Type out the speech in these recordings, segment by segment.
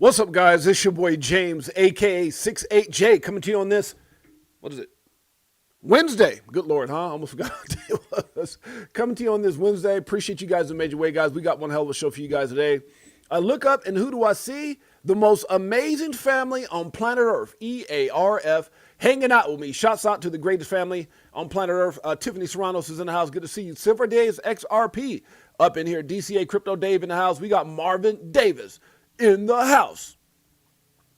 What's up, guys? It's your boy James, aka 68J, coming to you on this. What is it? Wednesday. Good Lord, huh? Almost forgot what day it was. Coming to you on this Wednesday. Appreciate you guys in a major way, guys. We got one hell of a show for you guys today. I look up and who do I see? The most amazing family on planet Earth, EARF, hanging out with me. Shouts out to the greatest family on planet Earth. Tiffany Serranos is in the house. Good to see you. Silver Days XRP up in here. DCA Crypto Dave in the house. We got Marvin Davis in the house.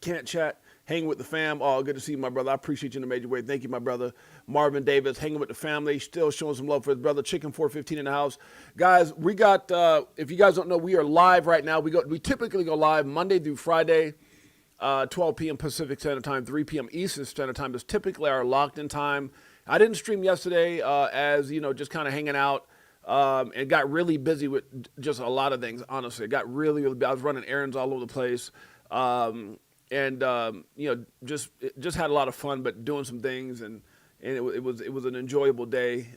Can't chat, hanging with the fam. Oh, good to see you, my brother. I appreciate you in a major way. Thank you, my brother. Marvin Davis, hanging with the family, still showing some love for his brother. Chicken 415 in the house. Guys, we got, if you guys don't know, we are live right now. We typically go live Monday through Friday, 12 p.m. Pacific Standard Time, 3 p.m. Eastern Standard Time is typically our locked-in time. I didn't stream yesterday as, you know, just kind of hanging out. And got really busy with just a lot of things, honestly. It got really I was running errands all over the place. You know, just had a lot of fun, but doing some things, and it was an enjoyable day.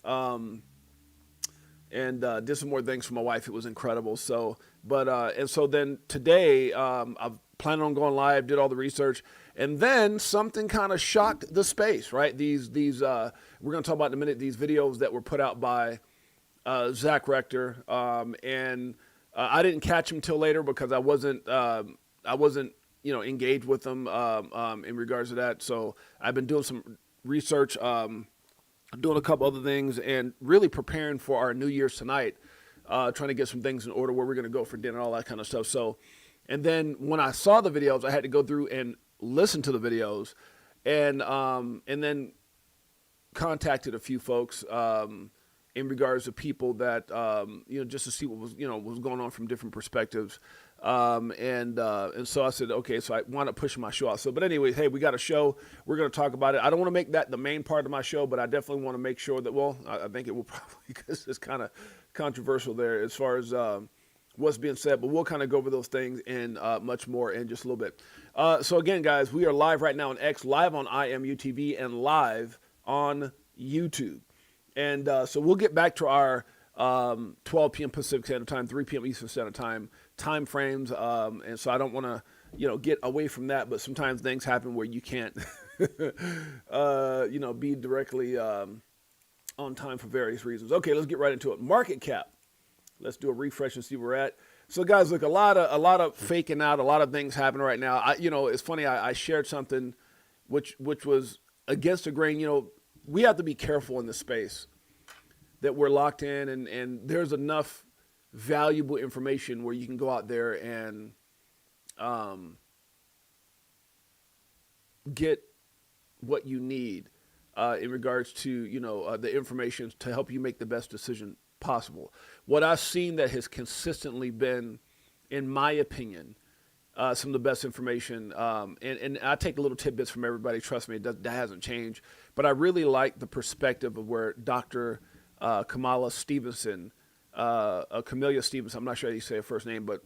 Did some more things for my wife. It was incredible. So, and so then today, I've planned on going live, did all the research, and then something kind of shocked the space, right? These we're going to talk about in a minute, these videos that were put out by Zach Rector, I didn't catch him till later because I wasn't you know, engaged with them in regards to that. So I've been doing some research, doing a couple other things, and really preparing for our New Year's tonight, trying to get some things in order where we're going to go for dinner, all that kind of stuff. So, and then when I saw the videos, I had to go through and listen to the videos, and then contacted a few folks. In regards to people that, you know, just to see what was, you know, was going on from different perspectives. And so I said, okay, so I wound up pushing my show out. So, but anyway, hey, we got a show. We're going to talk about it. I don't want to make that the main part of my show, but I definitely want to make sure that, well, I think it will probably, because it's kind of controversial there as far as what's being said, but we'll kind of go over those things and much more in just a little bit. So again, guys, we are live right now on X, live on IMUTV, and live on YouTube. And so we'll get back to our 12 p.m. Pacific Standard Time, 3 p.m. Eastern Standard time frames. And so I don't want to, you know, get away from that. But sometimes things happen where you can't, you know, be directly on time for various reasons. Okay, let's get right into it. Market cap. Let's do a refresh and see where we're at. So guys, look, a lot of faking out, a lot of things happening right now. You know, it's funny. I shared something which was against the grain. You know, we have to be careful in this space that we're locked in, and there's enough valuable information where you can go out there and get what you need in regards to, you know, the information to help you make the best decision possible. What I've seen that has consistently been, in my opinion, some of the best information, and I take little tidbits from everybody. Trust me, that hasn't changed. But I really like the perspective of where Dr. Camelia Stevenson, I'm not sure how you say her first name, but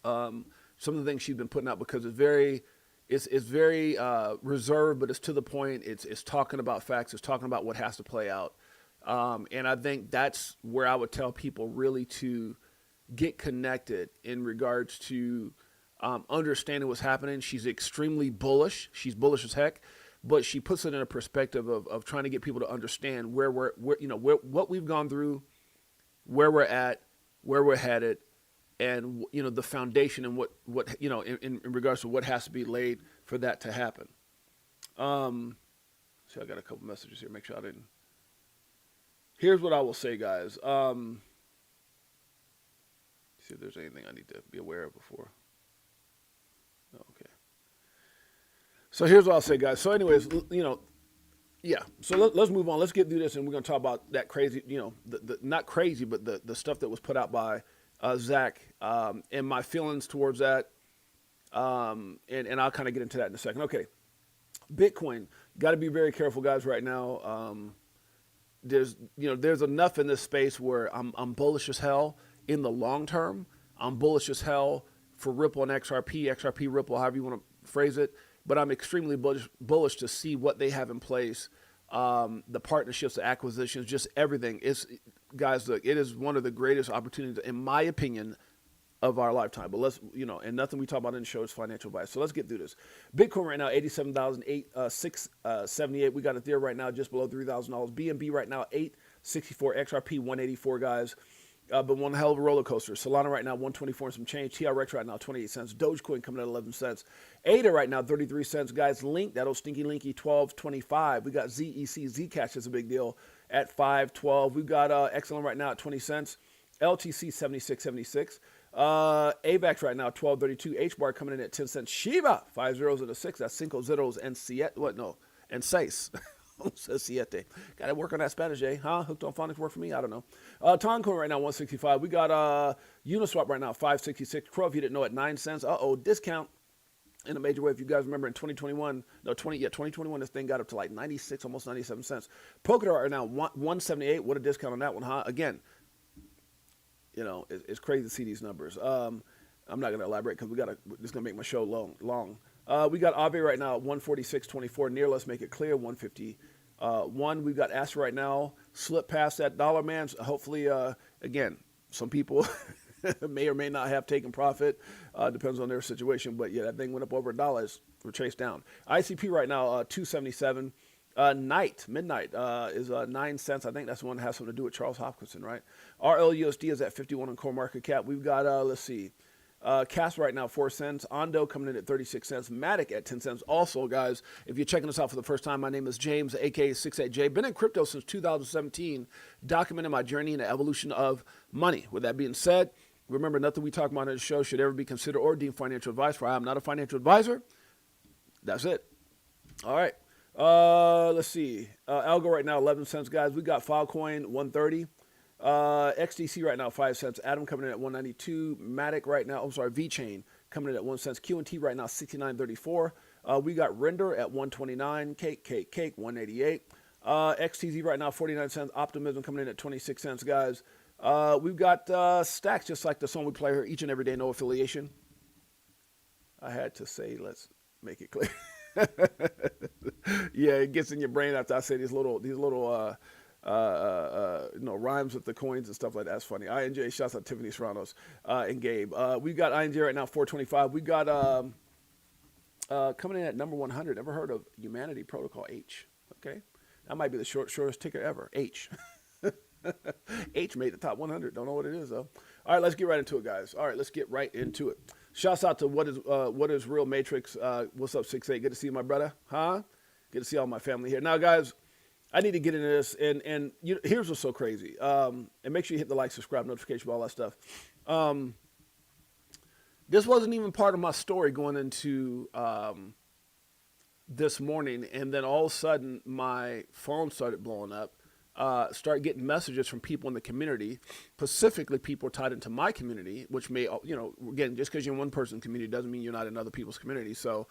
some of the things she's been putting out, because it's very reserved, but it's to the point. It's talking about facts. It's talking about what has to play out. And I think that's where I would tell people really to get connected in regards to understanding what's happening. She's extremely bullish. She's bullish as heck, but she puts it in a perspective of trying to get people to understand where what we've gone through, where we're at, where we're headed, and, you know, the foundation and what you know, in regards to what has to be laid for that to happen. See, I got a couple messages here. Make sure I didn't. Here's what I will say, guys. See if there's anything I need to be aware of before. Okay. So here's what I'll say, guys. So anyways, you know, yeah. So let's move on. Let's get through this, and we're going to talk about that crazy, you know, the not crazy, but the stuff that was put out by Zach, and my feelings towards that. And I'll kind of get into that in a second. Okay. Bitcoin. Got to be very careful, guys, right now. There's enough in this space where I'm bullish as hell in the long term. I'm bullish as hell for Ripple and XRP, Ripple, however you want to phrase it. But I'm extremely bullish to see what they have in place, the partnerships, the acquisitions, just everything. Guys, look, it is one of the greatest opportunities, in my opinion, of our lifetime. But let's, and nothing we talk about in the show is financial advice. So let's get through this. Bitcoin right now, 87,678. We got Ethereum right now just below $3,000. BNB right now, 864. XRP, 184, guys. But one hell of a roller coaster. Solana right now, 124 and some change. TRX right now, 28 cents. Dogecoin coming at 11 cents. ADA right now, 33 cents. Guys, Link, that old stinky linky, 12.25. We got ZEC, Zcash is a big deal at 5.12. We've got XLM right now at 20 cents. LTC, 76.76. AVAX right now, 12.32. HBAR coming in at 10 cents. Shiba, 5 zeros and a 6. That's cinco zeros and siete. What? No. And seis. Says siete. Got to work on that Spanish, eh? Huh? Hooked on phonics work for me? I don't know. Toncoin right now, 165. We got Uniswap right now, 566. Crow, if you didn't know, at 9 cents. Discount in a major way. If you guys remember in 2021, this thing got up to like 96, almost 97 cents. Polkadot right now, 178. What a discount on that one, huh? Again, it's crazy to see these numbers. I'm not going to elaborate because it's going to make my show long. We got Aave right now at 146.24. Near, let's make it clear, 151. We've got Astra right now, slip past that dollar, man. So hopefully, again, some people may or may not have taken profit. Depends on their situation. But yeah, that thing went up over $1. We're chased down. ICP right now, 277. Midnight is 9 cents. I think that's the one that has something to do with Charles Hopkinson, right? RLUSD is at 51 on CoinMarketCap. We've got, let's see. Cas right now, 4 cents. Ondo coming in at 36 cents. Matic at 10 cents. Also, guys, if you're checking us out for the first time, my name is James, aka 68J. Been in crypto since 2017, documenting my journey in the evolution of money. With that being said, remember, nothing we talk about on the show should ever be considered or deemed financial advice, for I am not a financial advisor. That's it. All right. Let's see. Algo right now, 11 cents, guys. We got Filecoin, 130. XDC right now, 5 cents. Atom coming in at 192. Matic right now, VChain coming in at 1 cent. QNT right now, 69.34. We got Render at 129. Cake, 188. XTZ right now, 49 cents. Optimism coming in at 26 cents, guys. We've got Stacks, just like the song we play here each and every day, no affiliation. I had to say, let's make it clear. Yeah, it gets in your brain after I say these little rhymes with the coins and stuff like that. That's funny. INJ, shouts out Tiffany Serranos and Gabe. We got INJ right now, 425. We got coming in at number 100. Ever heard of Humanity Protocol H? Okay, that might be the shortest ticker ever. H. H made the top 100. Don't know what it is though. All right, let's get right into it, guys. All right, let's get right into it. Shouts out to what is real Matrix. What's up, 6'8"? Good to see you, my brother. Huh? Good to see all my family here. Now, guys, I need to get into this, and here's what's so crazy. And make sure you hit the like, subscribe, notification, all that stuff. This wasn't even part of my story going into this morning, and then all of a sudden my phone started blowing up. Start getting messages from people in the community, specifically people tied into my community, which may, again, just because you're in one person's community doesn't mean you're not in other people's community. So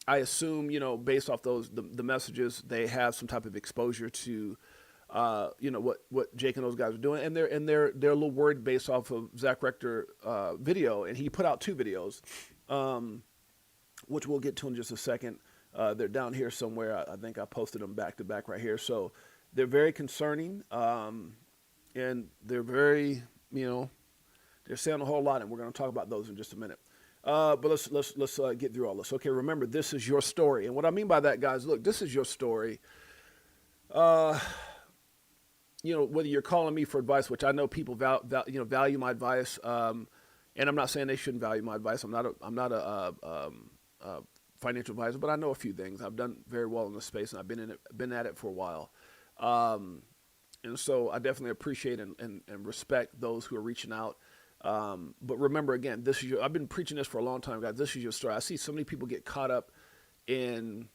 I assume, based off the messages, they have some type of exposure to, what Jake and those guys are doing, and they're a little worried based off of Zach Rector video, and he put out 2 videos, which we'll get to in just a second. They're down here somewhere. I think I posted them back to back right here. So they're very concerning, and they're very, they're saying a whole lot, and we're going to talk about those in just a minute. But let's get through all this. Okay, remember, this is your story, and what I mean by that, guys, look, this is your story. Whether you're calling me for advice, which I know people value my advice, and I'm not saying they shouldn't value my advice. I'm not a financial advisor, but I know a few things. I've done very well in this space, and I've been at it for a while. And so I definitely appreciate and respect those who are reaching out. But remember, again, I've been preaching this for a long time, guys. This is your story. I see so many people get caught up in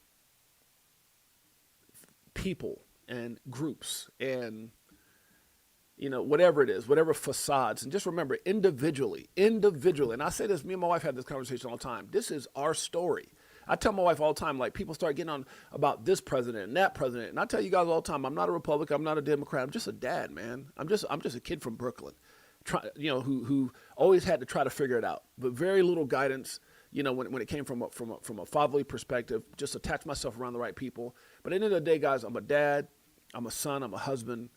people and groups and, whatever it is, whatever facades. And just remember, individually, and I say this, me and my wife had this conversation all the time. This is our story. I tell my wife all the time, like, people start getting on about this president and that president. And I tell you guys all the time, I'm not a Republican, I'm not a Democrat, I'm just a dad, man. I'm just a kid from Brooklyn, who always had to try to figure it out, but very little guidance, when it came from a fatherly perspective, just attach myself around the right people. But at the end of the day, guys, I'm a dad, I'm a son, I'm a husband,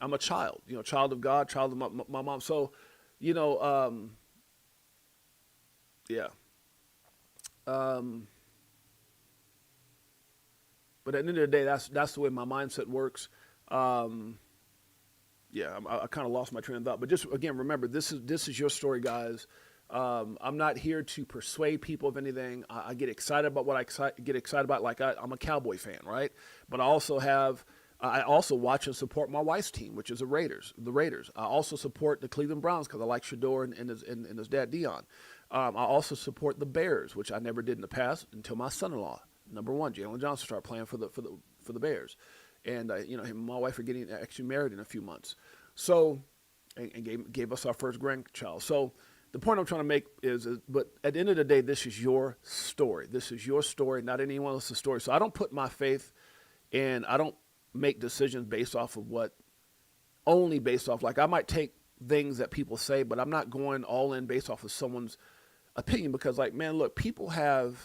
I'm a child, child of God, child of my mom. So, you know, yeah. Um, but at the end of the day, that's the way my mindset works. Um, yeah, I kind of lost my train of thought. But just again, remember, this is your story, guys. I'm not here to persuade people of anything. I get excited about what get excited about. Like I'm a Cowboy fan, right? But I also watch and support my wife's team, which is the Raiders. The Raiders. I also support the Cleveland Browns because I like Shador and his dad Dion. I also support the Bears, which I never did in the past until my son-in-law, number one, Jalen Johnson, started playing for the Bears, and him and my wife are getting actually married in a few months. So, and gave us our first grandchild. So, the point I'm trying to make but at the end of the day, this is your story. This is your story, not anyone else's story. So I don't put my faith in. I don't make decisions only based off. Like I might take things that people say, but I'm not going all in based off of someone's opinion because, like, man, look, people have.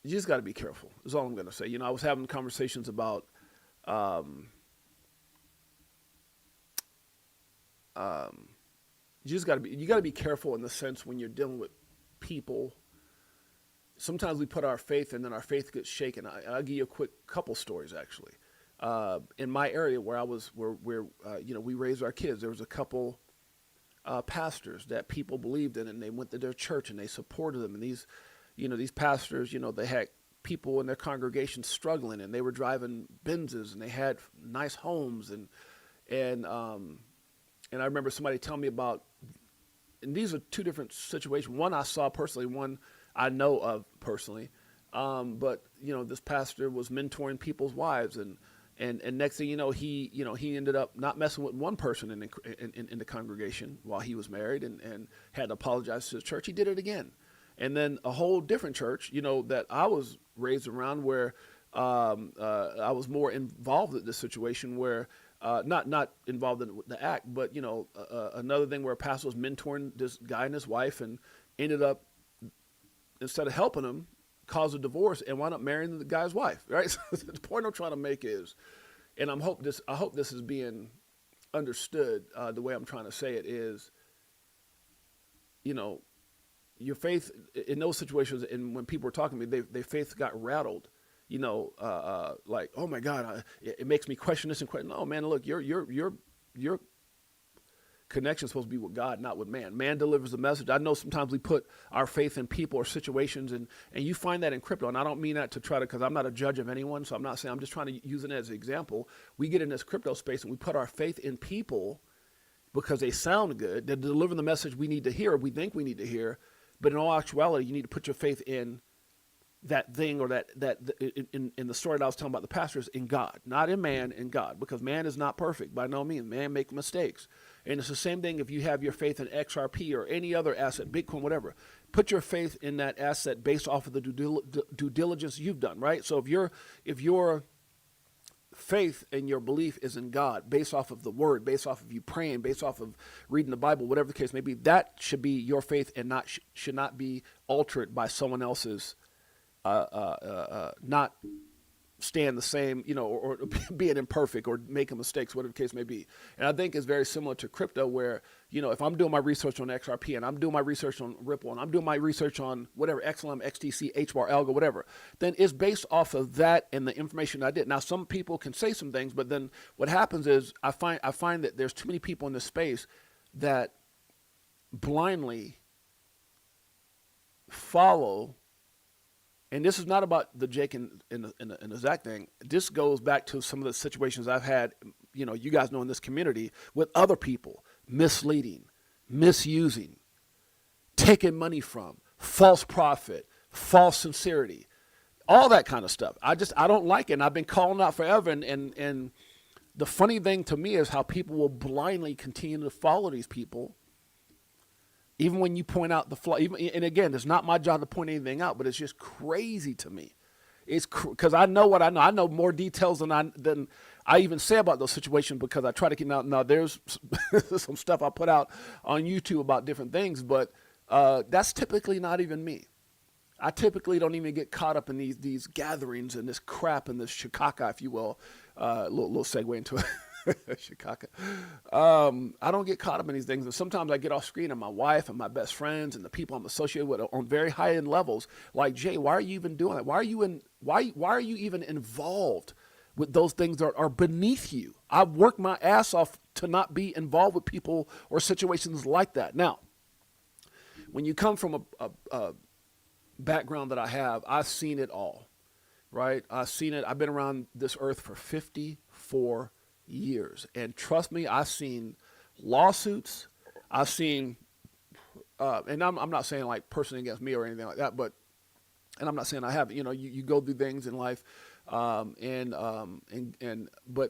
You just got to be careful. Is all I'm going to say. I was having conversations about. You got to be careful in the sense when you're dealing with people. Sometimes we put our faith and then our faith gets shaken. I'll give you a quick couple stories actually. In my area where we raised our kids, there was a couple pastors that people believed in, and they went to their church and they supported them. And these pastors, they had people in their congregation struggling, and they were driving Benzes, and they had nice homes, and I remember somebody telling me about, and these are two different situations. One I saw personally, one I know of personally. But this pastor was mentoring people's wives, and next thing you know, he ended up not messing with one person in the congregation while he was married, and had to apologize to his church. He did it again, and then a whole different church, that I was raised around, where I was more involved in this situation where. Not involved in the act, but another thing where a pastor was mentoring this guy and his wife, and ended up, instead of helping him, caused a divorce and wound up marrying the guy's wife. Right. So the point I'm trying to make is, and I hope this is being understood. The way I'm trying to say it is, your faith in those situations, and when people were talking to me, their faith got rattled. Like, oh my God, it makes me question this and question. No, man, look, your connection is supposed to be with God, not with man. Man delivers the message. I know sometimes we put our faith in people or situations, and you find that in crypto. And I don't mean that to try to, because I'm not a judge of anyone, so I'm not saying, I'm just trying to use it as an example. We get in this crypto space and we put our faith in people because they sound good. They're delivering the message we need to hear, or we think we need to hear. But in all actuality, you need to put your faith in that thing, or that in the story that I was telling about the pastors, in God, not in man, in God, because man is not perfect by no means. Man make mistakes. And it's the same thing if you have your faith in XRP or any other asset, Bitcoin, whatever. Put your faith in that asset based off of the due diligence you've done, right? So if your faith and your belief is in God, based off of the word, based off of you praying, based off of reading the Bible, whatever the case may be, that should be your faith, and should not be altered by someone else's not staying the same, or being imperfect or making mistakes, whatever the case may be. And I think it's very similar to crypto, where, if I'm doing my research on XRP, and I'm doing my research on Ripple, and I'm doing my research on whatever, XLM, XTC, HBAR, Algo, whatever, then it's based off of that and the information I did. Now, some people can say some things, but then what happens is I find that there's too many people in this space that blindly follow. And this is not about the Jake and the Zach thing. This goes back to some of the situations I've had, you guys know, in this community with other people, misleading, misusing, taking money from, false profit, false sincerity, all that kind of stuff. I don't like it. And I've been calling out forever. And the funny thing to me is how people will blindly continue to follow these people. Even when you point out the flaw, and again, it's not my job to point anything out, but it's just crazy to me. It's because I know what I know. I know more details than I even say about those situations, because I try to get out. Now, there's some stuff I put out on YouTube about different things, but that's typically not even me. I typically don't even get caught up in these gatherings and this crap and this shikaka, if you will. Little segue into it. Shikaka. I don't get caught up in these things. And sometimes I get off screen and my wife and my best friends and the people I'm associated with on very high end levels, like, Jay, why are you even doing that? Why are you even involved with those things that are beneath you? I've worked my ass off to not be involved with people or situations like that. Now, when you come from a background that I have, I've seen it all, right? I've seen it. I've been around this earth for 54 years. And trust me, I've seen lawsuits. I've seen, and I'm not saying like person against me or anything like that, but, and I'm not saying I haven't, you go through things in life. But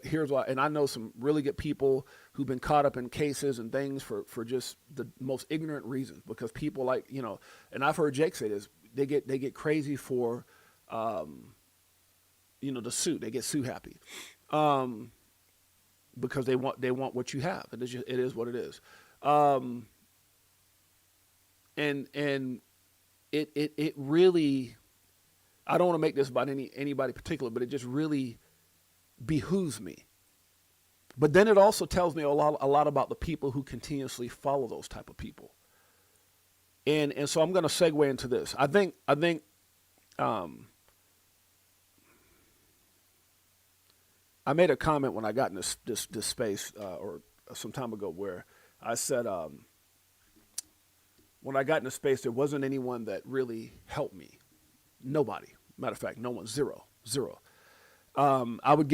here's why, and I know some really good people who've been caught up in cases and things for just the most ignorant reasons, because people like, and I've heard Jake say this, they get crazy for, the suit. They get sue happy, because they want what you have. It is what it is. And it really, I don't want to make this about anybody particular, but it just really behooves me. But then it also tells me a lot about the people who continuously follow those type of people. And so I'm going to segue into this. I think I made a comment when I got in this space or some time ago where I said when I got in this space, there wasn't anyone that really helped me. Nobody. Matter of fact, no one. Zero. I would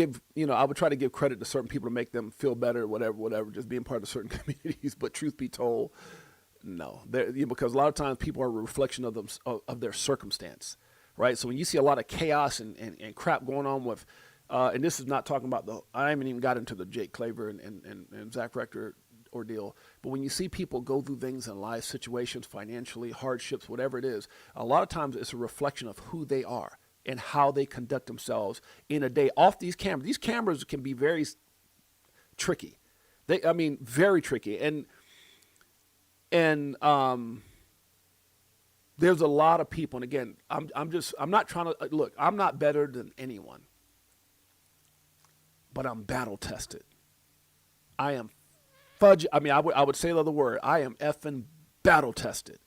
try to give credit to certain people to make them feel better, whatever, just being part of certain communities. But truth be told, no, because a lot of times people are a reflection of them, of their circumstance, right? So when you see a lot of chaos and crap going on with, and this is not talking about I haven't even got into the Jake Claver and Zach Rector ordeal, but when you see people go through things in life, situations, financially, hardships, whatever it is, a lot of times it's a reflection of who they are and how they conduct themselves in a day off these cameras. These cameras can be very tricky. Very tricky. And there's a lot of people, and again, I'm not trying to, look, I'm not better than anyone, but I'm battle tested. I am I would say the other word. I am effing battle tested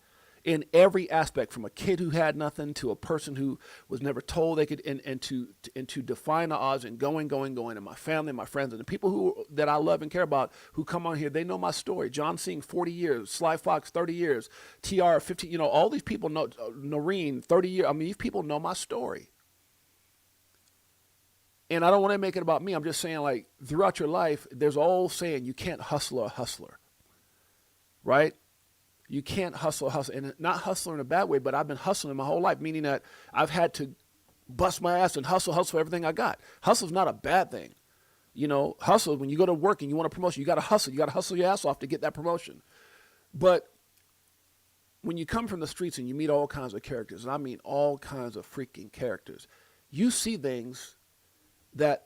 in every aspect, from a kid who had nothing to a person who was never told they could, and to define the odds and going, and my family, my friends, and the people that I love and care about who come on here, they know my story. John Singh, 40 years, Sly Fox, 30 years, TR, 15, all these people know, Noreen, 30 years. These people know my story. And I don't want to make it about me. I'm just saying, like, throughout your life, there's all saying you can't hustle a hustler, right? You can't hustle, and not hustler in a bad way, but I've been hustling my whole life, meaning that I've had to bust my ass and hustle everything I got. Hustle's not a bad thing. Hustle, when you go to work and you want a promotion, you got to hustle. You got to hustle your ass off to get that promotion. But when you come from the streets and you meet all kinds of characters, and I mean all kinds of freaking characters, you see things that,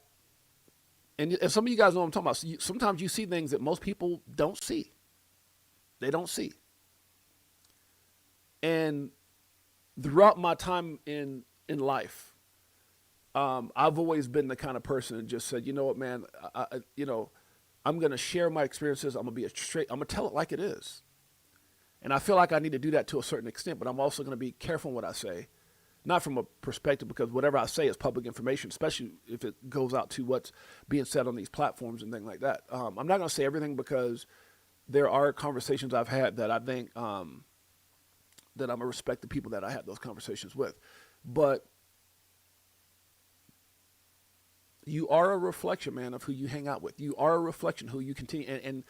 and some of you guys know what I'm talking about. Sometimes you see things that most people don't see. They don't see. And throughout my time in life, I've always been the kind of person that just said, you know what, man, I'm going to share my experiences. I'm going to tell it like it is. And I feel like I need to do that to a certain extent, but I'm also going to be careful in what I say. Not from a perspective, because whatever I say is public information, especially if it goes out to what's being said on these platforms and things like that. I'm not going to say everything, because there are conversations I've had that I think that I'm going to respect the people that I had those conversations with. But you are a reflection, man, of who you hang out with. You are a reflection of who you continue. And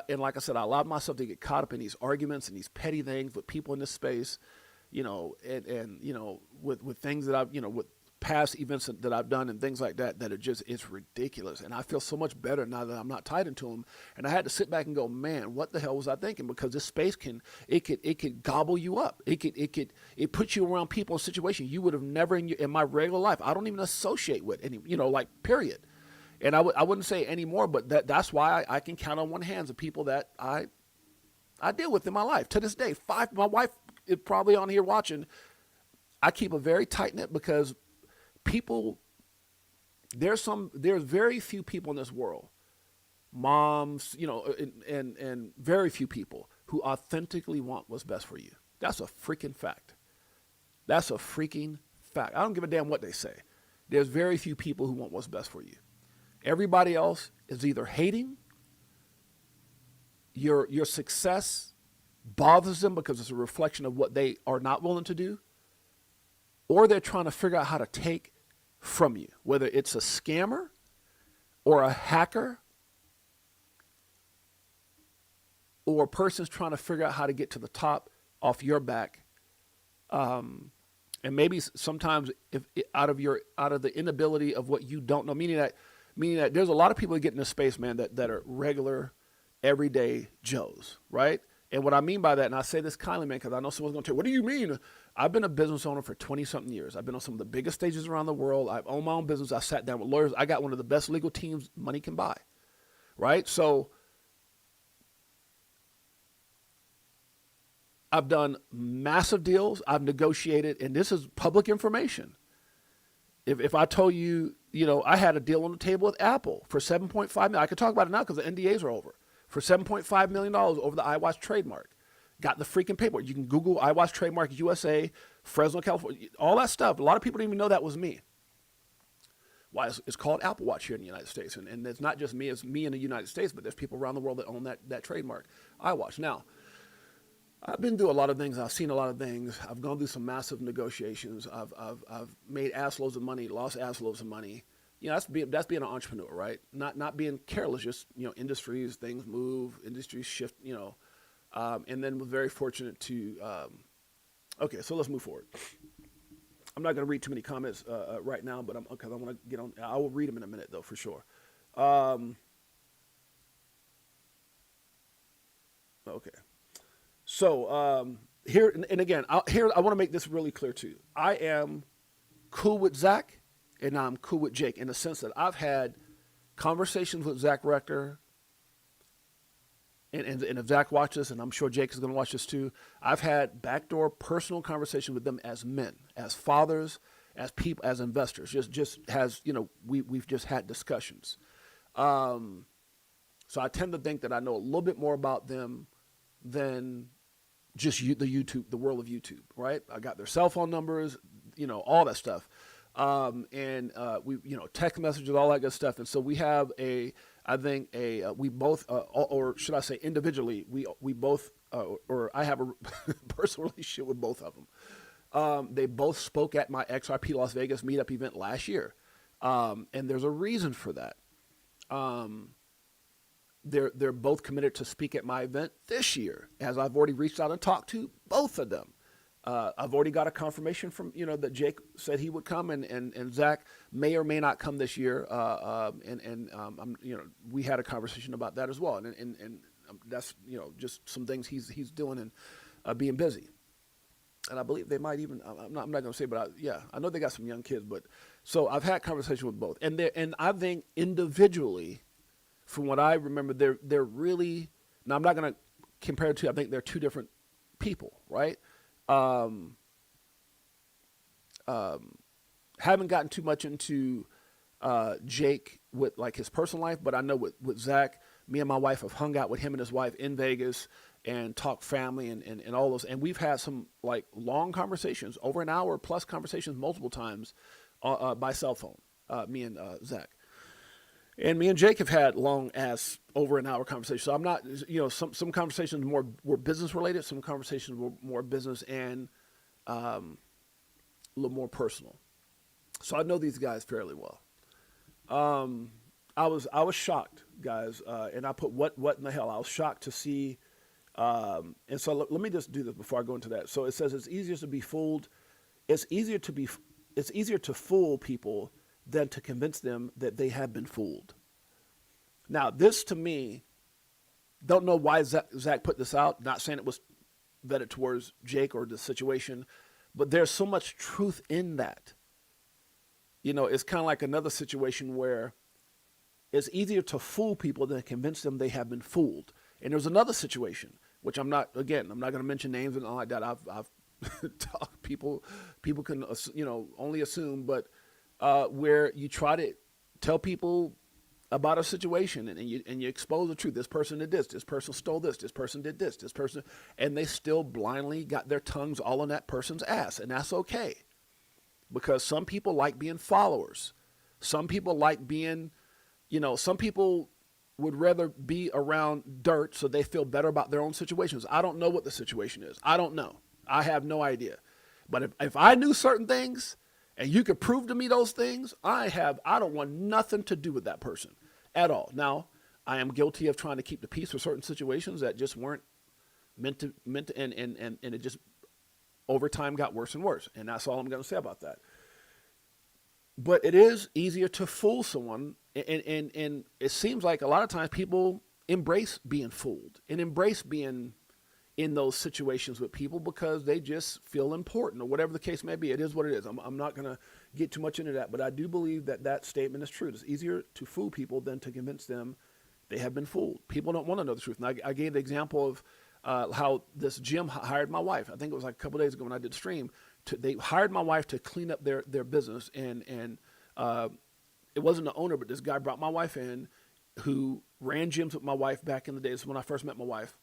like I said, I allowed myself to get caught up in these arguments and these petty things with people in this space, with things that I've, with past events that I've done and things like that, that it's ridiculous. And I feel so much better now that I'm not tied into them. And I had to sit back and go, man, what the hell was I thinking? Because this space could gobble you up. It puts you around people in situations you would have never in my regular life. I don't even associate with any, period. And I wouldn't say anymore, but that's why I can count on one hand the people that I deal with in my life to this day. My wife is probably on here watching. I keep a very tight knit because people, there's very few people in this world, moms, and very few people who authentically want what's best for you. That's a freaking fact. That's a freaking fact. I don't give a damn what they say. There's very few people who want what's best for you. Everybody else is either hating, your success bothers them because it's a reflection of what they are not willing to do, or they're trying to figure out how to take from you, whether it's a scammer or a hacker or a person's trying to figure out how to get to the top off your back. And maybe sometimes if out of the inability of what you don't know, meaning that there's a lot of people that get in this space, man, that are regular, everyday Joes, right? And what I mean by that, and I say this kindly, man, because I know someone's going to tell you, what do you mean? I've been a business owner for 20-something years. I've been on some of the biggest stages around the world. I've owned my own business. I sat down with lawyers. I got one of the best legal teams money can buy, right? So I've done massive deals. I've negotiated, and this is public information. If I told you, I had a deal on the table with Apple for $7.5 million. I could talk about it now because the NDAs are over. For $7.5 million over the iWatch trademark. Got the freaking paperwork. You can Google iWatch trademark USA, Fresno, California, all that stuff. A lot of people don't even know that was me. Why? It's called Apple Watch here in the United States. And it's not just me, it's me in the United States, but there's people around the world that own that trademark, iWatch. Now, I've been through a lot of things. I've seen a lot of things. I've gone through some massive negotiations. I've made ass loads of money, lost ass loads of money. That's being an entrepreneur, right? Not being careless. Just industries, things move, industries shift. And then was very fortunate to. Okay, so let's move forward. I'm not going to read too many comments right now, but because I want to get on. I will read them in a minute, though, for sure. Okay. So here and again, I want to make this really clear too. I am cool with Zach, and I'm cool with Jake in the sense that I've had conversations with Zach Rector, and if Zach watches, and I'm sure Jake is going to watch this too, I've had backdoor personal conversations with them as men, as fathers, as people, as investors. Just has we've just had discussions. So I tend to think that I know a little bit more about them than just the world of YouTube, right? I got their cell phone numbers, all that stuff. We, text messages, all that good stuff. And so we have we both, or should I say individually, we both, or I have a personal relationship with both of them. They both spoke at my XRP Las Vegas meetup event last year. And there's a reason for that. They're both committed to speak at my event this year, as I've already reached out and talked to both of them. I've already got a confirmation from, that Jake said he would come, and Zach may or may not come this year. We had a conversation about that as well. And that's, just some things he's doing and being busy. And I believe they might even, I'm not going to say, but I know they got some young kids, but so I've had conversation with both. And I think individually, from what I remember, they're really, now I'm not going to compare it to, I think they're two different people, right? Haven't gotten too much into Jake with like his personal life, but I know with Zach, me and my wife have hung out with him and his wife in Vegas and talked family and all those. And we've had some like long conversations, over an hour plus conversations multiple times by cell phone, me and Zach. And me and Jake have had long ass over an hour conversations. So I'm not, some conversations were business related. Some conversations were more business and a little more personal. So I know these guys fairly well. I was shocked, guys, and I put what in the hell. I was shocked to see. And so let me just do this before I go into that. So it says it's easier to be fooled. It's easier to fool people than to convince them that they have been fooled. Now, this to me, don't know why Zach put this out. Not saying it was vetted towards Jake or the situation, but there's so much truth in that. It's kind of like another situation where it's easier to fool people than to convince them they have been fooled. And there's another situation, which I'm not going to mention names and all like that. I've people can, only assume, but where you try to tell people about a situation and you expose the truth. This person did this person stole this person did this person, and they still blindly got their tongues all on that person's ass. And that's okay, because some people like being followers. Some people like being, some people would rather be around dirt so they feel better about their own situations. I don't know what the situation is. I don't know. I have no idea. But if I knew certain things and you could prove to me those things, I don't want nothing to do with that person at all. Now, I am guilty of trying to keep the peace for certain situations that just weren't meant to, and it just over time got worse and worse. And that's all I'm going to say about that. But it is easier to fool someone, and it seems like a lot of times people embrace being fooled and embrace being in those situations with people because they just feel important, or whatever the case may be. It is what it is. I'm not going to get too much into that, but I do believe that statement is true. It's easier to fool people than to convince them they have been fooled. People don't want to know the truth. And I gave the example of how this gym hired my wife. I think it was like a couple of days ago when I did stream. They hired my wife to clean up their business, and it wasn't the owner, but this guy brought my wife in who ran gyms with my wife back in the days when I first met my wife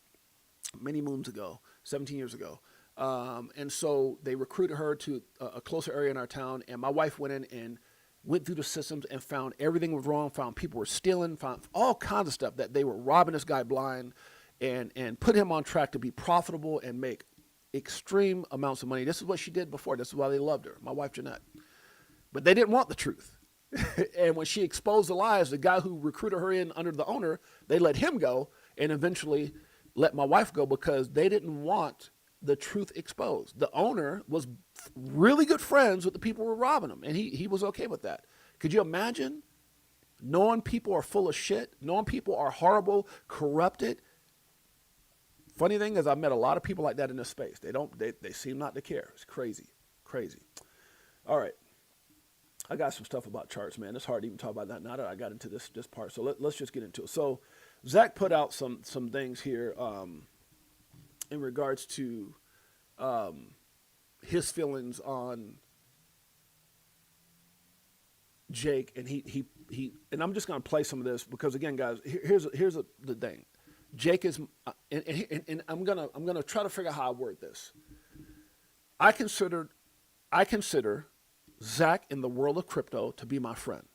many moons ago, 17 years ago. And so they recruited her to a closer area in our town, and my wife went in and went through the systems and found everything was wrong, found people were stealing, found all kinds of stuff, that they were robbing this guy blind, and put him on track to be profitable and make extreme amounts of money. This is what she did before. This is why they loved her, my wife Jeanette. But they didn't want the truth. And when she exposed the lies, the guy who recruited her in under the owner, they let him go and eventually let my wife go because they didn't want the truth exposed. The owner was really good friends with the people who were robbing him, and he was okay with that. Could you imagine knowing people are full of shit, knowing people are horrible, corrupted? Funny thing is, I've met a lot of people like that in this space. They seem not to care. It's crazy. All right. I got some stuff about charts, man. It's hard to even talk about that now that I got into this part. So let's just get into it. So Zach put out some things here in regards to his feelings on Jake, and he and I'm just going to play some of this because, again, guys, here's the thing. Jake is, and I'm gonna try to figure out how I word this. I consider Zach in the world of crypto to be my friend,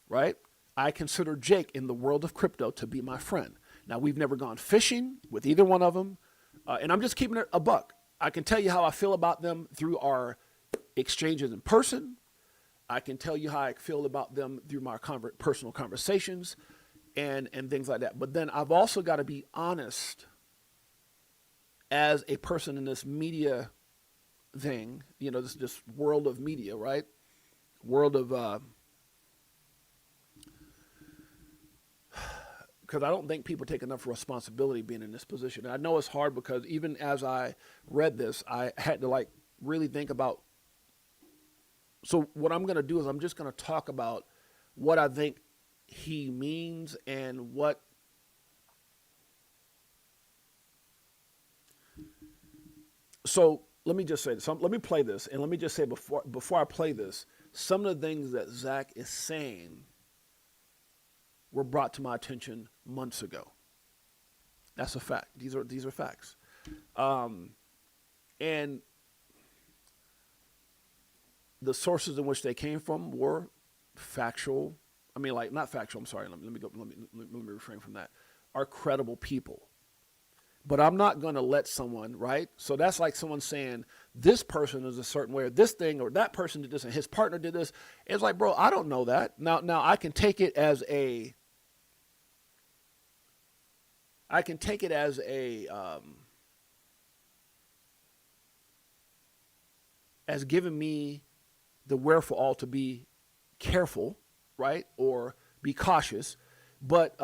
right? I consider Jake in the world of crypto to be my friend. Now, we've never gone fishing with either one of them, and I'm just keeping it a buck. I can tell you how I feel about them through our exchanges in person. I can tell you how I feel about them through my personal conversations and things like that. But then I've also got to be honest as a person in this media thing, this world of media, right? World of, because I don't think people take enough responsibility being in this position. And I know it's hard because even as I read this, I had to really think about. So what I'm going to do is I'm just going to talk about what I think he means and what so let me just say this. Let me play this, and let me just say before I play this, some of the things that Zach is saying were brought to my attention months ago. That's a fact. These are facts. And the sources in which they came from were factual. I mean, not factual. I'm sorry. Let me refrain from that. Are credible people. But I'm not going to let someone, right? So that's like someone saying this person is a certain way, or this thing, or that person did this, and his partner did this. It's like, bro, I don't know that. Now I can take it as as giving me the wherewithal to be careful, right? Or be cautious. But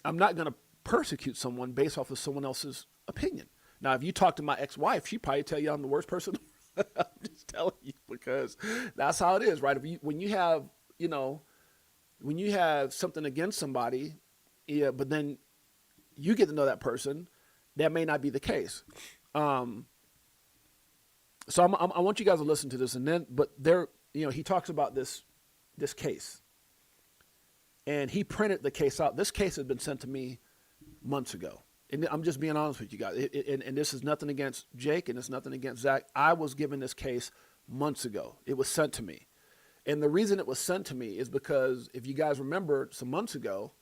I'm not going to persecute someone based off of someone else's opinion. Now, if you talk to my ex-wife, she'd probably tell you I'm the worst person. I'm just telling you because that's how it is, right? When you have something against somebody, yeah, but then you get to know that person that may not be the case. So I want you guys to listen to this, and then, but there, he talks about this case, and he printed the case out. This case had been sent to me months ago, and I'm just being honest with you guys. And this is nothing against Jake, and it's nothing against Zach. I was given this case months ago. It was sent to me, and the reason it was sent to me is because if you guys remember, some months ago,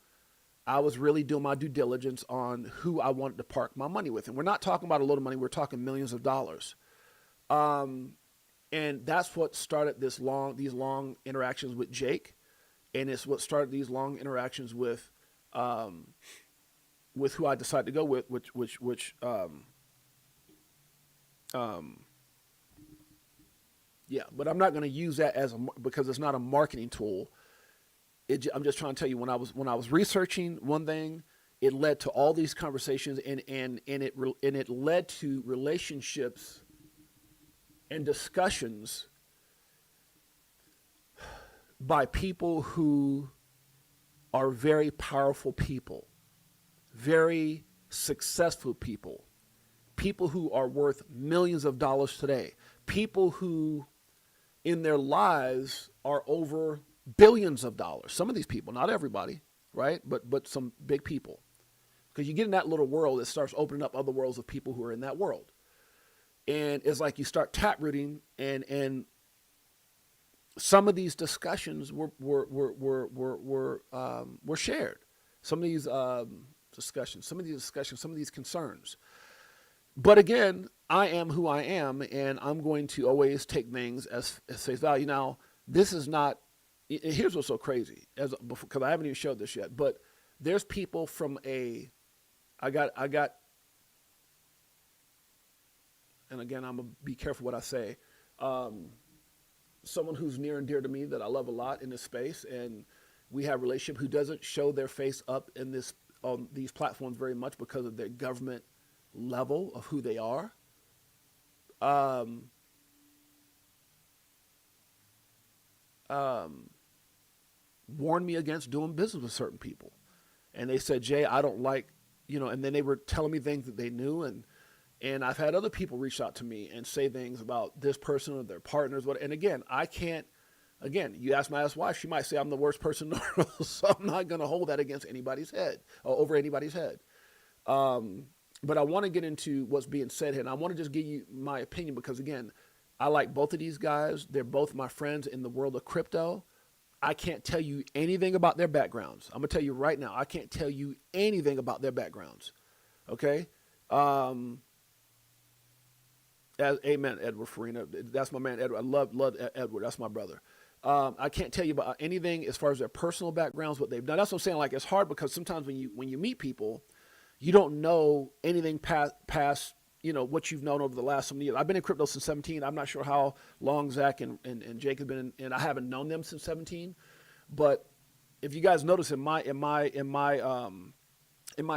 I was really doing my due diligence on who I wanted to park my money with, and we're not talking about a lot of money. We're talking millions of dollars. And that's what started these long interactions with Jake. And it's what started these long interactions with who I decided to go with, yeah, but I'm not going to use that because it's not a marketing tool. I'm just trying to tell you, when I was researching one thing, it led to all these conversations, and it led to relationships and discussions by people who are very powerful people, very successful people, people who are worth millions of dollars today, people who in their lives are over billions of dollars. Some of these people, not everybody, right? But some big people. Because you get in that little world, it starts opening up other worlds of people who are in that world. And it's like you start taprooting, and some of these discussions were shared. Some of these discussions, some of these concerns. But again, I am who I am, and I'm going to always take things as face value. Now, this is not. Here's what's so crazy, because I haven't even showed this yet. But there's people from I got. And again, I'm going to be careful what I say. Someone who's near and dear to me that I love a lot in this space, and we have a relationship, who doesn't show their face up on these platforms very much because of their government level of who they are. Warned me against doing business with certain people. And they said, Jay, I don't like, and then they were telling me things that they knew, and I've had other people reach out to me and say things about this person or their partners. And again, you ask my ex-wife, she might say I'm the worst person in the world, so I'm not going to hold that against anybody's head or over anybody's head. But I want to get into what's being said here, and I want to just give you my opinion because, again, I like both of these guys. They're both my friends in the world of crypto. I can't tell you anything about their backgrounds. I'm going to tell you right now, I can't tell you anything about their backgrounds. Okay? Amen, Edward Farina. That's my man, Edward. I love Edward. That's my brother. I can't tell you about anything as far as their personal backgrounds, what they've done. That's what I'm saying. Like, it's hard because sometimes when you meet people, you don't know anything past what you've known over the last so many years. I've been in crypto since 17. I'm not sure how long Zach and Jake have been, and I haven't known them since 17. But if you guys notice in my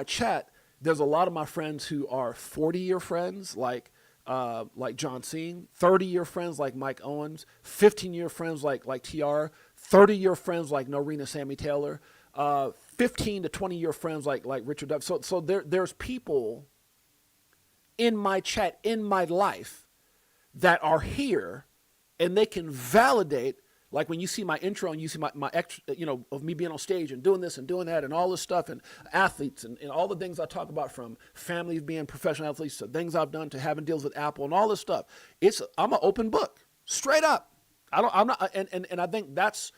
chat, there's a lot of my friends who are 40-year friends, like John Cena, 30-year friends like Mike Owens, 15-year friends like TR, 30-year friends like Norina Sammy Taylor, 15 to 20-year friends like Richard Duff. So there's people in my chat, in my life, that are here, and they can validate. Like when you see my intro and you see my of me being on stage and doing this and doing that and all this stuff, and athletes and all the things I talk about, from families being professional athletes to things I've done to having deals with Apple and all this stuff. I'm an open book, straight up. I'm not, and I think that's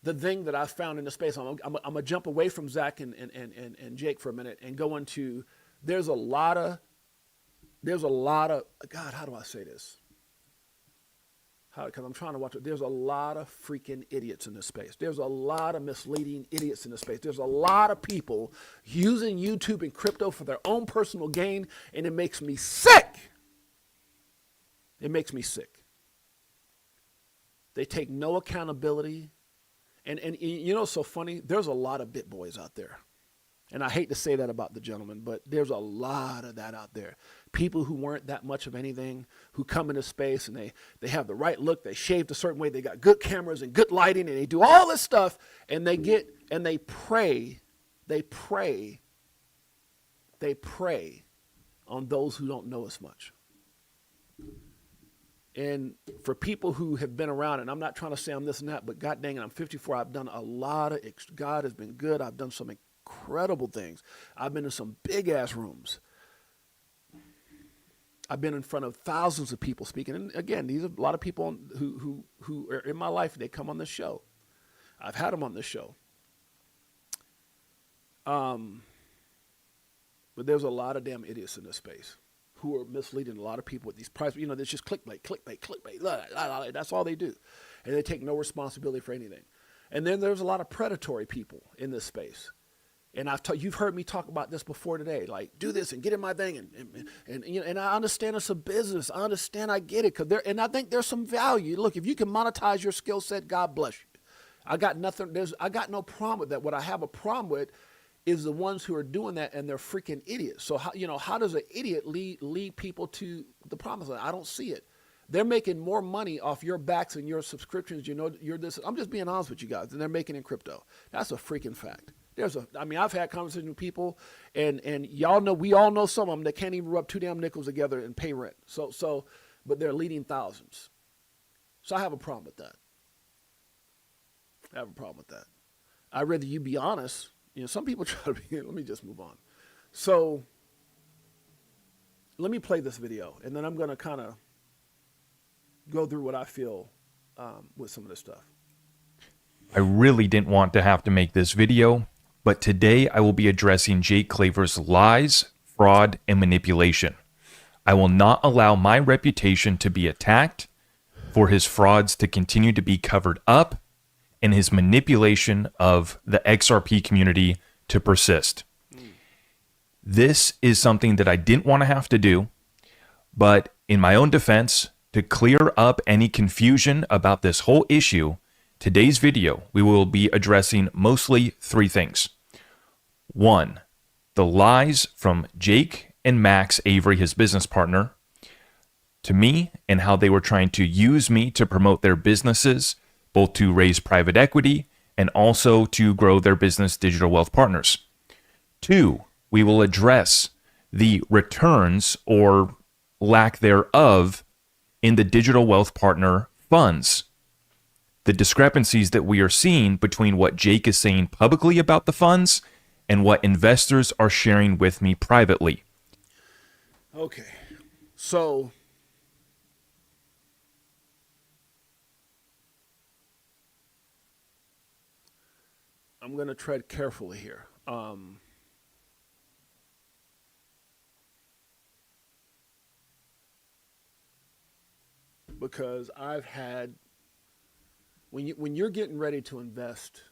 the thing that I found in the space. I'm gonna jump away from Zach and Jake for a minute and go into, there's a lot of, God, how do I say this? Because I'm trying to watch it. There's a lot of freaking idiots in this space. There's a lot of misleading idiots in this space. There's a lot of people using YouTube and crypto for their own personal gain, and it makes me sick. It makes me sick. They take no accountability. And it's so funny? There's a lot of bit boys out there. And I hate to say that about the gentleman, but there's a lot of that out there. People who weren't that much of anything, who come into space and they have the right look, they shaved a certain way, they got good cameras and good lighting, and they do all this stuff, and they pray on those who don't know as much. And for people who have been around, and I'm not trying to say I'm this and that, but God dang it, I'm 54. I've done a lot of, God has been good. I've done some incredible things. I've been in some big ass rooms. I've been in front of thousands of people speaking. And again, these are a lot of people who are in my life. They come on this show. I've had them on this show. But there's a lot of damn idiots in this space who are misleading a lot of people with these prices. You know, there's just clickbait. That's all they do. And they take no responsibility for anything. And then there's a lot of predatory people in this space. And you've heard me talk about this before today. Like, do this and get in my thing, and you know. And I understand it's a business. I understand. I get it. And I think there's some value. Look, if you can monetize your skill set, God bless you. I got nothing. I got no problem with that. What I have a problem with is the ones who are doing that, and they're freaking idiots. So how does an idiot lead people to the promised land? I don't see it. They're making more money off your backs and your subscriptions. You know, you're this. I'm just being honest with you guys, and they're making in crypto. That's a freaking fact. I've had conversations with people, and y'all know, we all know some of them that can't even rub two damn nickels together and pay rent. But they're leading thousands. So I have a problem with that. I'd rather you be honest. You know, some people try to be, let me just move on. So let me play this video, and then I'm going to kind of go through what I feel with some of this stuff. I really didn't want to have to make this video, but today I will be addressing Jake Claver's lies, fraud, and manipulation. I will not allow my reputation to be attacked, for his frauds to continue to be covered up, and his manipulation of the XRP community to persist. This is something that I didn't want to have to do, but in my own defense, to clear up any confusion about this whole issue, today's video, we will be addressing mostly three things. 1, the lies from Jake and Max Avery, his business partner, to me, and how they were trying to use me to promote their businesses, both to raise private equity and also to grow their business, Digital Wealth Partners. 2, we will address the returns or lack thereof in the Digital Wealth Partner funds. The discrepancies that we are seeing between what Jake is saying publicly about the funds and what investors are sharing with me privately. Okay, so I'm going to tread carefully here. Because I've had, when you're getting ready to invest,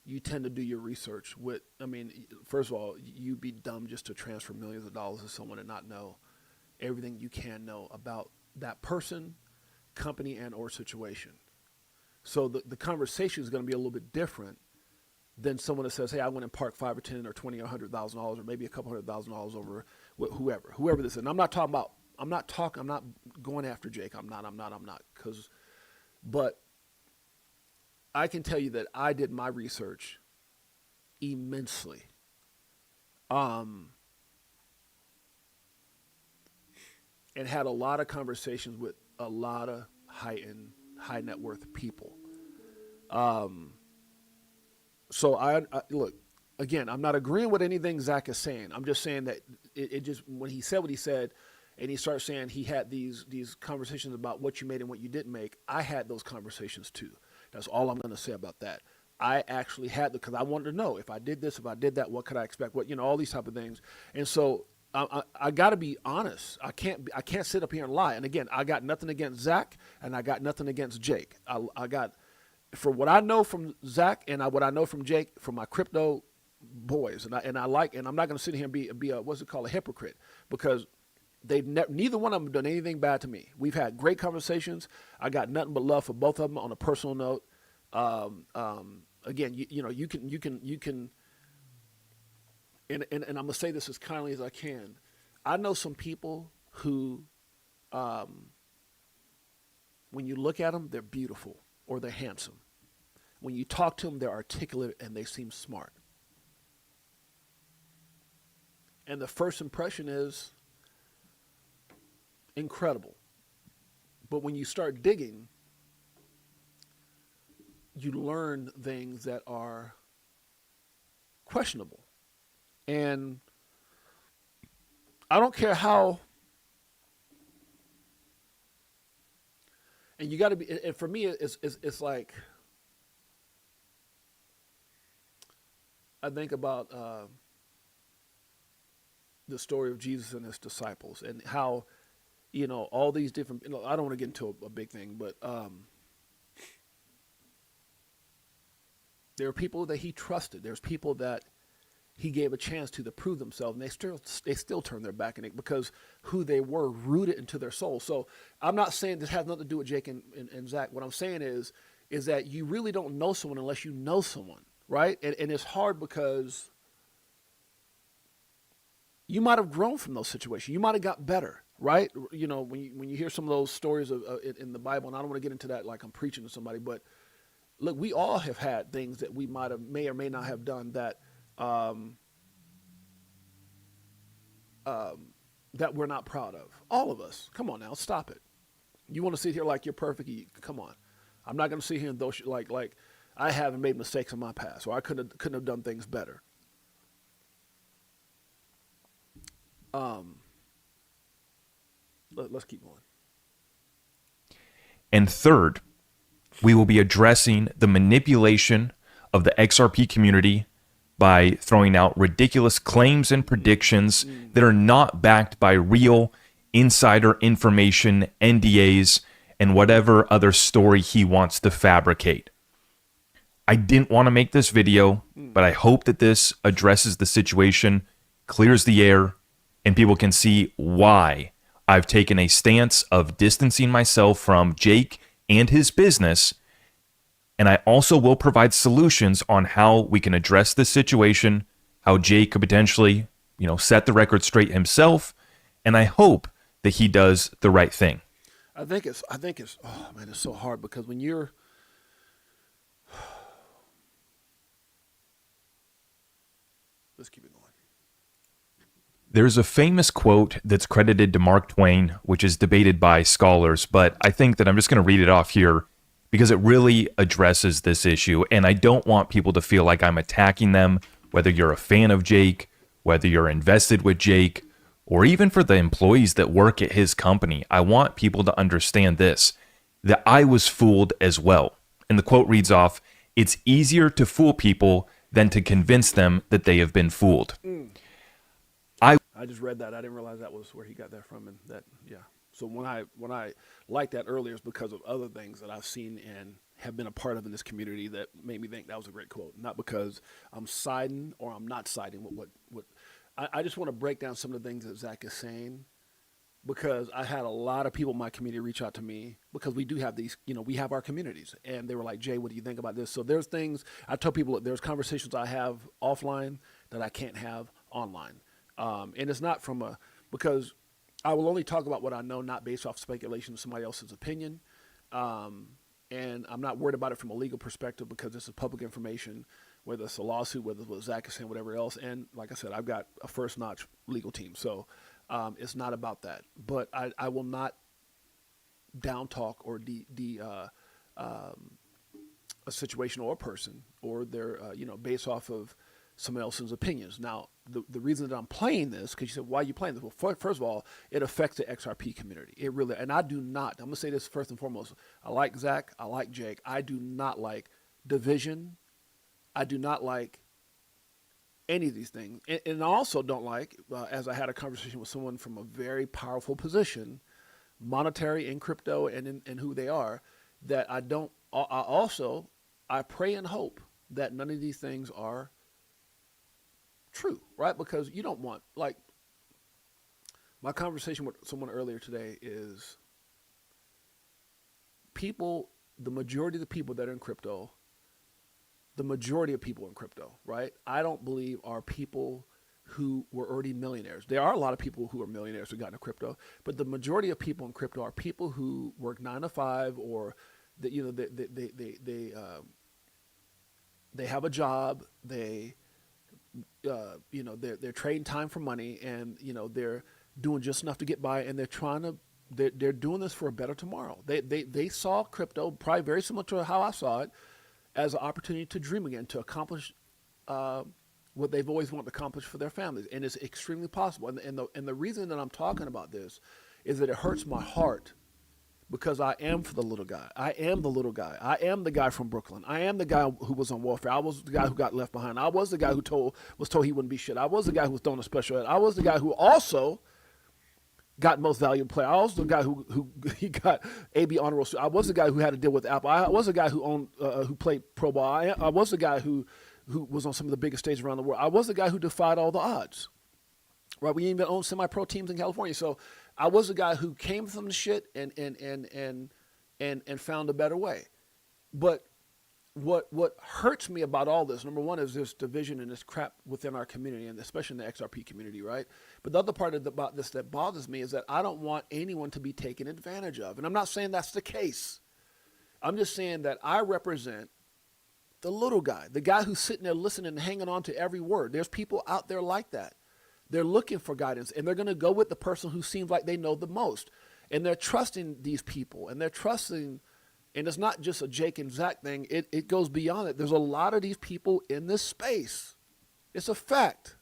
you tend to do your research. First of all, you'd be dumb just to transfer millions of dollars to someone and not know everything you can know about that person, company, and or situation. So the conversation is going to be a little bit different than someone that says, hey, I went and parked $5 or $10 or $20 or $100,000 or maybe a couple $100,000 over whoever this is. And I'm not going after Jake. I'm not, but I can tell you that I did my research immensely. And had a lot of conversations with a lot of high net worth people. So I look, again, I'm not agreeing with anything Zach is saying. I'm just saying that it just, when he said what he said, and he started saying he had these conversations about what you made and what you didn't make, I had those conversations too. That's all I'm going to say about that. I actually had because I wanted to know if I did this, if I did that, what could I expect? What, all these type of things. And so I got to be honest. I can't sit up here and lie. And again, I got nothing against Zach, and I got nothing against Jake. I got, for what I know from Zach and what I know from Jake, from my crypto boys, and I'm not going to sit here and be a what's it called, a hypocrite, because neither one of them have done anything bad to me. We've had great conversations. I got nothing but love for both of them on a personal note. Again, you can, and I'm going to say this as kindly as I can. I know some people who, when you look at them, they're beautiful or they're handsome. When you talk to them, they're articulate and they seem smart. And the first impression is incredible. But when you start digging, you learn things that are questionable. And I don't care how, and you got to be, and for me, it's like, I think about the story of Jesus and his disciples and how, all these different, I don't want to get into a big thing, but there are people that he trusted. There's people that he gave a chance to prove themselves, and they still turn their back on it because who they were rooted into their soul. So I'm not saying this has nothing to do with Jake and Zach. What I'm saying is that you really don't know someone unless you know someone, right? And it's hard because you might have grown from those situations. You might have got better, right? When you hear some of those stories of in the Bible, and I don't want to get into that like I'm preaching to somebody, but look, we all have had things that we may or may not have done that that we're not proud of. All of us. Come on now, stop it. You want to sit here like you're perfect? Come on. I'm not going to sit here and those like I haven't made mistakes in my past, or I couldn't have done things better. Let's keep going. And third, we will be addressing the manipulation of the XRP community by throwing out ridiculous claims and predictions that are not backed by real insider information, NDAs, and whatever other story he wants to fabricate. I didn't want to make this video, but I hope that this addresses the situation, clears the air, and people can see why I've taken a stance of distancing myself from Jake and his business. And I also will provide solutions on how we can address this situation, how Jake could potentially, set the record straight himself. And I hope that he does the right thing. I think it's, oh man, it's so hard because when you're, let's keep it going. There's a famous quote that's credited to Mark Twain, which is debated by scholars, but I think that I'm just going to read it off here because it really addresses this issue. And I don't want people to feel like I'm attacking them, whether you're a fan of Jake, whether you're invested with Jake, or even for the employees that work at his company. I want people to understand this, that I was fooled as well. And the quote reads off, "It's easier to fool people than to convince them that they have been fooled." I just read that. I didn't realize that was where he got that from. And that, yeah. So when I liked that earlier, it's because of other things that I've seen and have been a part of in this community that made me think that was a great quote. Not because I'm siding or I'm not siding with what I just want to break down some of the things that Zach is saying, because I had a lot of people in my community reach out to me because we do have these, we have our communities, and they were like, "Jay, what do you think about this?" So there's things I tell people, there's conversations I have offline that I can't have online. And it's not because I will only talk about what I know, not based off speculation of somebody else's opinion. And I'm not worried about it from a legal perspective because this is public information, whether it's a lawsuit, whether it's what Zach is saying, whatever else. And like I said, I've got a first-notch legal team. So it's not about that. But I will not down talk or a situation or a person or their, based off of someone else's opinions. Now, the reason that I'm playing this, because you said, why are you playing this? Well, first of all, it affects the XRP community. It really, and I do not, I'm going to say this first and foremost. I like Zach. I like Jake. I do not like division. I do not like any of these things. And I also don't like, as I had a conversation with someone from a very powerful position, monetary in crypto and in who they are, that I pray and hope that none of these things are true, right? Because you don't want, like, my conversation with someone earlier today is people, the majority of the people that are in crypto, right? I don't believe are people who were already millionaires. There are a lot of people who are millionaires who got into crypto, but the majority of people in crypto are people who work 9 to 5 or that, they have a job, they they're trading time for money, and they're doing just enough to get by, and they're doing this for a better tomorrow. They saw crypto probably very similar to how I saw it, as an opportunity to dream again, to accomplish what they've always wanted to accomplish for their families, and it's extremely possible. And the reason that I'm talking about this is that it hurts my heart, because I am for the little guy. I am the little guy. I am the guy from Brooklyn. I am the guy who was on welfare. I was the guy who got left behind. I was the guy who was told he wouldn't be shit. I was the guy who was thrown a special ed. I was the guy who also got most valuable player. I was the guy who he got AB honor roll. I was the guy who had to deal with Apple. I was the guy who played pro ball. I was the guy who was on some of the biggest stages around the world. I was the guy who defied all the odds. Right? We even owned semi-pro teams in California. So I was the guy who came from the shit and found a better way. But what hurts me about all this, number one, is this division and this crap within our community, and especially in the XRP community, right? But the other part about this that bothers me is that I don't want anyone to be taken advantage of. And I'm not saying that's the case. I'm just saying that I represent the little guy, the guy who's sitting there listening and hanging on to every word. There's people out there like that. They're looking for guidance, and they're going to go with the person who seems like they know the most. And they're trusting these people, and they're trusting, and it's not just a Jake and Zach thing. It goes beyond it. There's a lot of these people in this space. It's a fact.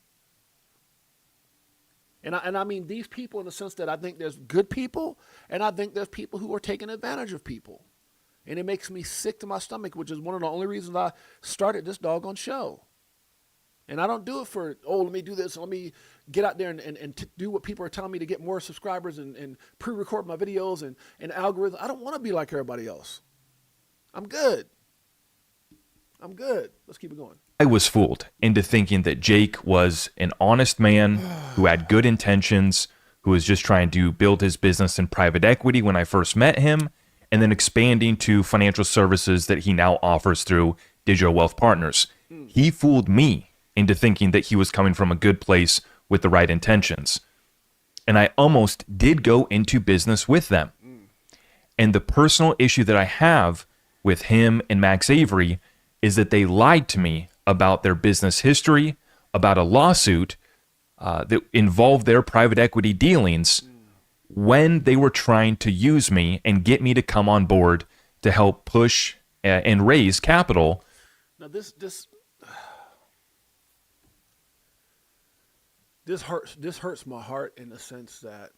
And I mean these people in the sense that I think there's good people, and I think there's people who are taking advantage of people. And it makes me sick to my stomach, which is one of the only reasons I started this doggone show. And I don't do it for, let me do this, let me get out there and do what people are telling me to get more subscribers and pre-record my videos and algorithms. I don't want to be like everybody else. I'm good. Let's keep it going. I was fooled into thinking that Jake was an honest man who had good intentions, who was just trying to build his business in private equity when I first met him, and then expanding to financial services that he now offers through Digital Wealth Partners. He fooled me into thinking that he was coming from a good place with the right intentions. And I almost did go into business with them. And the personal issue that I have with him and Max Avery is that they lied to me about their business history, about a lawsuit that involved their private equity dealings when they were trying to use me and get me to come on board to help push and raise capital. Now this hurts my heart in the sense that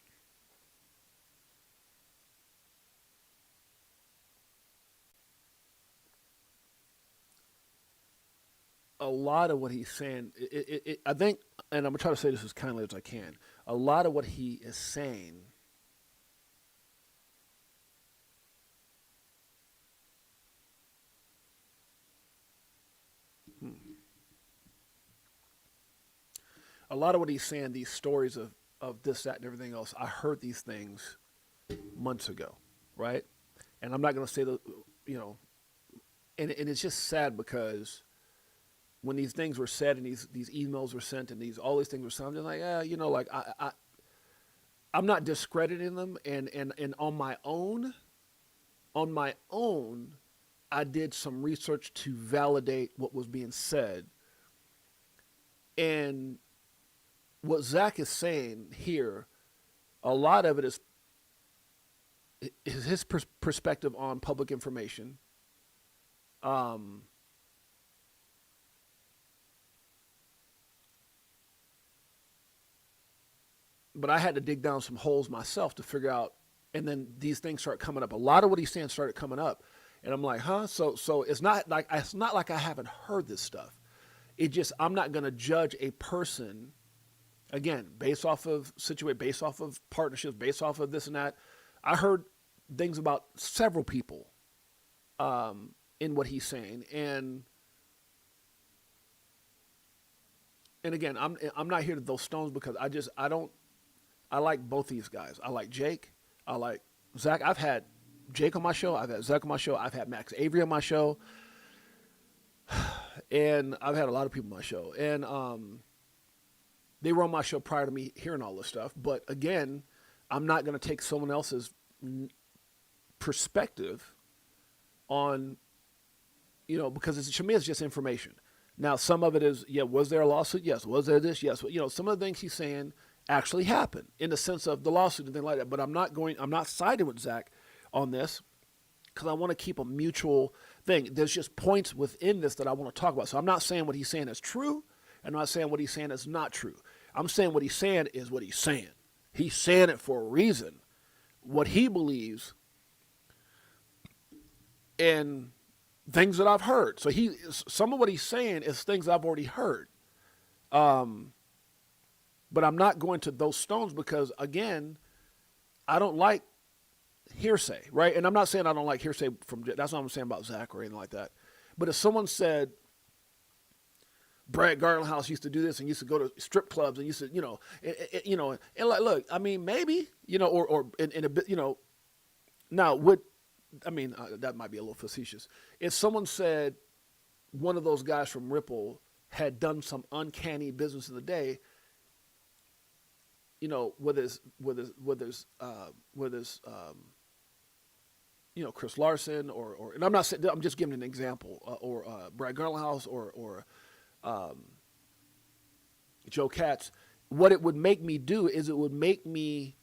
a lot of what he's saying, I think, and I'm going to try to say this as kindly as I can, a lot of what he is saying these stories of this, that, and everything else, I heard these things months ago, right? And I'm not going to say and it's just sad because when these things were said and these emails were sent and all these things were sent, I'm just like, I'm not discrediting them. And on my own, I did some research to validate what was being said. And what Zach is saying here, a lot of it is his perspective on public information. But I had to dig down some holes myself to figure out, and then these things start coming up. A lot of what he's saying started coming up, and I'm like, huh? So it's not like I haven't heard this stuff. It just, I'm not going to judge a person again based off of partnerships, based off of this and that. I heard things about several people in what he's saying, and again, I'm not here to throw stones because I like both these guys. I like Jake. I like Zach. I've had Jake on my show. I've had Zach on my show. I've had Max Avery on my show. And I've had a lot of people on my show. And they were on my show prior to me hearing all this stuff. But again, I'm not going to take someone else's perspective on, because to me it's just information. Now, some of it is, yeah, was there a lawsuit? Yes. Was there this? Yes. You know, some of the things he's saying actually happened in the sense of the lawsuit and things like that. But I'm not siding with Zach on this because I want to keep a mutual thing. There's just points within this that I want to talk about. So I'm not saying what he's saying is true. I'm not saying what he's saying is not true. I'm saying what he's saying is what he's saying. He's saying it for a reason. What he believes and things that I've heard. So some of what he's saying is things I've already heard. But I'm not going to those stones because, again, I don't like hearsay, right? And I'm not saying I don't like hearsay that's not what I'm saying about Zach or anything like that. But if someone said, Brad Garlinghouse used to do this and used to go to strip clubs and used to, and like, look, I mean, maybe, or in a bit, now that might be a little facetious. If someone said one of those guys from Ripple had done some uncanny business in the day, whether it's Chris Larson or and I'm not saying, I'm just giving an example, or Brad Garlinghouse or Joe Katz, what it would make me do is it would make me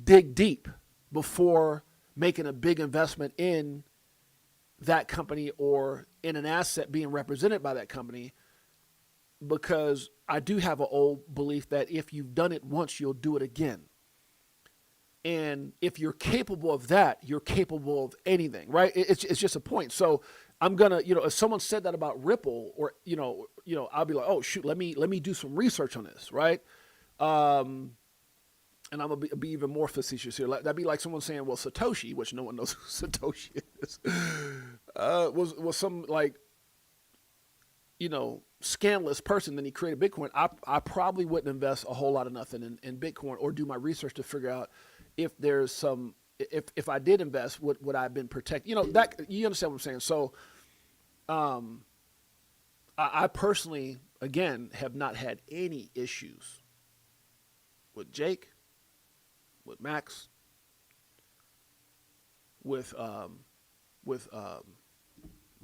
dig deep before making a big investment in that company or in an asset being represented by that company, because I do have an old belief that if you've done it once, you'll do it again. And if you're capable of that, you're capable of anything, right? It's just a point. So I'm gonna, if someone said that about Ripple, or I'll be like, oh shoot, let me do some research on this, right? And I'm gonna be even more facetious here. That'd be like someone saying, well, Satoshi, which no one knows who Satoshi is, was some scandalous person. Then he created Bitcoin. I probably wouldn't invest a whole lot of nothing in Bitcoin or do my research to figure out if there's some, if I did invest, would I have been protected? That, you understand what I'm saying? So, I personally, again, have not had any issues with Jake, with Max, with my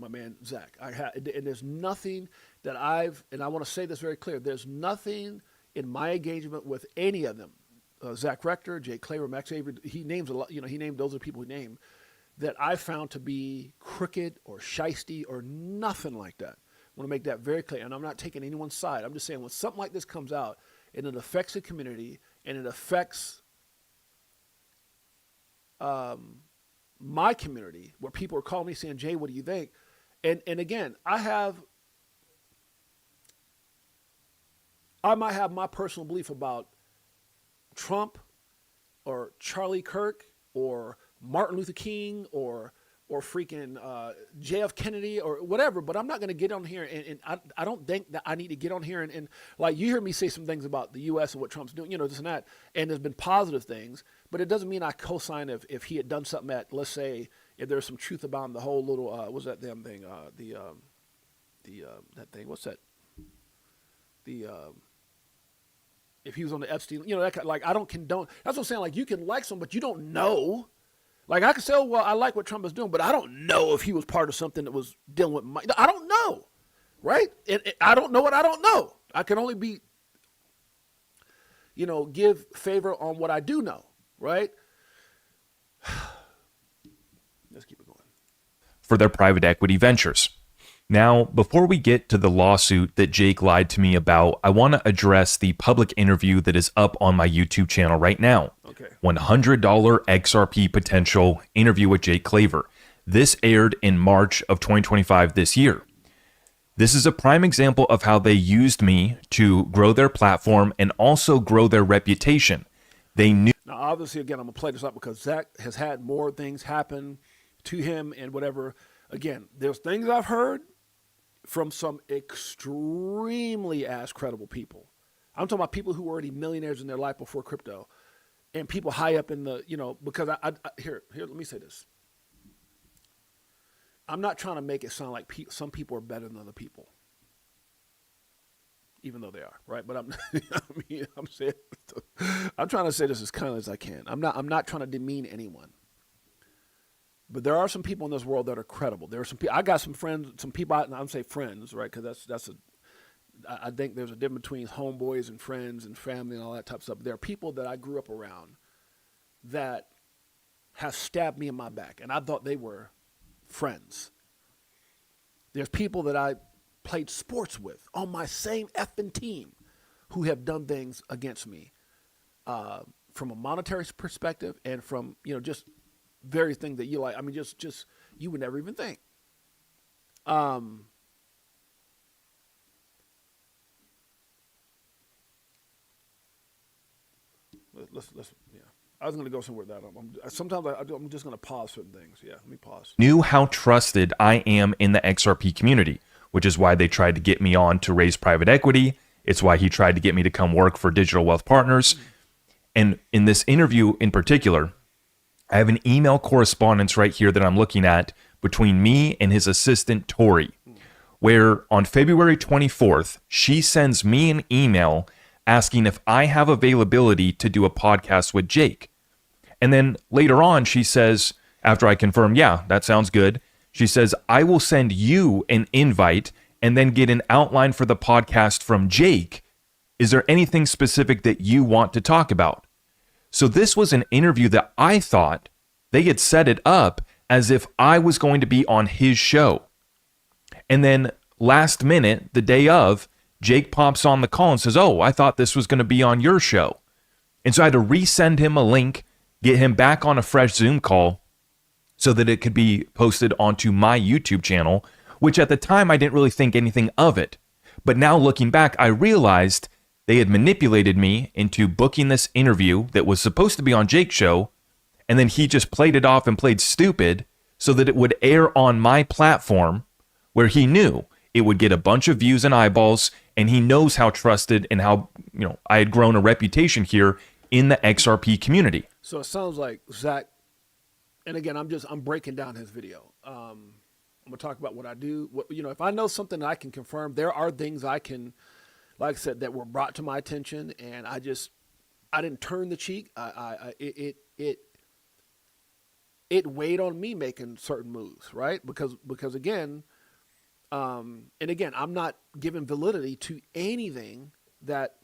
man Zach. And there's nothing that and I want to say this very clear, there's nothing in my engagement with any of them, Zach Rector, Jake Claver, Max Avery, he names a lot, he named, those are the people he named, that I found to be crooked or shisty or nothing like that. I want to make that very clear. And I'm not taking anyone's side. I'm just saying when something like this comes out and it affects the community and it affects my community, where people are calling me saying, Jay, what do you think? And again, I might have my personal belief about Trump or Charlie Kirk or Martin Luther King or freaking JF Kennedy or whatever, but I'm not going to get on here and I don't think that I need to get on here and like, you hear me say some things about the U.S. and what Trump's doing, this and that, and there's been positive things, but it doesn't mean I co-sign if he had done something that, let's say, if there's some truth about the whole little, what's that damn thing, that thing, what's that, if he was on the Epstein, that like, I don't condone, that's what I'm saying, like, you can like someone, but you don't know. Like, I can say, oh, well, I like what Trump is doing, but I don't know if he was part of something that was dealing with I don't know, right? And I don't know what I don't know. I can only be, give favor on what I do know, right? Let's keep it going. For their private equity ventures. Now, before we get to the lawsuit that Jake lied to me about, I want to address the public interview that is up on my YouTube channel right now. Okay. $100 XRP potential interview with Jake Claver. This aired in March of 2025 this year. This is a prime example of how they used me to grow their platform and also grow their reputation. They knew. Now, obviously, again, I'm going to play this up because Zach has had more things happen to him and whatever. Again, there's things I've heard from some extremely credible people. I'm talking about people who were already millionaires in their life before crypto, and people high up in the, because here, let me say this. I'm not trying to make it sound like some people are better than other people, even though they are, right? But I'm trying to say this as kindly as I can. I'm not trying to demean anyone. But there are some people in this world that are credible. There are some people. I got some friends, some people. I'm say friends, right? Because that's I think there's a difference between homeboys and friends and family and all that type of stuff. There are people that I grew up around that have stabbed me in my back, and I thought they were friends. There's people that I played sports with on my same effing team who have done things against me from a monetary perspective and from, just various things that you like. I mean, just you would never even think. Let's yeah. I was going to go somewhere with that. Sometimes I'm just going to pause certain things. Yeah, let me pause. Knew how trusted I am in the XRP community, which is why they tried to get me on to raise private equity. It's why he tried to get me to come work for Digital Wealth Partners. And in this interview in particular, I have an email correspondence right here that I'm looking at between me and his assistant, Tori, where on February 24th, she sends me an email asking if I have availability to do a podcast with Jake. And then later on, she says, after I confirm, yeah, that sounds good, she says, I will send you an invite and then get an outline for the podcast from Jake. Is there anything specific that you want to talk about? So this was an interview that I thought they had set it up as if I was going to be on his show. And then last minute, the day of, Jake pops on the call and says, oh, I thought this was going to be on your show. And so I had to resend him a link, get him back on a fresh Zoom call so that it could be posted onto my YouTube channel, which at the time I didn't really think anything of it. But now looking back, I realized they had manipulated me into booking this interview that was supposed to be on Jake's show, and then he just played it off and played stupid so that it would air on my platform where he knew it would get a bunch of views and eyeballs, and he knows how trusted and how, I had grown a reputation here in the XRP community. So it sounds like Zach, and again, I'm breaking down his video. I'm gonna talk about what I do. If I know something that I can confirm, there are things I can, like I said, that were brought to my attention, and I didn't turn the cheek. It weighed on me making certain moves, right? Because again, and again, I'm not giving validity to anything that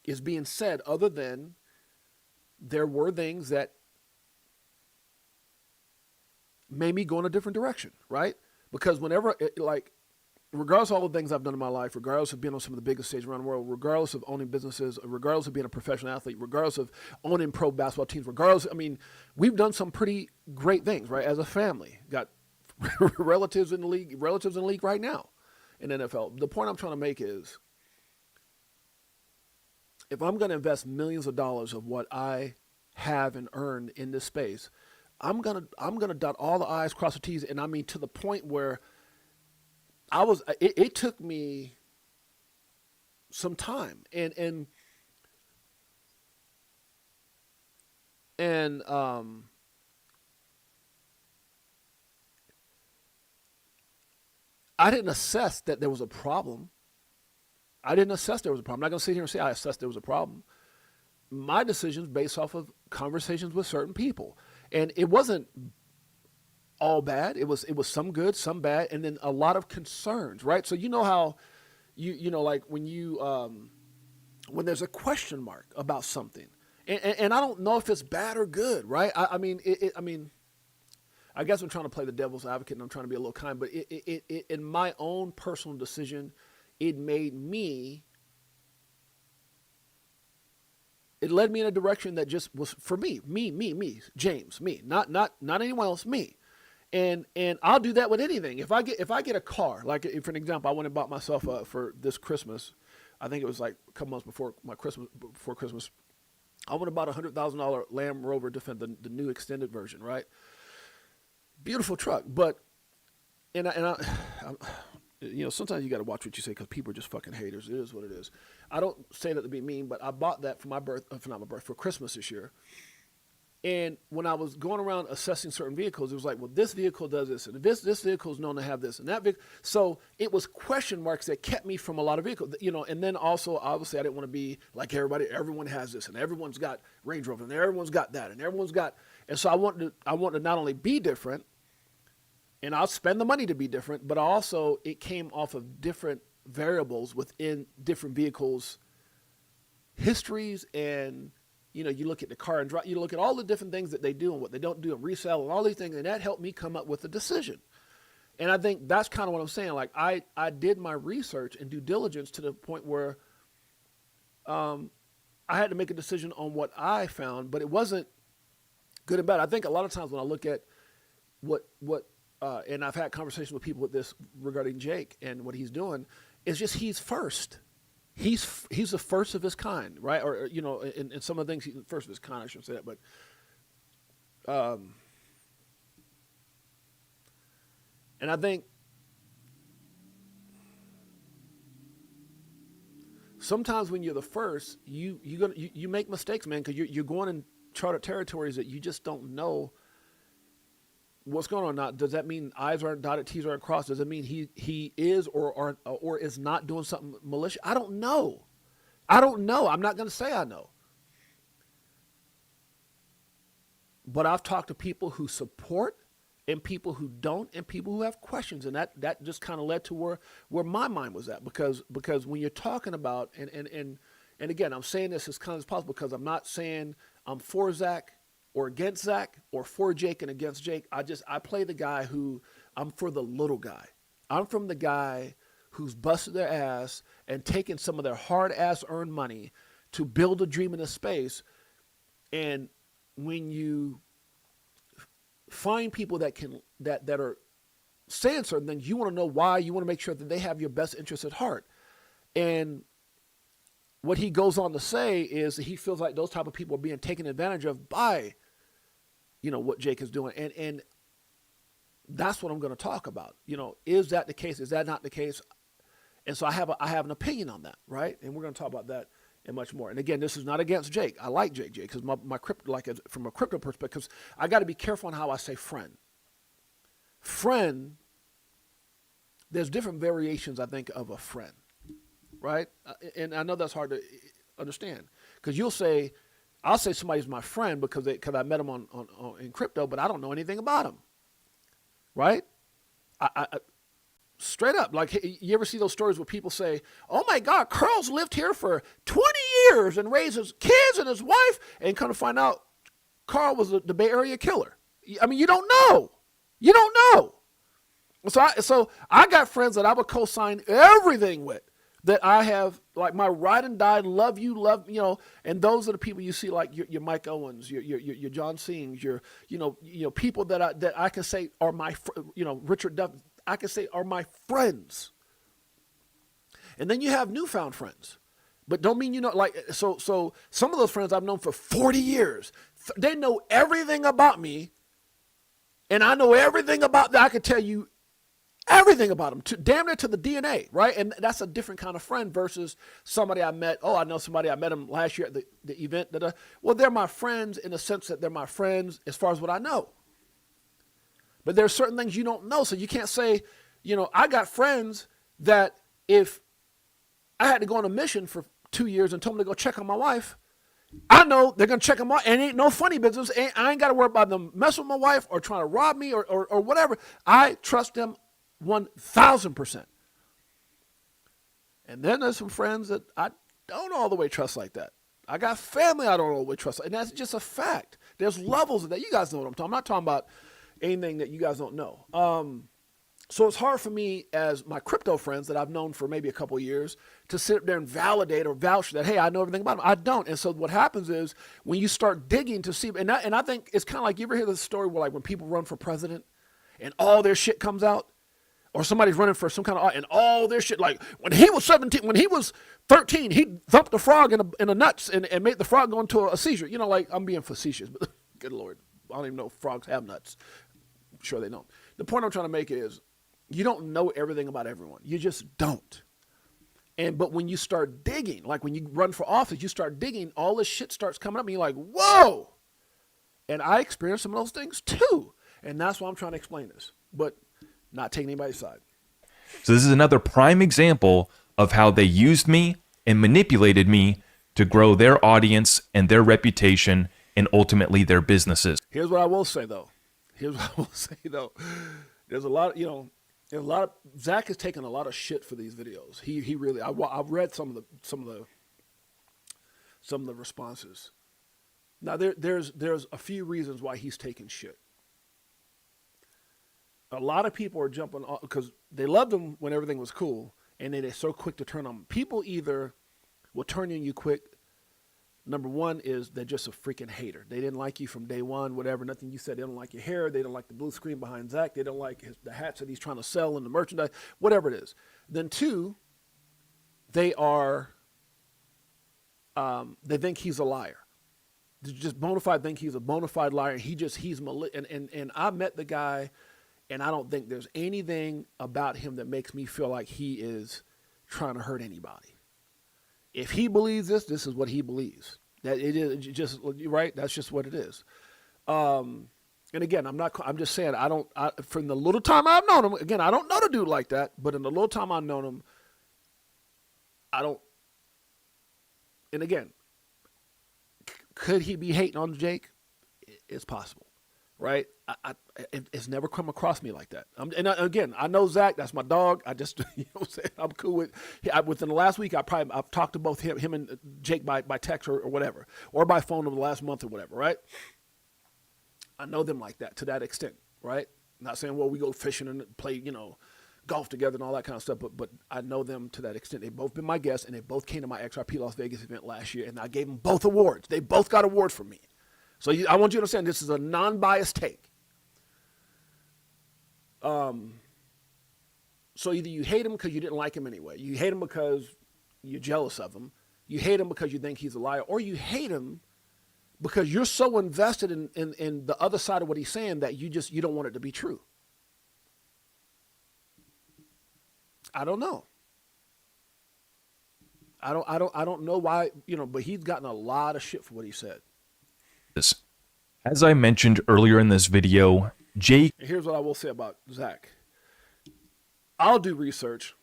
is being said other than there were things that made me go in a different direction, right? Because regardless of all the things I've done in my life, regardless of being on some of the biggest stages around the world, regardless of owning businesses, regardless of being a professional athlete, regardless of owning pro basketball teams, we've done some pretty great things, right? As a family, got relatives in the league right now in NFL. The point I'm trying to make is, if I'm going to invest millions of dollars of what I have and earned in this space, I'm gonna dot all the I's, cross the T's, and I mean to the point where it took me some time and I didn't assess that there was a problem. I'm not going to sit here and say I assessed there was a problem. My decisions based off of conversations with certain people. And it wasn't all bad. It was some good, some bad, and then a lot of concerns, right? So you know how like when there's a question mark about something. And I don't know if it's bad or good, right? I mean, I guess I'm trying to play the devil's advocate and I'm trying to be a little kind, but it in my own personal decision, it led me in a direction that just was for me, James, me, not anyone else, me. And I'll do that with anything. If I get a car, like for an example, I went and bought myself for this Christmas, I think it was like a couple months before Christmas, I went and bought a $100,000 Land Rover Defender, the new extended version, right? Beautiful truck, but sometimes you got to watch what you say because people are just fucking haters. It is what it is. I don't say that to be mean, but I bought that for Christmas this year. And when I was going around assessing certain vehicles, it was like, well, this vehicle does this, and this vehicle is known to have this, and that vehicle. So it was question marks that kept me from a lot of vehicles, and then also, obviously, I didn't want to be like everybody. Everyone has this, and everyone's got Range Rover, and everyone's got that, and everyone's got. And so I wanted to not only be different, and I'll spend the money to be different, but also it came off of different variables within different vehicles, histories, and you look at the car and drive, you look at all the different things that they do and what they don't do and resell and all these things, and that helped me come up with a decision. And I think that's kind of what I'm saying. Like I did my research and due diligence to the point where I had to make a decision on what I found, but it wasn't good and bad. I think a lot of times when I look at what and I've had conversations with people with this regarding Jake and what he's doing, it's just he's first. He's the first of his kind, right? Or in some of the things he's the first of his kind. I shouldn't say that, but and I think sometimes when you're the first, you make mistakes, man, because you're going in charted territories that you just don't know what's going on. Now, does that mean I's aren't dotted, T's aren't crossed? Does it mean he is or is not doing something malicious? I don't know. I'm not going to say I know. But I've talked to people who support and people who don't and people who have questions. And that just kind of led to where my mind was at. Because when you're talking about, and again, I'm saying this as kind as possible because I'm not saying I'm for Zach or against Zach or for Jake and against Jake. I play the guy who I'm for the little guy. I'm from the guy who's busted their ass and taken some of their hard ass earned money to build a dream in a space. And when you find people that are saying certain things, you want to know why. You want to make sure that they have your best interest at heart. And what he goes on to say is that he feels like those type of people are being taken advantage of by, what Jake is doing. And that's what I'm going to talk about. Is that the case? Is that not the case? And so I have an opinion on that, right? And we're going to talk about that and much more. And again, this is not against Jake. I like Jake because my crypto, from a crypto perspective, because I got to be careful on how I say friend. Friend, there's different variations, I think, of a friend, right? And I know that's hard to understand because I'll say somebody's my friend because I met him in crypto, but I don't know anything about him, right? I straight up, like, you ever see those stories where people say, oh my God, Carl's lived here for 20 years and raised his kids and his wife, and come to find out Carl was the Bay Area killer. I mean, you don't know. You don't know. So I got friends that I would co-sign everything with, that I have, like, my ride and die, love, and those are the people you see, like your Mike Owens, your John Sings, your people that I can say are my, Richard Duff, I can say are my friends. And then you have newfound friends, but don't mean, so some of those friends I've known for 40 years, they know everything about me, and I know everything about that. I can tell you everything about them, damn near to the DNA, right? And that's a different kind of friend versus somebody I met. Oh, I know somebody, I met him last year at the event. Well, they're my friends in the sense that they're my friends as far as what I know. But there's certain things you don't know, so you can't say, I got friends that if I had to go on a mission for 2 years and told them to go check on my wife, I know they're going to check them out, and ain't no funny business. I ain't got to worry about them messing with my wife or trying to rob me or whatever. I trust them 1,000%. And then there's some friends that I don't all the way trust like that. I got family I don't all the way trust, and that's just a fact. There's levels of that. You guys know what I'm talking about. I'm not talking about anything that you guys don't know. So it's hard for me as my crypto friends that I've known for maybe a couple of years to sit up there and validate or vouch that, hey, I know everything about them. I don't. And so what happens is when you start digging to see, and I think it's kind of like, you ever hear this story where, like, when people run for president and all their shit comes out, or somebody's running for some kind of, and all their shit, like when he was 17, when he was 13, he thumped a frog in a nuts and made the frog go into a seizure. Like, I'm being facetious, but good Lord, I don't even know if frogs have nuts. I'm sure they don't. The point I'm trying to make is you don't know everything about everyone. You just don't. But when you start digging, like when you run for office, you start digging, all this shit starts coming up and you're like, whoa. And I experienced some of those things too. And that's why I'm trying to explain this, but not taking anybody's side. So this is another prime example of how they used me and manipulated me to grow their audience and their reputation and ultimately their businesses. Here's what I will say though. There's a lot, And Zach has taken a lot of shit for these videos. He really. I've read some of the responses. Now there's a few reasons why he's taking shit. A lot of people are jumping on because they loved him when everything was cool, and then they're so quick to turn on him. People either will turn on you quick. Number one is they're just a freaking hater. They didn't like you from day one, whatever, nothing you said. They don't like your hair. They don't like the blue screen behind Zach. They don't like the hats that he's trying to sell and the merchandise, whatever it is. Then two, they think he's a liar. They just bona fide think he's a bona fide liar. And I met the guy, and I don't think there's anything about him that makes me feel like he is trying to hurt anybody. If he believes this is what he believes. That it is just right. That's just what it is. And again, I'm just saying. From the little time I've known him. Again, I don't know the dude like that. But in the little time I've known him, I don't. And again, could he be hating on Jake? It's possible, right? It's never come across me like that. Again, I know Zach. That's my dog. I just, you know what I'm saying? I'm cool with. Within the last week, I've talked to both him and Jake by text or whatever, or by phone over the last month or whatever, right? I know them like that to that extent, right? Not saying, well, we go fishing and play, golf together and all that kind of stuff, but I know them to that extent. They've both been my guests, and they both came to my XRP Las Vegas event last year, and I gave them both awards. They both got awards from me. So I want you to understand this is a non-biased take. So either you hate him because you didn't like him anyway. You hate him because you're jealous of him. You hate him because you think he's a liar. Or you hate him because you're so invested in the other side of what he's saying that you don't want it to be true. I don't know. I don't know why, but he's gotten a lot of shit for what he said. As I mentioned earlier in this video, Jake. Here's what I will say about Zach. I'll do research.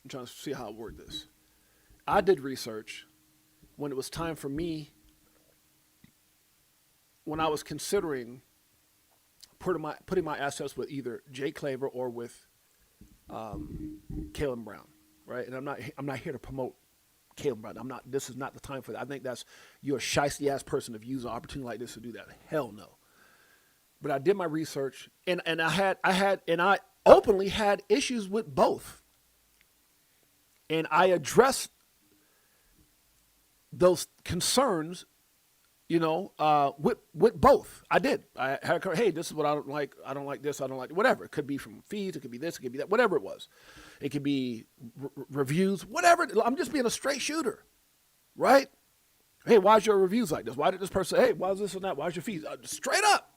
I'm trying to see how I word this. I did research when it was time for me, when I was considering putting my assets with either Jay Claver or with Kalen Brown, right? And I'm not here to promote Caleb Brown. This is not the time for that. I think you're a shiesty ass person if you use an opportunity like this to do that. Hell no. But I did my research, and I openly had issues with both. And I addressed those concerns, with both. I did. I had, hey, this is what I don't like. I don't like this. I don't like whatever. It could be from fees. It could be this. It could be that. Whatever it was. It could be reviews. Whatever. I'm just being a straight shooter, right? Hey, why's your reviews like this? Why did this person? Hey, why is this and that? Why's your fees? Straight up.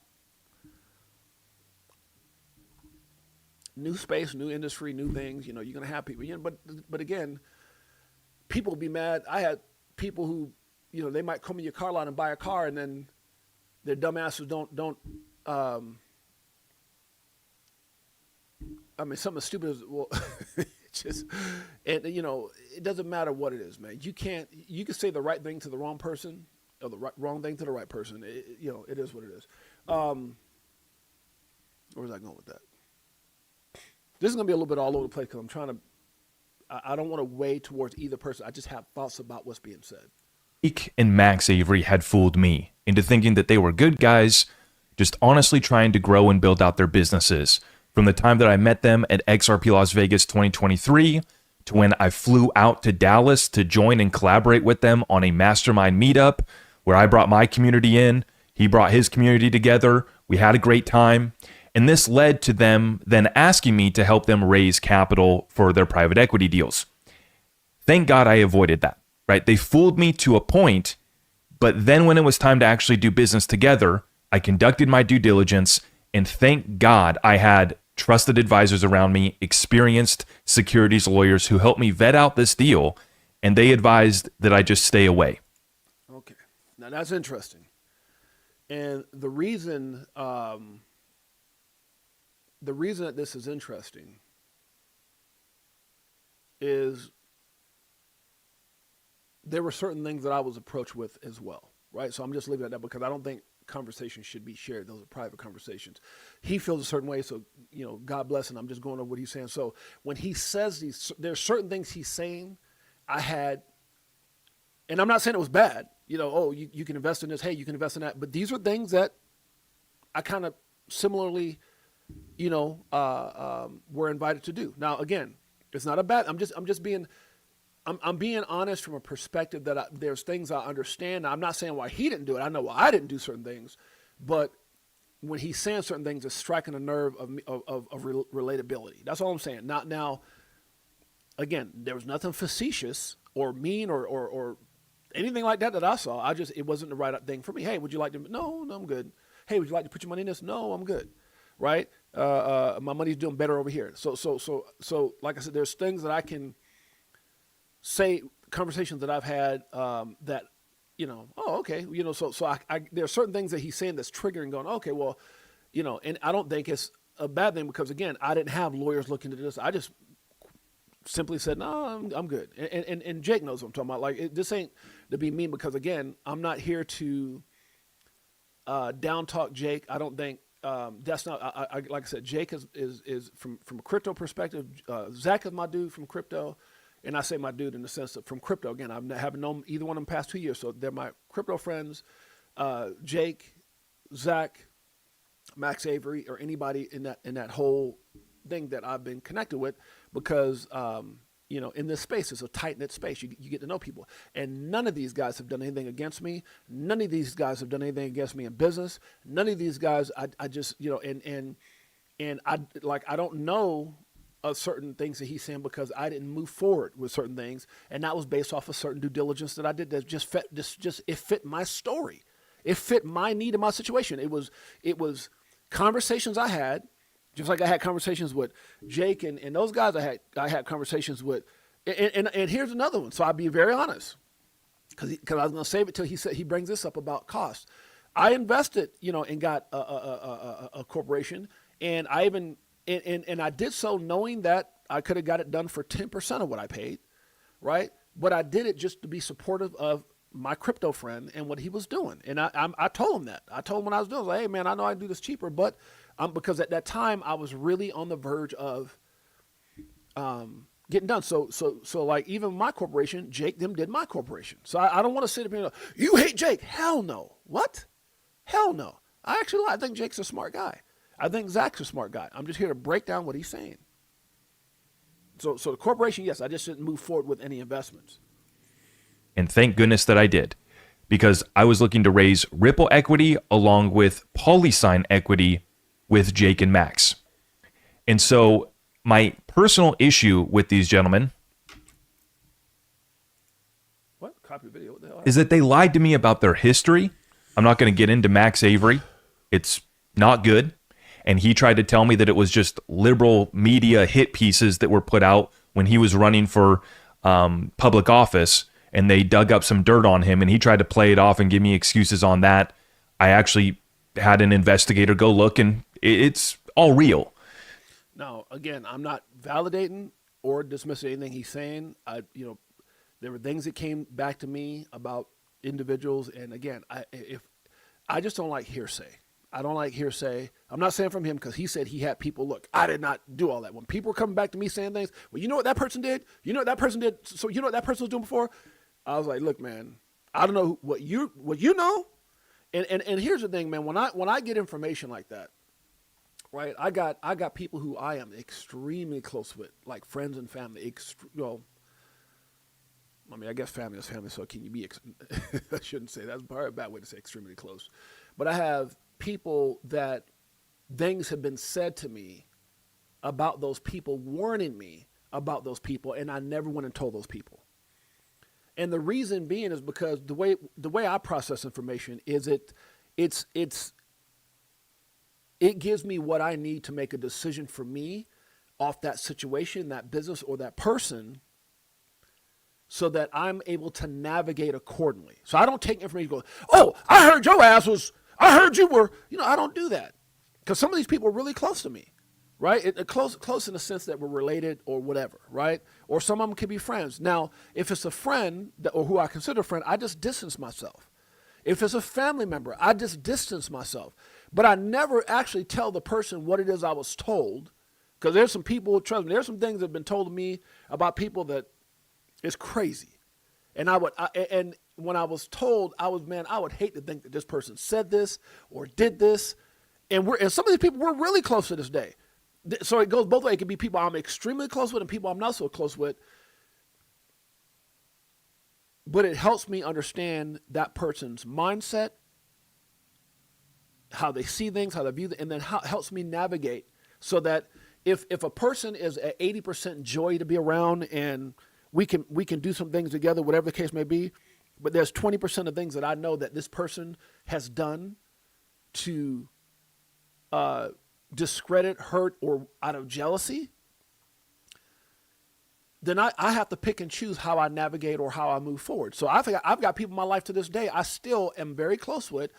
New space, new industry, new things. You're gonna have people. But again, people be mad. I had people who, they might come in your car lot and buy a car, and then their dumbasses don't. Something as stupid as it doesn't matter what it is, man. You can say the right thing to the wrong person, or the wrong thing to the right person. It is what it is. Where was I going with that? This is gonna be a little bit all over the place because I don't want to weigh towards either person. I just have thoughts about what's being said. Jake and Max Avery had fooled me into thinking that they were good guys, just honestly trying to grow and build out their businesses. From the time that I met them at XRP Las Vegas 2023 to when I flew out to Dallas to join and collaborate with them on a mastermind meetup where I brought my community in, he brought his community together, we had a great time, and this led to them then asking me to help them raise capital for their private equity deals. Thank God I avoided that. Right? They fooled me to a point, but then when it was time to actually do business together, I conducted my due diligence, and thank God I had trusted advisors around me, experienced securities lawyers who helped me vet out this deal, and they advised that I just stay away. Okay. Now that's interesting. And the reason that this is interesting is there were certain things that I was approached with as well, right? So I'm just leaving it at that because I don't think conversations should be shared. Those are private conversations. He feels a certain way, so God bless him. I'm just going over what he's saying. So when he says there's certain things he's saying. And I'm not saying it was bad. You can invest in this. Hey, you can invest in that. But these are things that I kind of similarly, were invited to do. Now, again, it's not a bad. I'm being honest from a perspective that there's things I understand. Now, I'm not saying why he didn't do it. I know why I didn't do certain things, but when he's saying certain things, it's striking a nerve of relatability. That's all I'm saying. Not now. Again, there was nothing facetious or mean or anything like that I saw. It wasn't the right thing for me. Hey, would you like to? No, I'm good. Hey, would you like to put your money in this? No, I'm good. Right? My money's doing better over here. So, like I said, there's things that I can say, conversations that I've had that, okay, so there are certain things that he's saying that's triggering, going, okay, well, and I don't think it's a bad thing because, again, I didn't have lawyers looking into this. I just simply said, no, I'm good. And Jake knows what I'm talking about. Like, this ain't to be mean because, again, I'm not here to down talk Jake. I don't think that's not, like I said, Jake is from a crypto perspective. Zach is my dude from crypto. And I say my dude in the sense of from crypto. Again, I haven't known either one of them past 2 years. So they're my crypto friends. Jake, Zach, Max Avery, or anybody in that whole thing that I've been connected with because, in this space, it's a tight-knit space. You get to know people. And none of these guys have done anything against me. None of these guys have done anything against me in business. None of these guys, I just, and I don't know of certain things that he's saying because I didn't move forward with certain things. And that was based off of certain due diligence that I did that it fit my story. It fit my need and my situation. It was conversations I had, just like I had conversations with Jake and those guys I had conversations with. And here's another one. So I'll be very honest because I was going to save it till he brings this up about cost. I invested, and got a corporation, and I even, and I did so knowing that I could have got it done for 10% of what I paid, right? But I did it just to be supportive of my crypto friend and what he was doing. And I told him that. I told him when I was doing it, I was like, hey, man, I know I can do this cheaper, but because at that time I was really on the verge of getting done. So like even my corporation, Jake them did my corporation. So I don't want to sit up here and go, you hate Jake. Hell no. What? Hell no. I think Jake's a smart guy. I think Zach's a smart guy. I'm just here to break down what he's saying. So the corporation, yes, I just didn't move forward with any investments. And thank goodness that I did, because I was looking to raise Ripple equity along with Polysign equity with Jake and Max. And so my personal issue with these gentlemen Copy video? What the hell? Is that they lied to me about their history. I'm not going to get into Max Avery. It's not good. And he tried to tell me that it was just liberal media hit pieces that were put out when he was running for public office, and they dug up some dirt on him, and he tried to play it off and give me excuses on that. I actually had an investigator go look, and it's all real. Now, again, I'm not validating or dismissing anything he's saying. There were things that came back to me about individuals, and again, I just don't like hearsay. I don't like hearsay. I'm not saying from him because he said he had people. Look, I did not do all that. When people were coming back to me saying things, well, you know what that person did? You know what that person did? So you know what that person was doing before? I was like, look, man, I don't know what you know. And here's the thing, man. When I get information like that, right? I got people who I am extremely close with, like friends and family. I guess family is family. So can you be? I shouldn't say that's probably a bad way to say extremely close. But I have people that things have been said to me about those people, warning me about those people, and I never went and told those people. And the reason being is because the way I process information is it gives me what I need to make a decision for me off that situation, that business, or that person, so that I'm able to navigate accordingly. So I don't take information and go, oh, I heard you were, I don't do that. Because some of these people are really close to me, right? Close in the sense that we're related or whatever, right? Or some of them can be friends. Now, if it's a friend or who I consider a friend, I just distance myself. If it's a family member, I just distance myself. But I never actually tell the person what it is I was told. Because there's some people, trust me, there's some things that have been told to me about people that is crazy. And and when I was told, I would hate to think that this person said this or did this. And some of these people, we're really close to this day. So it goes both ways. It could be people I'm extremely close with and people I'm not so close with. But it helps me understand that person's mindset, how they see things, how they view them, and then how it helps me navigate so that if a person is at 80% joy to be around and we can do some things together, whatever the case may be, but there's 20% of things that I know that this person has done to discredit, hurt, or out of jealousy, then I have to pick and choose how I navigate or how I move forward. So I've got people in my life to this day I still am very close with,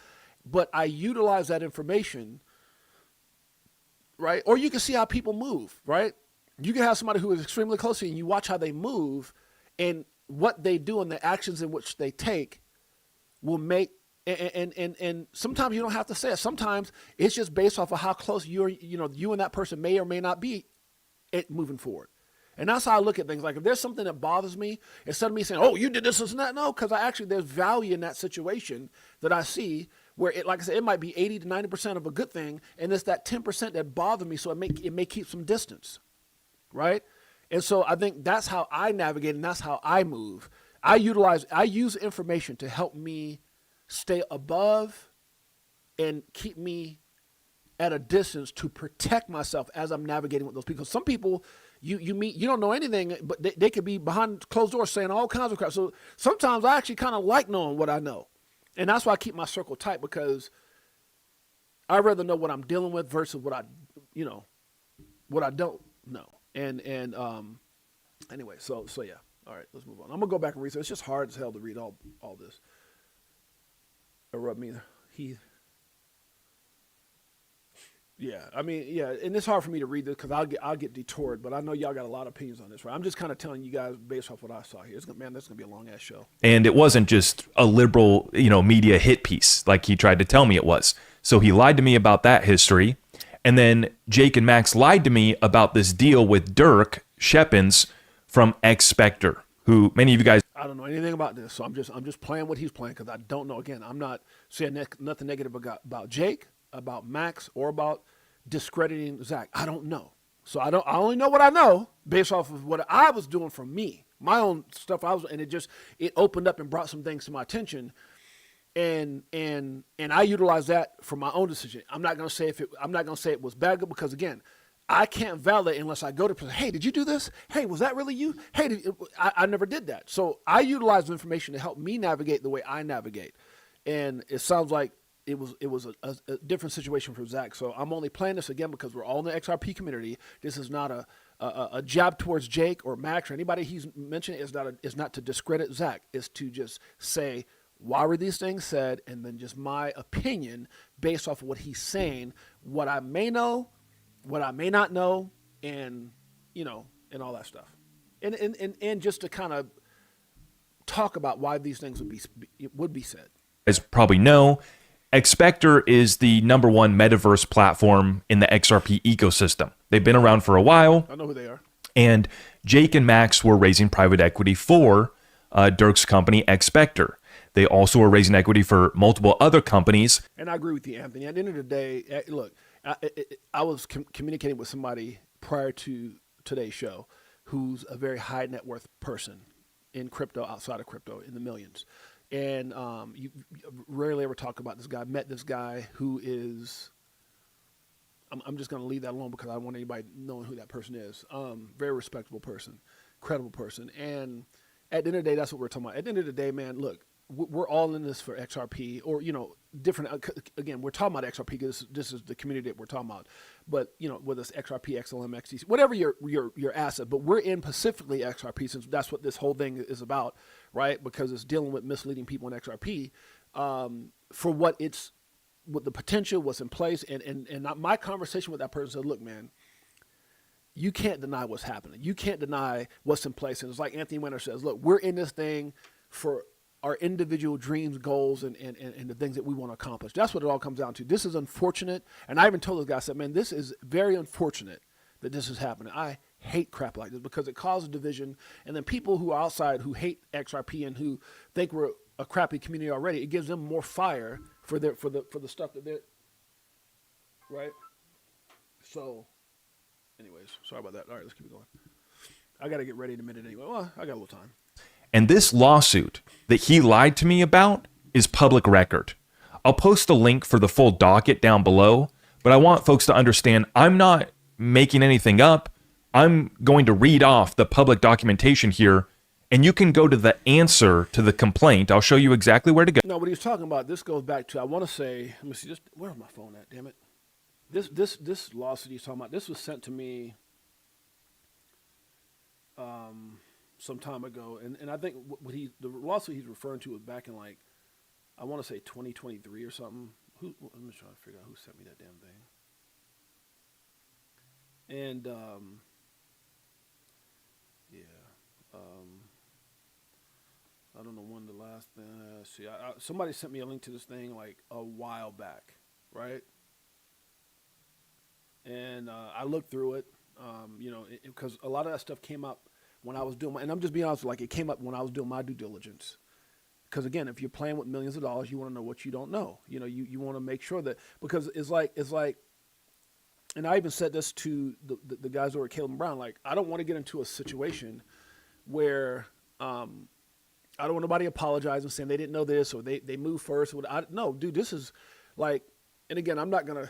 but I utilize that information, right? Or you can see how people move, right? You can have somebody who is extremely close to you and you watch how they move and what they do and the actions in which they take will make, and sometimes you don't have to say it. Sometimes it's just based off of how close you and that person may or may not be moving forward. And that's how I look at things. Like if there's something that bothers me, instead of me saying, oh, you did this and that, no, because there's value in that situation that I see where like I said, it might be 80 to 90% of a good thing. And it's that 10% that bothers me. So it may keep some distance. Right. And so I think that's how I navigate and that's how I move. I use information to help me stay above and keep me at a distance to protect myself as I'm navigating with those people. Some people you meet, you don't know anything, but they could be behind closed doors saying all kinds of crap. So sometimes I actually kind of like knowing what I know. And that's why I keep my circle tight, because I'd rather know what I'm dealing with versus what I don't know. And anyway, so yeah. All right, let's move on. I'm gonna go back and research. It's just hard as hell to read all this. It rubbed me. Yeah, I mean, yeah, and it's hard for me to read this because I'll get detoured, but I know y'all got a lot of opinions on this, right? I'm just kind of telling you guys based off what I saw here. This is gonna be a long ass show. And it wasn't just a liberal, media hit piece like he tried to tell me it was. So he lied to me about that history. And then Jake and Max lied to me about this deal with Dirk Shepins from Spectre, who many of you guys. I don't know anything about this, so I'm just playing what he's playing because I don't know. Again, I'm not saying nothing negative about Jake, about Max, or about discrediting Zach. I don't know. So I only know what I know based off of what I was doing for me, my own stuff. And it opened up and brought some things to my attention, and I utilized that for my own decision. I'm not gonna say it was bad, because again, I can't validate unless I go to person. Hey, did you do this? Hey, was that really you? Hey, I never did that. So I utilize the information to help me navigate the way I navigate, and it sounds like it was a different situation for Zach. So I'm only playing this again because we're all in the XRP community. This is not a jab towards Jake or Max or anybody he's mentioned. Is not to discredit Zach. It's to just say, why were these things said, and then just my opinion based off of what he's saying, what I may know, what I may not know, and and all that stuff, and just to kind of talk about why these things would be said. As probably know, Spectre is the number one metaverse platform in the XRP ecosystem. They've been around for a while. I know who they are. And Jake and Max were raising private equity for Dirk's company, Spectre. They also were raising equity for multiple other companies. And I agree with you, Anthony. At the end of the day, look, I was communicating with somebody prior to today's show who's a very high net worth person in crypto, outside of crypto, in the millions. And you rarely ever talk about this guy. I met this guy who is, I'm just going to leave that alone because I don't want anybody knowing who that person is. Very respectable person, credible person. And at the end of the day, that's what we're talking about. At the end of the day, man, look, we're all in this for XRP or, different. Again, we're talking about XRP because this is the community that we're talking about. But, whether it's XRP, XLM, XTC, whatever your asset, but we're in specifically XRP since that's what this whole thing is about, right? Because it's dealing with misleading people in XRP for what the potential, what's in place. And my conversation with that person said, look, man, you can't deny what's happening. You can't deny what's in place. And it's like Anthony Winter says, look, we're in this thing for our individual dreams, goals, and the things that we want to accomplish. That's what it all comes down to. This is unfortunate. And I even told this guy, I said, man, this is very unfortunate that this is happening. I hate crap like this because it causes division. And then people who are outside who hate XRP and who think we're a crappy community already, it gives them more fire for the stuff that they're, right? So, anyways, sorry about that. All right, let's keep it going. I got to get ready in a minute anyway. Well, I got a little time. And this lawsuit that he lied to me about is public record. I'll post a link for the full docket down below, but I want folks to understand I'm not making anything up. I'm going to read off the public documentation here, and you can go to the answer to the complaint. I'll show you exactly where to go. No, what he was talking about, this goes back to, I want to say, let me see, just where's my phone at, damn it? This lawsuit he's talking about, this was sent to me some time ago, and I think the lawsuit he's referring to was back in, like, I want to say 2023 or something. Let me try to figure out who sent me that damn thing. And I don't know when the last thing. See, somebody sent me a link to this thing like a while back, right? And I looked through it, because a lot of that stuff came up when I was doing and I'm just being honest, like it came up when I was doing my due diligence. Because again, if you're playing with millions of dollars, you want to know what you don't know. You want to make sure that, because it's like, and I even said this to the guys over at Caleb Brown, like I don't want to get into a situation where I don't want nobody apologizing saying they didn't know this or they moved first. No, dude, this is like, and again, I'm not gonna,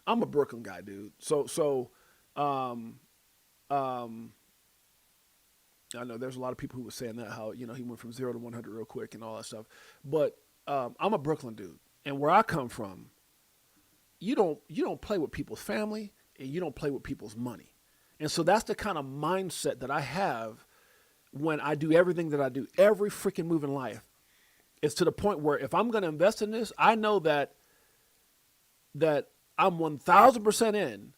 I'm a Brooklyn guy, dude. So I know there's a lot of people who were saying that, how, he went from 0 to 100 real quick and all that stuff. But I'm a Brooklyn dude. And where I come from, you don't play with people's family and you don't play with people's money. And so that's the kind of mindset that I have when I do everything that I do, every freaking move in life. It's to the point where if I'm going to invest in this, I know that I'm 1,000% in.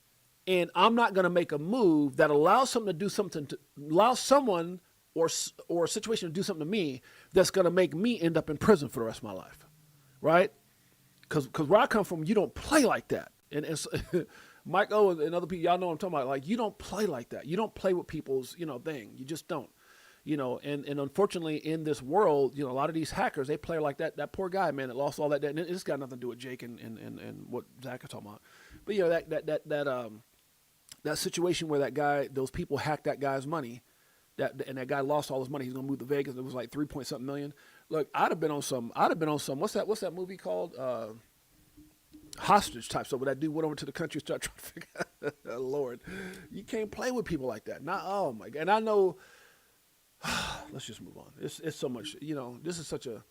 And I'm not going to make a move that allows someone to do something allow someone or a situation to do something to me that's going to make me end up in prison for the rest of my life, right? Because where I come from, you don't play like that. And Mike O and other people, y'all know what I'm talking about. Like, you don't play like that. You don't play with people's, thing. You just don't. And unfortunately in this world, a lot of these hackers, they play like that. That poor guy, man, that lost all that. And it's got nothing to do with Jake and what Zach is talking about. But that situation where that guy, those people hacked that guy's money, and that guy lost all his money. He's gonna move to Vegas. It was like 3-point-something million. Look, I'd have been on some. What's that movie called? Hostage type stuff. Where that dude went over to the country and started trying to figure out. Lord, you can't play with people like that. Not, oh my God. And I know. Let's just move on. It's so much. This is such a.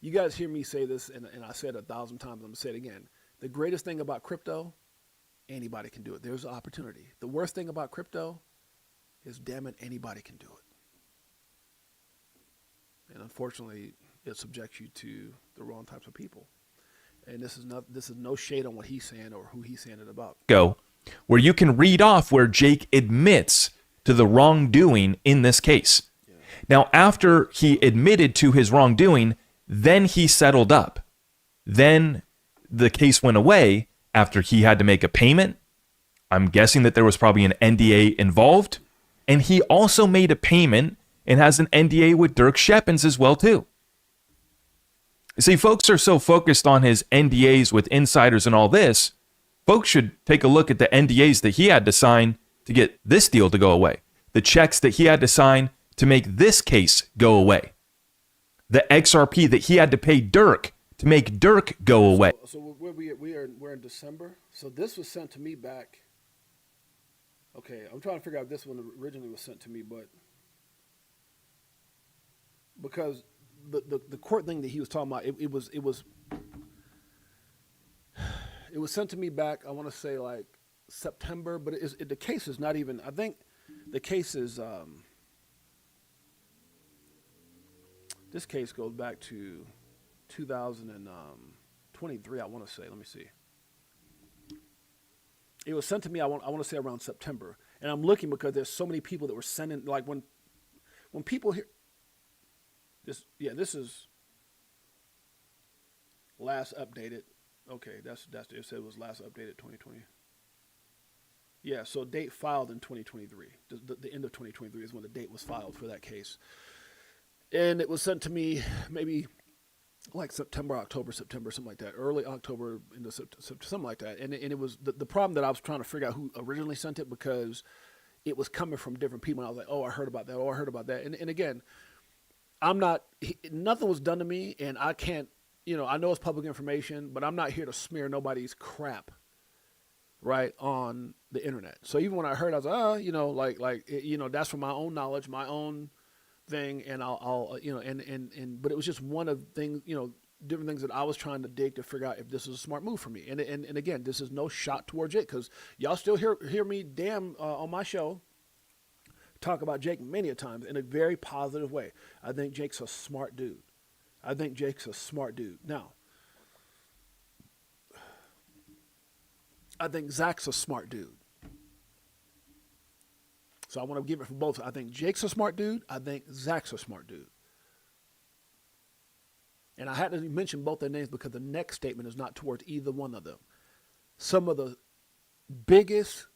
You guys hear me say this, and I said it 1,000 times. I'm gonna say it again. The greatest thing about crypto. Anybody can do it. There's an opportunity. The worst thing about crypto is, damn it, anybody can do it. And unfortunately, it subjects you to the wrong types of people. And this is no shade on what he's saying or who he's saying it about. Where you can read off where Jake admits to the wrongdoing in this case. Yeah. Now, after he admitted to his wrongdoing, then he settled up. Then the case went away. After he had to make a payment, I'm guessing that there was probably an NDA involved, and he also made a payment and has an NDA with Dirk Scheppens as well too. See, folks are so focused on his NDAs with insiders and all this, folks should take a look at the NDAs that he had to sign to get this deal to go away, the checks that he had to sign to make this case go away, the XRP that he had to pay Dirk to make Dirk go away. So we're in December. So this was sent to me back. Okay, I'm trying to figure out if this one originally was sent to me, but because the court thing that he was talking about, it was sent to me back. I want to say like September, but the case is not even. I think the case is this case goes back to 2023, I want to say. Let me see. It was sent to me, I want to say around September. And I'm looking because there's so many people that were sending, like when people hear, This is last updated. Okay, that's it said it was last updated 2020. Yeah, so date filed in 2023. The end of 2023 is when the date was filed for that case. And it was sent to me maybe like September, October, September, something like that. Early October into something like that. And it was the problem that I was trying to figure out who originally sent it, because it was coming from different people. And I was like, oh, I heard about that. Oh, I heard about that. And again, nothing was done to me, and I can't, I know it's public information, but I'm not here to smear nobody's crap, right, on the internet. So even when I heard, I was like, that's from my own knowledge, my own thing, and I'll but it was just one of things, different things that I was trying to dig to figure out if this is a smart move for me. And again, this is no shot towards Jake, because y'all still hear me on my show talk about Jake many a times in a very positive way. I think Jake's a smart dude. Now, I think Zach's a smart dude. So I want to give it for both. I think Jake's a smart dude. I think Zach's a smart dude. And I had to mention both their names because the next statement is not towards either one of them. Some of the biggest,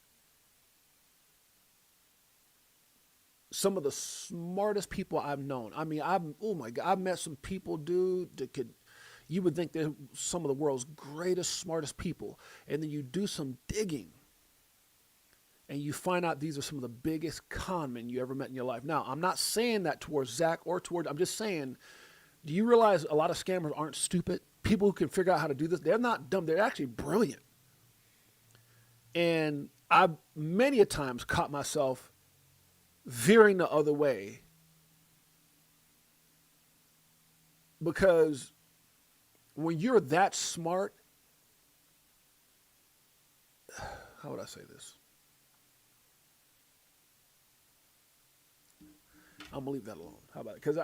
some of the smartest people I've known. I mean, oh my God, I've met some people, dude, you would think they're some of the world's greatest, smartest people. And then you do some digging, and you find out these are some of the biggest con men you ever met in your life. Now, I'm not saying that towards Zach I'm just saying, do you realize a lot of scammers aren't stupid? People who can figure out how to do this, they're not dumb. They're actually brilliant. And I've many a times caught myself veering the other way because when you're that smart, how would I say this? I'm going to leave that alone. How about it? Because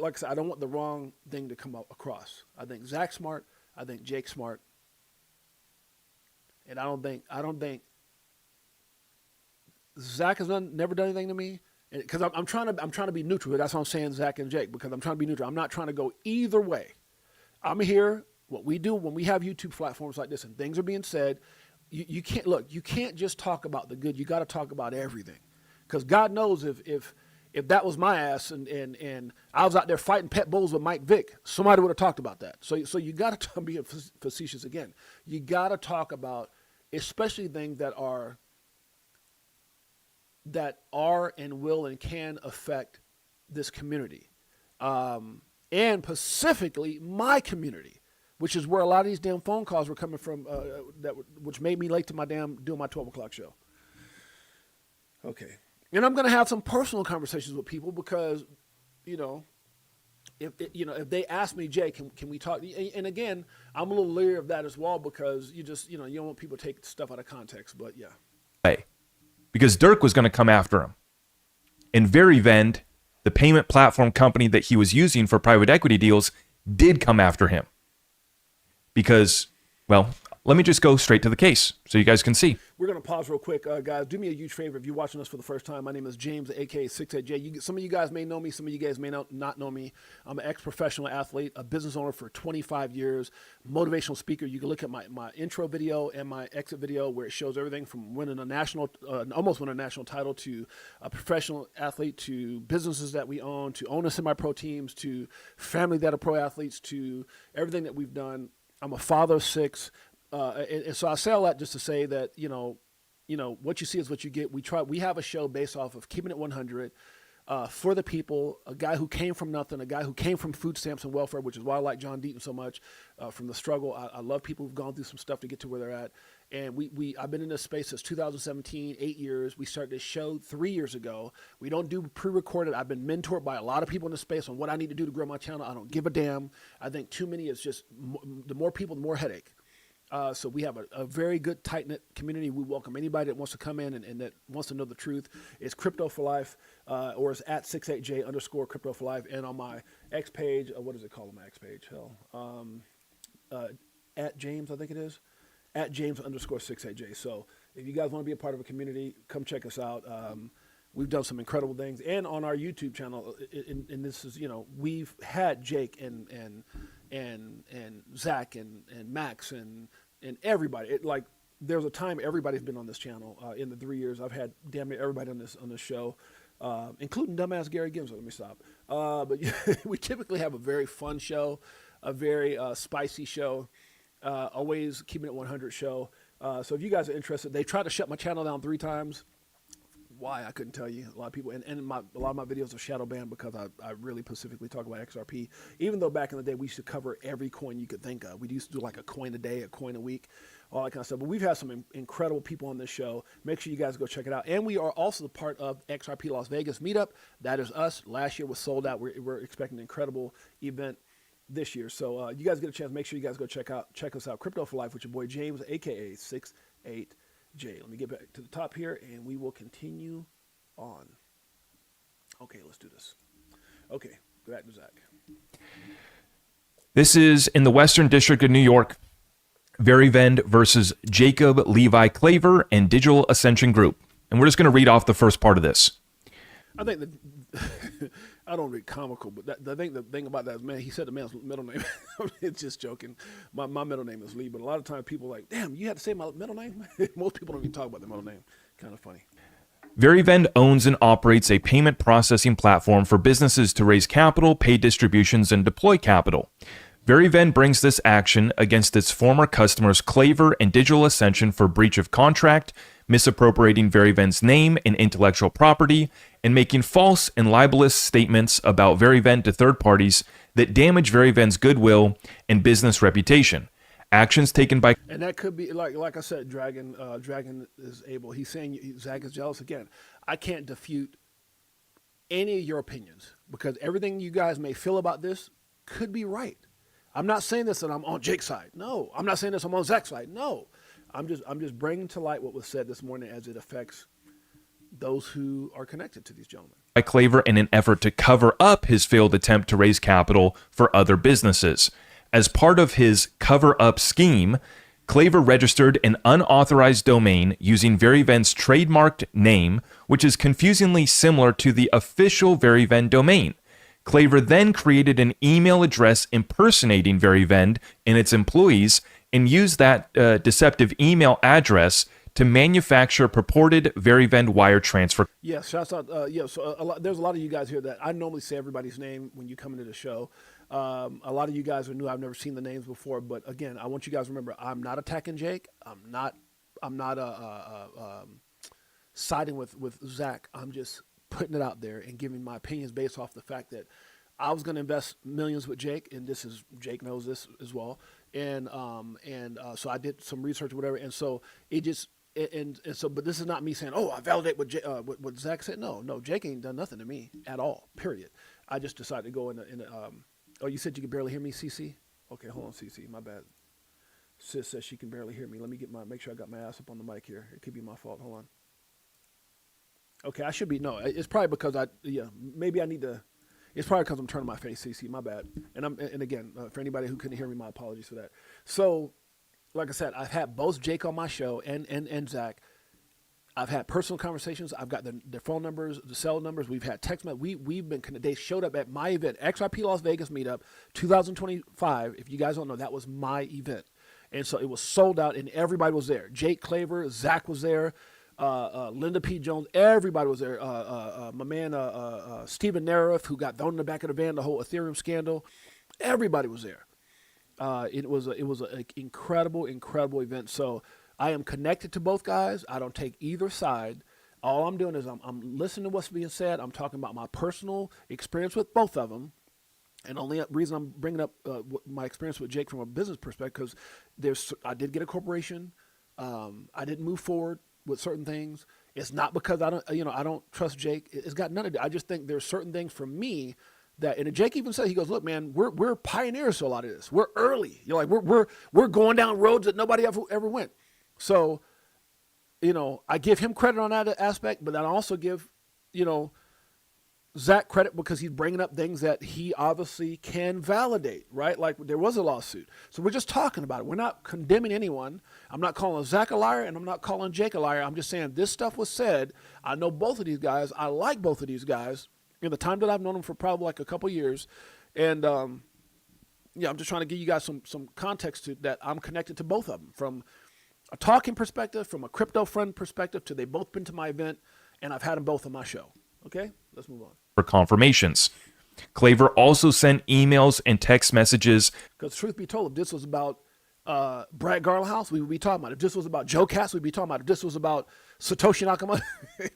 like I said, I don't want the wrong thing to come across. I think Zach's smart. I think Jake's smart. And I don't think Zach has never done anything to me. Because I'm trying to be neutral. That's why I'm saying Zach and Jake, because I'm trying to be neutral. I'm not trying to go either way. I'm here. What we do when we have YouTube platforms like this and things are being said, you can't just talk about the good. You got to talk about everything. Because God knows if that was my ass and I was out there fighting pet bulls with Mike Vick, somebody would have talked about that. So you got to be facetious again. You got to talk about especially things that are and will and can affect this community, and specifically my community, which is where a lot of these damn phone calls were coming from, which made me late to my doing my 12 o'clock show. Okay. And I'm going to have some personal conversations with people because, if they ask me, Jay, can we talk? And again, I'm a little leery of that as well because you don't want people to take stuff out of context. But yeah. Hey, because Dirk was going to come after him. And Verivend, the payment platform company that he was using for private equity deals, did come after him. Because, well, let me just go straight to the case so you guys can see. We're going to pause real quick. Guys, do me a huge favor if you're watching us for the first time. My name is James, a.k.a. 68J. Some of you guys may know me. Some of you guys may not know me. I'm an ex-professional athlete, a business owner for 25 years, motivational speaker. You can look at my intro video and my exit video where it shows everything from almost winning a national title to a professional athlete to businesses that we own to owning semi-pro teams to family that are pro athletes to everything that we've done. I'm a father of 6. And so I say all that just to say that, what you see is what you get. We have a show based off of keeping it 100 for the people, a guy who came from nothing, a guy who came from food stamps and welfare, which is why I like John Deaton so much, from the struggle. I love people who've gone through some stuff to get to where they're at. And I've been in this space since 2017, 8 years. We started this show 3 years ago. We don't do pre-recorded. I've been mentored by a lot of people in this space on what I need to do to grow my channel. I don't give a damn. I think too many is just the more people, the more headache. So we have a very good, tight-knit community. We welcome anybody that wants to come in and that wants to know the truth. It's Crypto for Life, or it's at 68J_Crypto for Life. And on my X page, what is it called on my X page? At James, I think it is. At James_68J. So if you guys want to be a part of a community, come check us out. we've done some incredible things. And on our YouTube channel, and this is, we've had Jake and Zach and Max and everybody. There's a time everybody's been on this channel. In the 3 years I've had damn near everybody on this show, including dumbass Gary Gibbs. Let me stop. But we typically have a very fun show, a very spicy show, always keeping it 100 show. So if you guys are interested, they tried to shut my channel down 3 times. Why, I couldn't tell you. A lot of people, and a lot of my videos are shadow banned because I really specifically talk about XRP. Even though back in the day we used to cover every coin you could think of. We used to do like a coin a day, a coin a week, all that kind of stuff. But we've had some incredible people on this show. Make sure you guys go check it out. And we are also part of XRP Las Vegas meetup. That is us. Last year was sold out. We're expecting an incredible event this year. So you guys get a chance. Make sure you guys go check us out. Crypto for Life with your boy James, aka 68J. Let me get back to the top here, and we will continue on. Okay, let's do this. Okay, go back to Zach. This is in the Western District of New York. Verivend versus Jacob Levi Claver and Digital Ascension Group. And we're just going to read off the first part of this. I think that I don't read comical, but the thing about that is, man, he said the man's middle name. It's just joking. My middle name is Lee, but a lot of times people are like, damn, you had to say my middle name? Most people don't even talk about their middle name. Kind of funny. Verivend owns and operates a payment processing platform for businesses to raise capital, pay distributions, and deploy capital. Verivend brings this action against its former customers Claver and Digital Ascension for breach of contract, misappropriating Verivend's name and intellectual property, and making false and libelous statements about Verivend to third parties that damage Verivend's goodwill and business reputation. Actions taken by... And that could be, like I said, Dragon is able. He's saying Zach is jealous. Again, I can't defute any of your opinions because everything you guys may feel about this could be right. I'm not saying this that I'm on Jake's side. No. I'm not saying this I'm on Zach's side. No. I'm just bringing to light what was said this morning as it affects those who are connected to these gentlemen. By Claver in an effort to cover up his failed attempt to raise capital for other businesses. As part of his cover-up scheme, Claver registered an unauthorized domain using Verivend's trademarked name, which is confusingly similar to the official Verivend domain. Claver then created an email address impersonating Verivend and its employees and used that deceptive email address to manufacture purported Verivend wire transfer. Yes, shouts out. So there's a lot of you guys here that I normally say everybody's name when you come into the show. A lot of you guys are new. I've never seen the names before, but again, I want you guys to remember, I'm not attacking Jake. I'm not siding with Zach. I'm just putting it out there and giving my opinions based off the fact that I was going to invest millions with Jake, and Jake knows this as well. And so I did some research or whatever. And so it just, but this is not me saying, oh, I validate what Zach said. No, Jake ain't done nothing to me at all, period. I just decided to go in oh, you said you could barely hear me, CC? Okay, hold on, CC, my bad. Sis says she can barely hear me. Let me make sure I got my ass up on the mic here. It could be my fault. Hold on. Okay, I should be, no, it's probably because maybe I need to, it's probably because I'm turning my face, CC, my bad. And again, for anybody who couldn't hear me, my apologies for that. So, like I said, I've had both Jake on my show and Zach. I've had personal conversations. I've got their phone numbers, the cell numbers. We've had text messages. We've been connected. They showed up at my event, XRP Las Vegas meetup, 2025. If you guys don't know, that was my event. And so it was sold out, and everybody was there. Jake Claver, Zach was there. Linda P. Jones, everybody was there. My man, Stephen Nariff, who got thrown in the back of the van, the whole Ethereum scandal. Everybody was there. It was an incredible event. So I am connected to both guys. I don't take either side. All I'm doing is I'm listening to what's being said. I'm talking about my personal experience with both of them. And the only reason I'm bringing up my experience with Jake from a business perspective, because I did get a corporation. I didn't move forward with certain things. It's not because I don't trust Jake. It's got none of it. I just think there's certain things for me that, and Jake even said, he goes, look, man, we're pioneers to a lot of this. We're early. You're like, we're going down roads that nobody ever went. So, I give him credit on that aspect, but I also give, Zach credit because he's bringing up things that he obviously can validate, right? Like there was a lawsuit. So we're just talking about it. We're not condemning anyone. I'm not calling Zach a liar and I'm not calling Jake a liar. I'm just saying this stuff was said. I know both of these guys. I like both of these guys in the time that I've known them for probably like a couple years. And yeah, I'm just trying to give you guys some context to that. I'm connected to both of them from a talking perspective, from a crypto friend perspective, to they both been to my event and I've had them both on my show. Okay, let's move on. For confirmations. Claver also sent emails and text messages. Because truth be told, if this was about Brad Garlinghouse, we would be talking about it. If this was about Joe Cass, we'd be talking about it. If this was about Satoshi Nakamoto,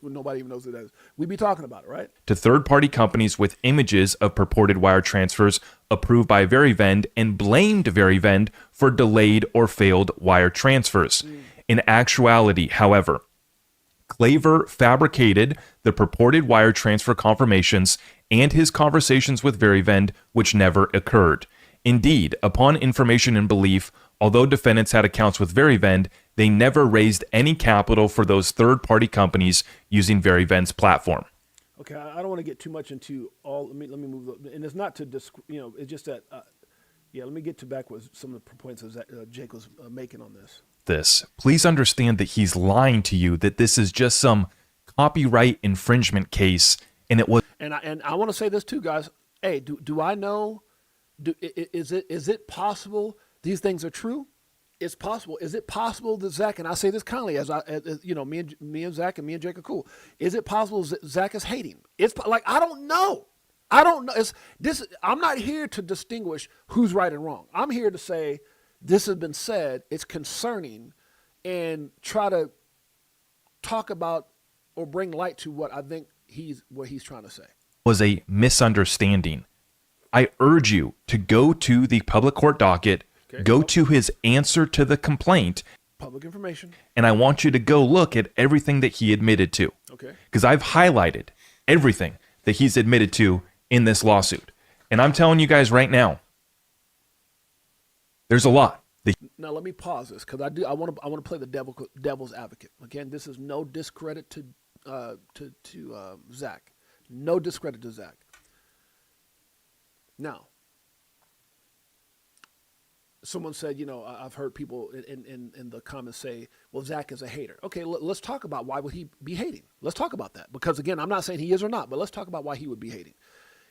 nobody even knows who that is, we'd be talking about it, right? To third-party companies with images of purported wire transfers approved by Verivend and blamed Verivend for delayed or failed wire transfers. In actuality, however, Claver fabricated the purported wire transfer confirmations and his conversations with Verivend, which never occurred. Indeed, upon information and belief, although defendants had accounts with Verivend, they never raised any capital for those third-party companies using Verivend's platform. Okay, I don't want to get too much into all. Let me move. And it's not to it's just that. Yeah, let me get to back with some of the points that Jake was making on this. Please understand that he's lying to you, that this is just some copyright infringement case, and it was. And I want to say this too, guys. Hey, do I know? Is it possible these things are true? It's possible. Is it possible that Zach, and I say this kindly, as me and Zach and me and Jake are cool. Is it possible that Zach is hating? It's like I don't know. I don't know. I'm not here to distinguish who's right and wrong. I'm here to say this has been said. It's concerning, and try to talk about or bring light to what I think he's trying to say. Was a misunderstanding. I urge you to go to the public court docket, go to his answer to the complaint. Public information. And I want you to go look at everything that he admitted to. Okay. Because I've highlighted everything that he's admitted to in this lawsuit. And I'm telling you guys right now, there's a lot. Now let me pause this because I want to play the devil's advocate. Again, this is no discredit to Zach. No discredit to Zach. Now, someone said, I've heard people in the comments say, well, Zach is a hater. Okay, let's talk about why would he be hating. Let's talk about that. Because, again, I'm not saying he is or not, but let's talk about why he would be hating.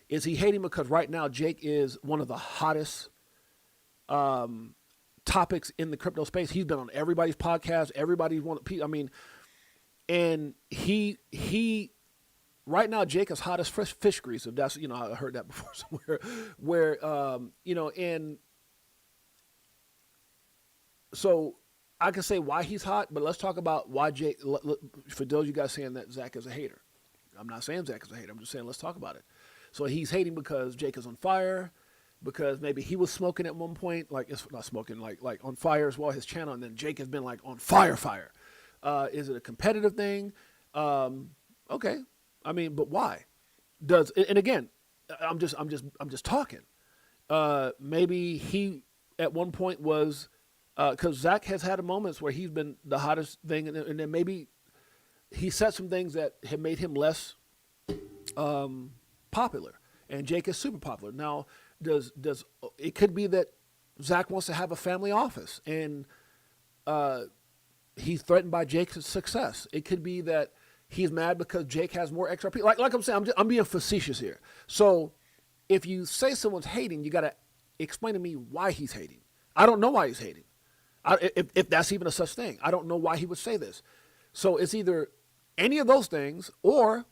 Is he hating because right now Jake is one of the hottest topics in the crypto space? He's been on everybody's podcast. Everybody's and he right now, Jake is hot as fish grease. If that's, I heard that before somewhere. Where, and so I can say why he's hot, but let's talk about why Jake. For those of you guys saying that Zach is a hater, I'm not saying Zach is a hater. I'm just saying let's talk about it. So he's hating because Jake is on fire, because maybe he was smoking at one point, like it's not smoking, like on fire as well, his channel, and then Jake has been like on fire. Is it a competitive thing? Okay. I mean, but why? And again, I'm just talking. Maybe he at one point was, because Zach has had moments where he's been the hottest thing, and then maybe he said some things that have made him less popular, and Jake is super popular. Now, does it could be that Zach wants to have a family office, and he's threatened by Jake's success. It could be that he's mad because Jake has more XRP. Like I'm saying, I'm being facetious here. So if you say someone's hating, you got to explain to me why he's hating. I don't know why he's hating. If that's even a such thing. I don't know why he would say this. So it's either any of those things, or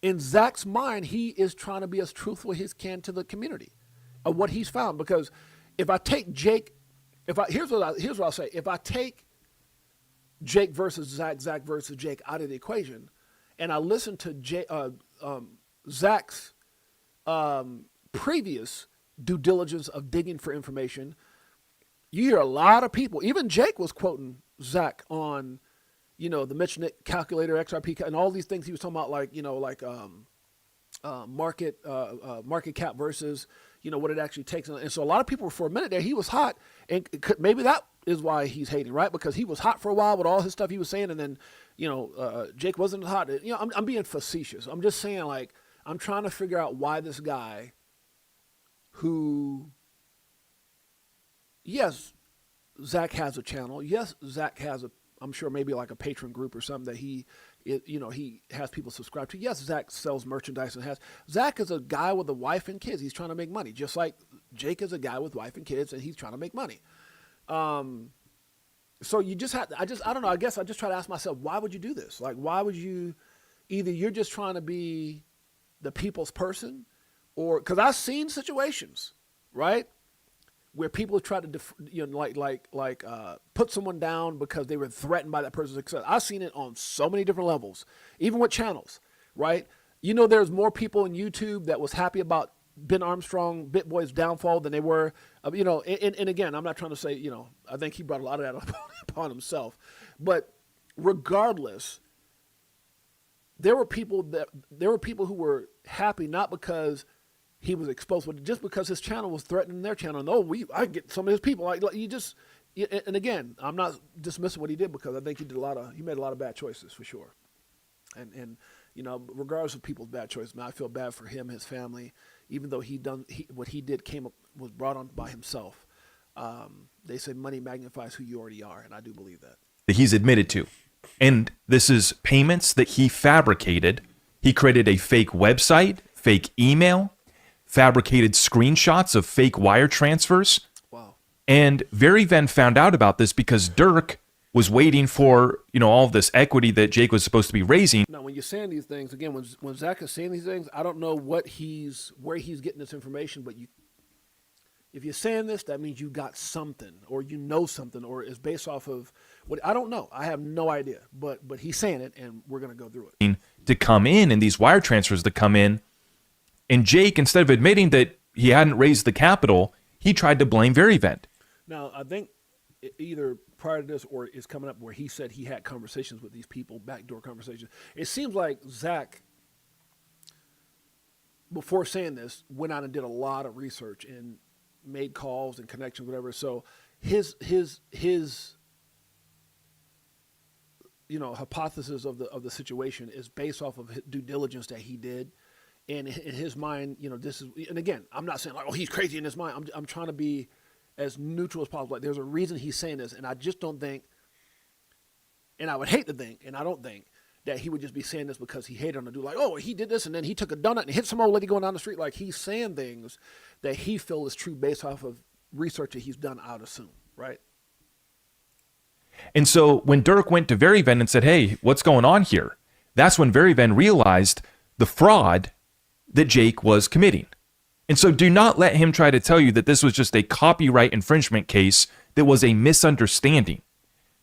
in Zach's mind, he is trying to be as truthful as he can to the community of what he's found. Because if I take Jake, here's what I'll say. If I take Jake versus Zach, Zach versus Jake out of the equation, and I listen to Zach's previous due diligence of digging for information, you hear a lot of people, even Jake was quoting Zach on, the Mitchnick calculator, XRP, and all these things he was talking about, market cap versus, what it actually takes. And so a lot of people, for a minute there, he was hot, and maybe that is why he's hating, right? Because he was hot for a while with all his stuff he was saying, and then, Jake wasn't hot. I'm being facetious. I'm just saying, I'm trying to figure out why this guy who, yes, Zach has a channel. Yes, Zach has I'm sure maybe like a patron group or something that he has people subscribe to. Yes, Zach sells merchandise and Zach is a guy with a wife and kids. He's trying to make money, just like Jake is a guy with wife and kids, and he's trying to make money. So you just have, I don't know. I guess I just try to ask myself, why would you do this? Like, why would you, either you're just trying to be the people's person, or, because I've seen situations, right, where people have tried to, put someone down because they were threatened by that person's success. I've seen it on so many different levels, even with channels, right? There's more people on YouTube that was happy about Ben Armstrong, BitBoy's downfall than they were, and again, I'm not trying to say, I think he brought a lot of that upon himself, but regardless, there were people who were happy, not because he was exposed, but just because his channel was threatening their channel. And I get some of his people. Like and again, I'm not dismissing what he did, because I think he made a lot of bad choices for sure. And regardless of people's bad choices, I feel bad for him, his family, even though what he did was brought on by himself. They say money magnifies who you already are, and I do believe that. That he's admitted to. And this is payments that he fabricated. He created a fake website, fake email, fabricated screenshots of fake wire transfers. Wow. And Veryven found out about this because Dirk was waiting for, all of this equity that Jake was supposed to be raising. Now, when you're saying these things, again, when Zach is saying these things, I don't know where he's getting this information, but if you're saying this, that means you got something, or something, or it's based off of what, I don't know. I have no idea, but he's saying it, and we're going to go through it. To come in, and these wire transfers to come in. And Jake, instead of admitting that he hadn't raised the capital, he tried to blame Veryven. Now, I think either prior to this or it's coming up where he said he had conversations with these people, backdoor conversations. It seems like Zach, before saying this, went out and did a lot of research and made calls and connections, whatever. So his hypothesis of the situation is based off of due diligence that he did. And in his mind, this is, and again, I'm not saying like, oh, he's crazy in his mind. I'm trying to be as neutral as possible. Like, there's a reason he's saying this, and I just don't think, and I would hate to think, and I don't think, that he would just be saying this because he hated on the dude. Like, oh, he did this, and then he took a donut and hit some old lady going down the street. Like, he's saying things that he feels is true based off of research that he's done, I would assume, right? And so when Dirk went to Veryven and said, hey, what's going on here? That's when Veryven realized the fraud that Jake was committing. And so do not let him try to tell you that this was just a copyright infringement case that was a misunderstanding.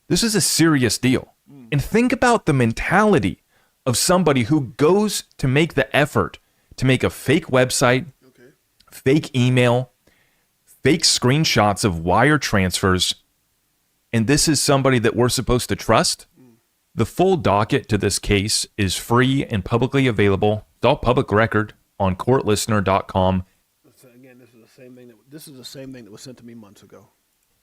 This is a serious deal. And think about the mentality of somebody who goes to make the effort to make a fake website, fake email, fake screenshots of wire transfers, and this is somebody that we're supposed to trust. The full docket to this case is free and publicly available. It's all public record on courtlistener.com. Again, this is the same thing that was sent to me months ago.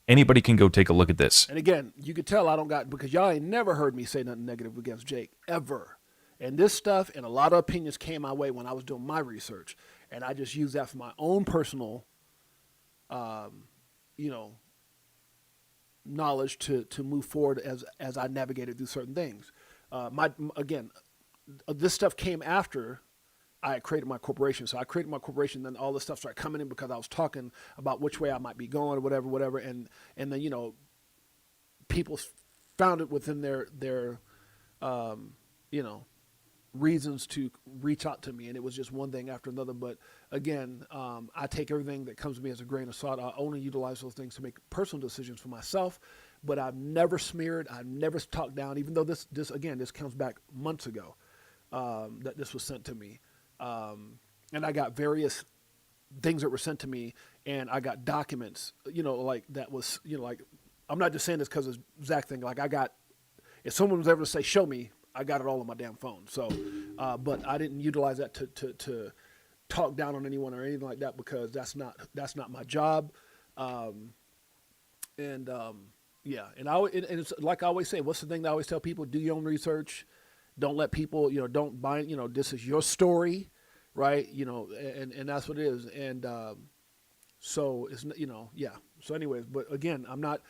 Anybody can go take a look at this. And again, you could tell because y'all ain't never heard me say nothing negative against Jake, ever. And this stuff and a lot of opinions came my way when I was doing my research. And I just used that for my own personal, knowledge to move forward as I navigated through certain things. This stuff came after I created my corporation. So I created my corporation, then all this stuff started coming in because I was talking about which way I might be going or whatever. And then, people found it within their reasons to reach out to me. And it was just one thing after another. But again, I take everything that comes to me as a grain of salt. I only utilize those things to make personal decisions for myself, but I've never smeared. I've never talked down, even though this comes back months ago, that this was sent to me. And I got various things that were sent to me, and I got documents, that was, I'm not just saying this because it's Zach thing. Like, if someone was ever to say, show me, I got it all on my damn phone. So, but I didn't utilize that to talk down on anyone or anything like that, because that's not my job. And it's like I always say, what's the thing that I always tell people? Do your own research. Don't let people, don't bind, this is your story, right? And that's what it is. And so it's yeah. So anyways, but again, I'm not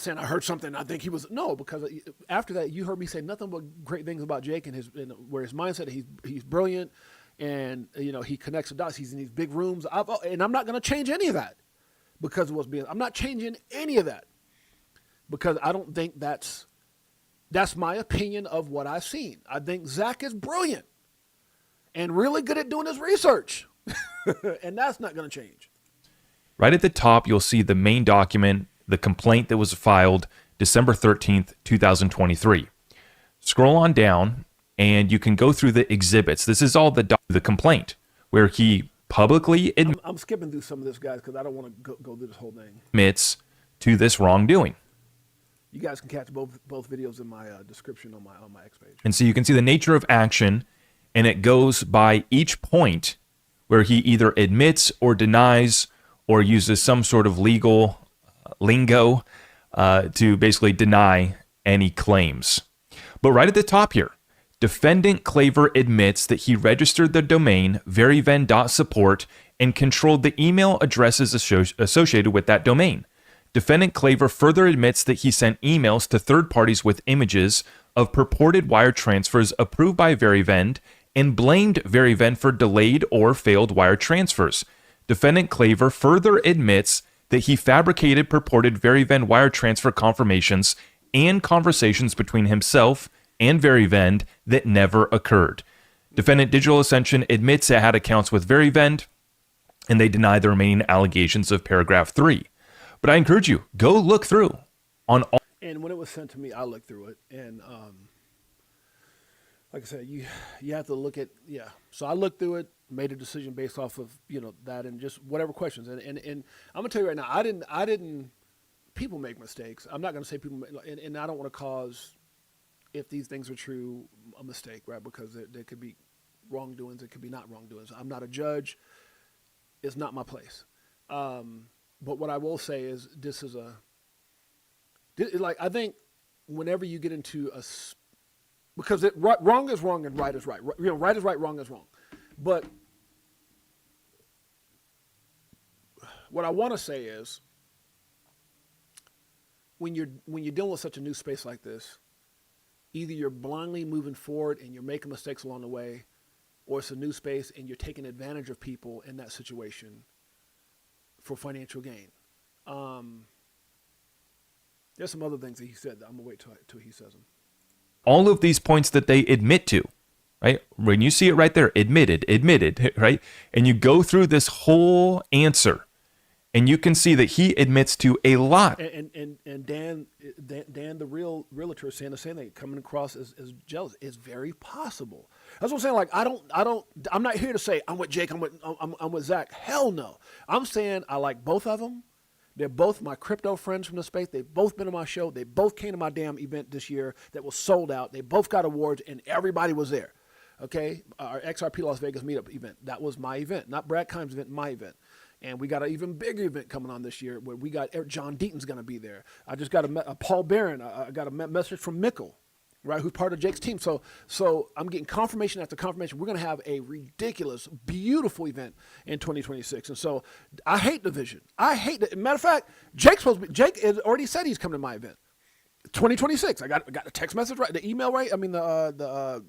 saying I heard something. I think he was no, because after that you heard me say nothing but great things about Jake and where his mindset. He's brilliant, and he connects the dots. He's in these big rooms. And I'm not going to change any of that because of what's being. I'm not changing any of that because I don't think that's my opinion of what I've seen. I think Zach is brilliant and really good at doing his research, and that's not going to change. Right at the top, you'll see the main document, the complaint that was filed December 13th, 2023. Scroll on down, and you can go through the exhibits. This is all the complaint, where he publicly I'm skipping through some of this, guys, because I don't want to go through this whole thing. Admits to this wrongdoing. You guys can catch both videos in my description on my X page. And so you can see the nature of action, and it goes by each point where he either admits or denies or uses some sort of legal lingo to basically deny any claims. But right at the top here, defendant Claver admits that he registered the domain veryven.support and controlled the email addresses associated with that domain. Defendant Claver further admits that he sent emails to third parties with images of purported wire transfers approved by Veryvend and blamed Veryvend for delayed or failed wire transfers. Defendant Claver further admits that he fabricated purported Veryvend wire transfer confirmations and conversations between himself and Veryvend that never occurred. Defendant Digital Ascension admits it had accounts with Veryvend, and they deny the remaining allegations of paragraph 3. But I encourage you, go look through on all. And when it was sent to me, I looked through it, and like I said, you have to look at So I looked through it, made a decision based off of that and just whatever questions. And I'm gonna tell you right now, I didn't. People make mistakes. I'm not gonna say people, and I don't want to cause, if these things are true, a mistake, right? Because there could be wrongdoings, it could be not wrongdoings. I'm not a judge. It's not my place. But what I will say is I think whenever you get into because wrong is wrong and right is right. Right is right, wrong is wrong. But what I want to say is when you're dealing with such a new space like this, either you're blindly moving forward and you're making mistakes along the way, or it's a new space and you're taking advantage of people in that situation for financial gain. There's some other things that he said that I'm going to wait till he says them. All of these points that they admit to, right? When you see it right there, admitted, right? And you go through this whole answer, and you can see that he admits to a lot. And Dan, the real realtor, is saying the same thing. Coming across as jealous is very possible. That's what I'm saying. Like I'm not here to say I'm with Jake. I'm with Zach. Hell no. I'm saying I like both of them. They're both my crypto friends from the space. They've both been on my show. They both came to my damn event this year that was sold out. They both got awards, and everybody was there. Okay, our XRP Las Vegas meetup event. That was my event, not Brad Kimes' event, my event. And we got an even bigger event coming on this year where we got John Deaton's going to be there. I just got a Paul Barron. I got a message from Mickle, right, who's part of Jake's team. So I'm getting confirmation after confirmation. We're going to have a ridiculous, beautiful event in 2026. And so I hate division. I hate it. Matter of fact, Jake has already said he's coming to my event. 2026. I got a text message right, the email right. I mean the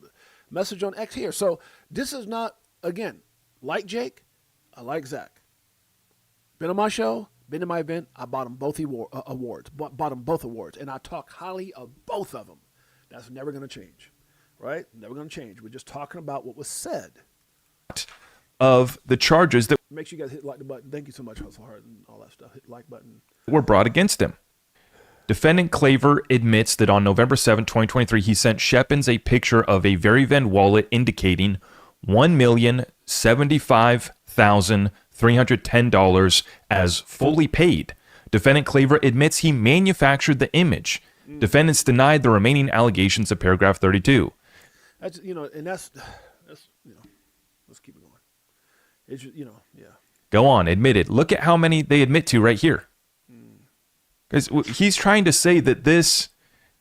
message on X here. So this is not, again, like Jake, I like Zach. Been on my show, been to my event. I bought them both awards. Bought them both awards, and I talk highly of both of them. That's never going to change, right? Never going to change. We're just talking about what was said. Of the charges that make sure you guys hit like the button. Thank you so much, Hustle Hard, and all that stuff. Hit like button. Were brought against him. Defendant Claver admits that on November 7, 2023, he sent Shepins a picture of a Veryvend wallet indicating $1,075,310 as fully paid. Defendant Claver admits he manufactured the image. Defendants denied the remaining allegations of paragraph 32. That's let's keep it going. It's just, yeah. Go on, admitted. Look at how many they admit to right here. Because he's trying to say that this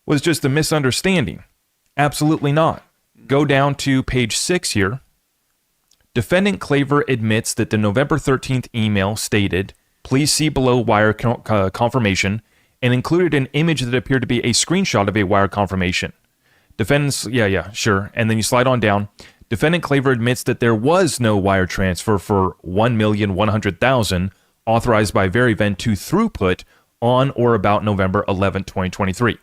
was just a misunderstanding. Absolutely not. Go down to page 6 here. Defendant Claver admits that the November 13th email stated, "Please see below wire confirmation," and included an image that appeared to be a screenshot of a wire confirmation. Defendants, sure. And then you slide on down. Defendant Claver admits that there was no wire transfer for $1,100,000 authorized by Verivent to Throughput on or about November 11, 2023.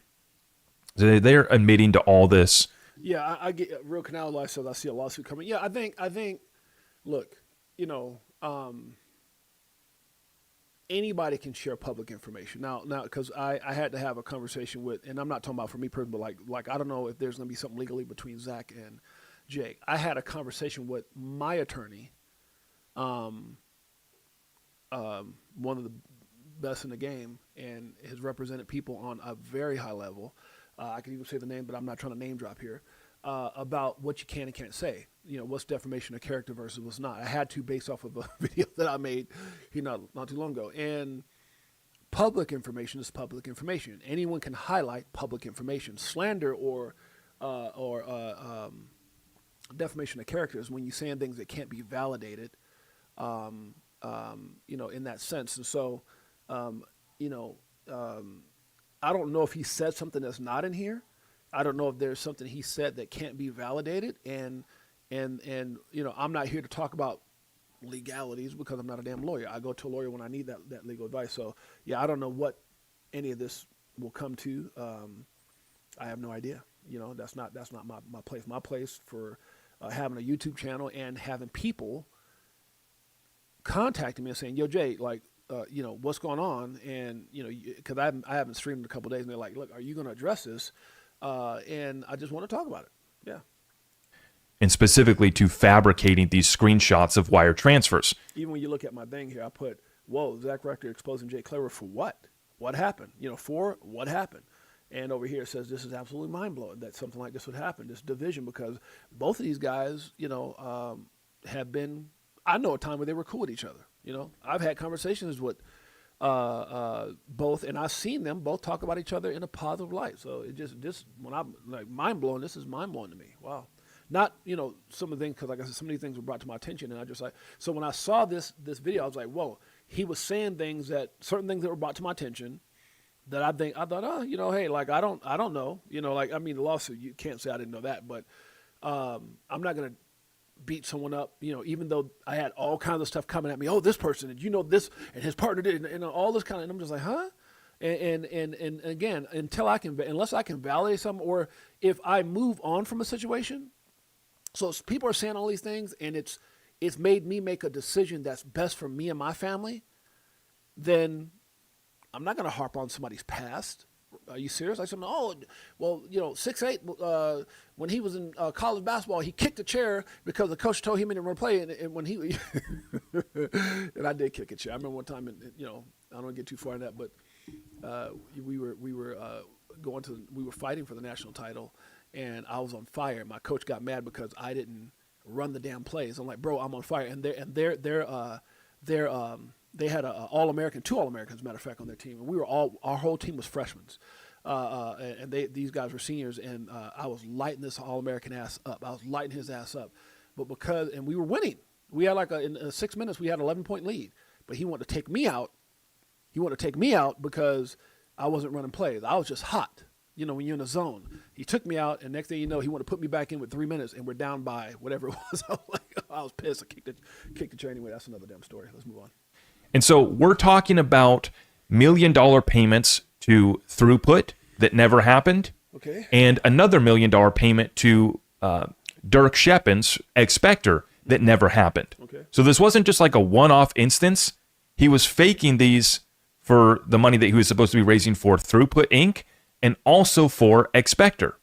So they're admitting to all this. Yeah, I get real canal life, so I see a lawsuit coming. Yeah, I think, look, anybody can share public information now, because I had to have a conversation with, and I'm not talking about for me personally, but like I don't know if there's going to be something legally between Zach and Jake. I had a conversation with my attorney, one of the best in the game, and has represented people on a very high level. I can even say the name, but I'm not trying to name drop here, about what you can and can't say. What's defamation of character versus what's not. I had to, based off of a video that I made not too long ago. And public information is public information. Anyone can highlight public information. Slander or defamation of character is when you're saying things that can't be validated, in that sense. And so, I don't know if he said something that's not in here. I don't know if there's something he said that can't be validated. And I'm not here to talk about legalities because I'm not a damn lawyer. I go to a lawyer when I need that legal advice. So yeah, I don't know what any of this will come to. I have no idea. That's not my place. My place for having a YouTube channel and having people contacting me and saying, "Yo, Jay, like, what's going on?" And because I haven't streamed in a couple of days, and they're like, "Look, are you going to address this?" And I just want to talk about it. Yeah. And specifically to fabricating these screenshots of wire transfers. Even when you look at my thing here, I put, "Whoa, Zach Rector exposing Jake Claver for what? What happened? For what happened?" And over here it says, "This is absolutely mind blowing that something like this would happen. This division, because both of these guys, have been. I know a time where they were cool with each other. I've had conversations with both, and I've seen them both talk about each other in a positive light. So it just when I'm like mind blowing, this is mind blowing to me. Wow." Not, some of the things, because like I said, some of these things were brought to my attention, and I just so when I saw this video, I was like, whoa, he was saying certain things that were brought to my attention that I thought, hey, like, I don't know, the lawsuit, you can't say I didn't know that, but I'm not going to beat someone up, even though I had all kinds of stuff coming at me. Oh, this person, and this, and his partner did, and all this kind of, and I'm just like, huh? And again, unless I can validate something, or if I move on from a situation. So people are saying all these things, and it's made me make a decision that's best for me and my family. Then I'm not going to harp on somebody's past. Are you serious? I said, "Oh, well, 6'8", when he was in college basketball, he kicked a chair because the coach told him he didn't want to play. And when he, and I did kick a chair. I remember one time, and I don't want to get too far in that, but we were fighting for the national title. And I was on fire. My coach got mad because I didn't run the damn plays. I'm like, "Bro, I'm on fire." And they had a All-American, 2 All-Americans, as a matter of fact, on their team. And our whole team was freshmen. And these guys were seniors, and I was lighting this All-American ass up. I was lighting his ass up. But and we were winning. We had in 6 minutes, we had an 11-point lead. But he wanted to take me out. He wanted to take me out because I wasn't running plays. I was just hot. When you're in a zone, he took me out, and next thing you know, he wanted to put me back in with 3 minutes, and we're down by whatever it was. I was pissed. I kicked the chair anyway. That's another damn story. Let's move on. And so we're talking about $1 million payments to Throughput that never happened. Okay. And another $1 million payment to Dirk Sheppen's Expector that never happened. Okay. So this wasn't just like a one-off instance. He was faking these for the money that he was supposed to be raising for Throughput Inc., and also for Expector.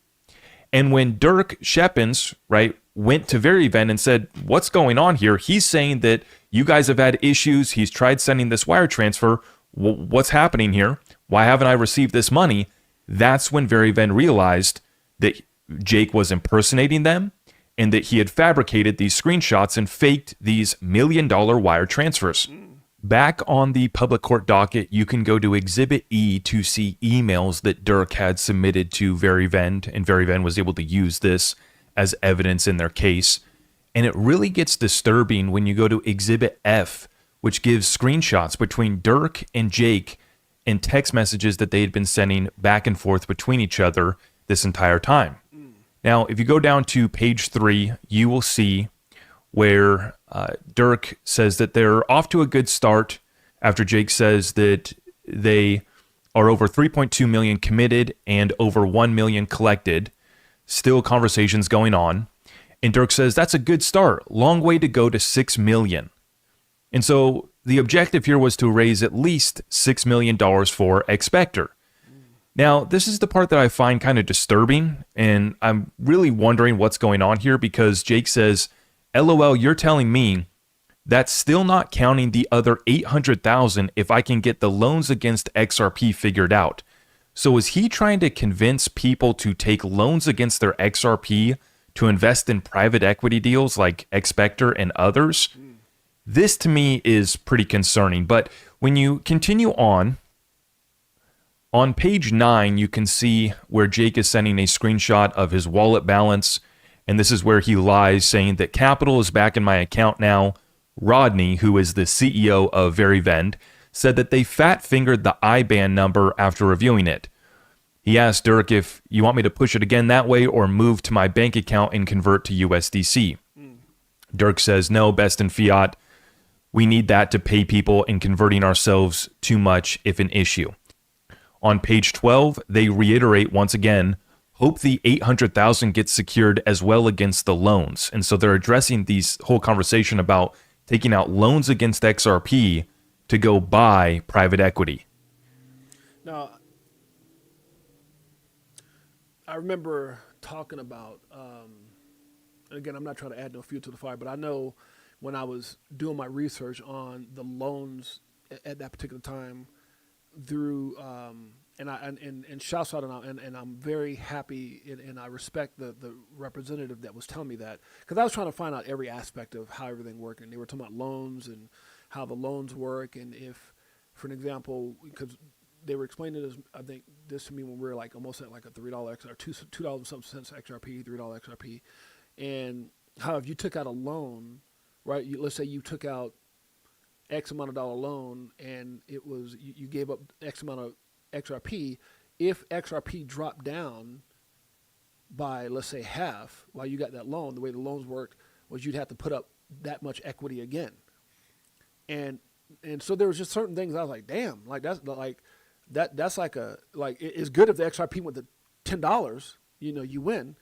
And when Dirk Sheppen's, went to Verivent and said, "What's going on here?" He's saying that you guys have had issues. He's tried sending this wire transfer. What's happening here? Why haven't I received this money? That's when Verivent realized that Jake was impersonating them and that he had fabricated these screenshots and faked these $1 million wire transfers. Back on the public court docket, you can go to Exhibit E to see emails that Dirk had submitted to Verivent, and Verivent was able to use this as evidence in their case. And it really gets disturbing when you go to Exhibit F, which gives screenshots between Dirk and Jake and text messages that they had been sending back and forth between each other this entire time. Now, if you go down to page 3, you will see where Dirk says that they're off to a good start after Jake says that they are over 3.2 million committed and over 1 million collected. Still conversations going on. And Dirk says that's a good start. Long way to go to 6 million. And so the objective here was to raise at least $6 million for Expector. Now, this is the part that I find kind of disturbing, and I'm really wondering what's going on here because Jake says, LOL, you're telling me that's still not counting the other 800,000 if I can get the loans against XRP figured out. So is he trying to convince people to take loans against their XRP to invest in private equity deals like Expector and others? This to me is pretty concerning. But when you continue on page 9, you can see where Jake is sending a screenshot of his wallet balance. And this is where he lies, saying that capital is back in my account now. Rodney, who is the CEO of Verivend, said that they fat-fingered the IBAN number after reviewing it. He asked Dirk if you want me to push it again that way or move to my bank account and convert to USDC. Dirk says, no, best in fiat. We need that to pay people, and converting ourselves too much if an issue. On page 12, they reiterate once again, hope the 800,000 gets secured as well against the loans. And so they're addressing these whole conversation about taking out loans against XRP to go buy private equity. Now, I remember talking about, again, I'm not trying to add no fuel to the fire, but I know when I was doing my research on the loans at that particular time through, and shouts out, and I'm very happy and I respect the representative that was telling me that, because I was trying to find out every aspect of how everything worked, and they were talking about loans and how the loans work, and if, for an example, because they were explaining this, I think this to me when we were like almost at like a $3 X or $2 and something cents XRP, $3 XRP, and how if you took out a loan, right? Let's say you took out X amount of dollar loan and it was you gave up X amount of XRP. If XRP dropped down by, let's say, half while you got that loan, the way the loans worked was you'd have to put up that much equity again. And so there was just certain things I was like, damn, like that's like it's good if the XRP went to $10, you win.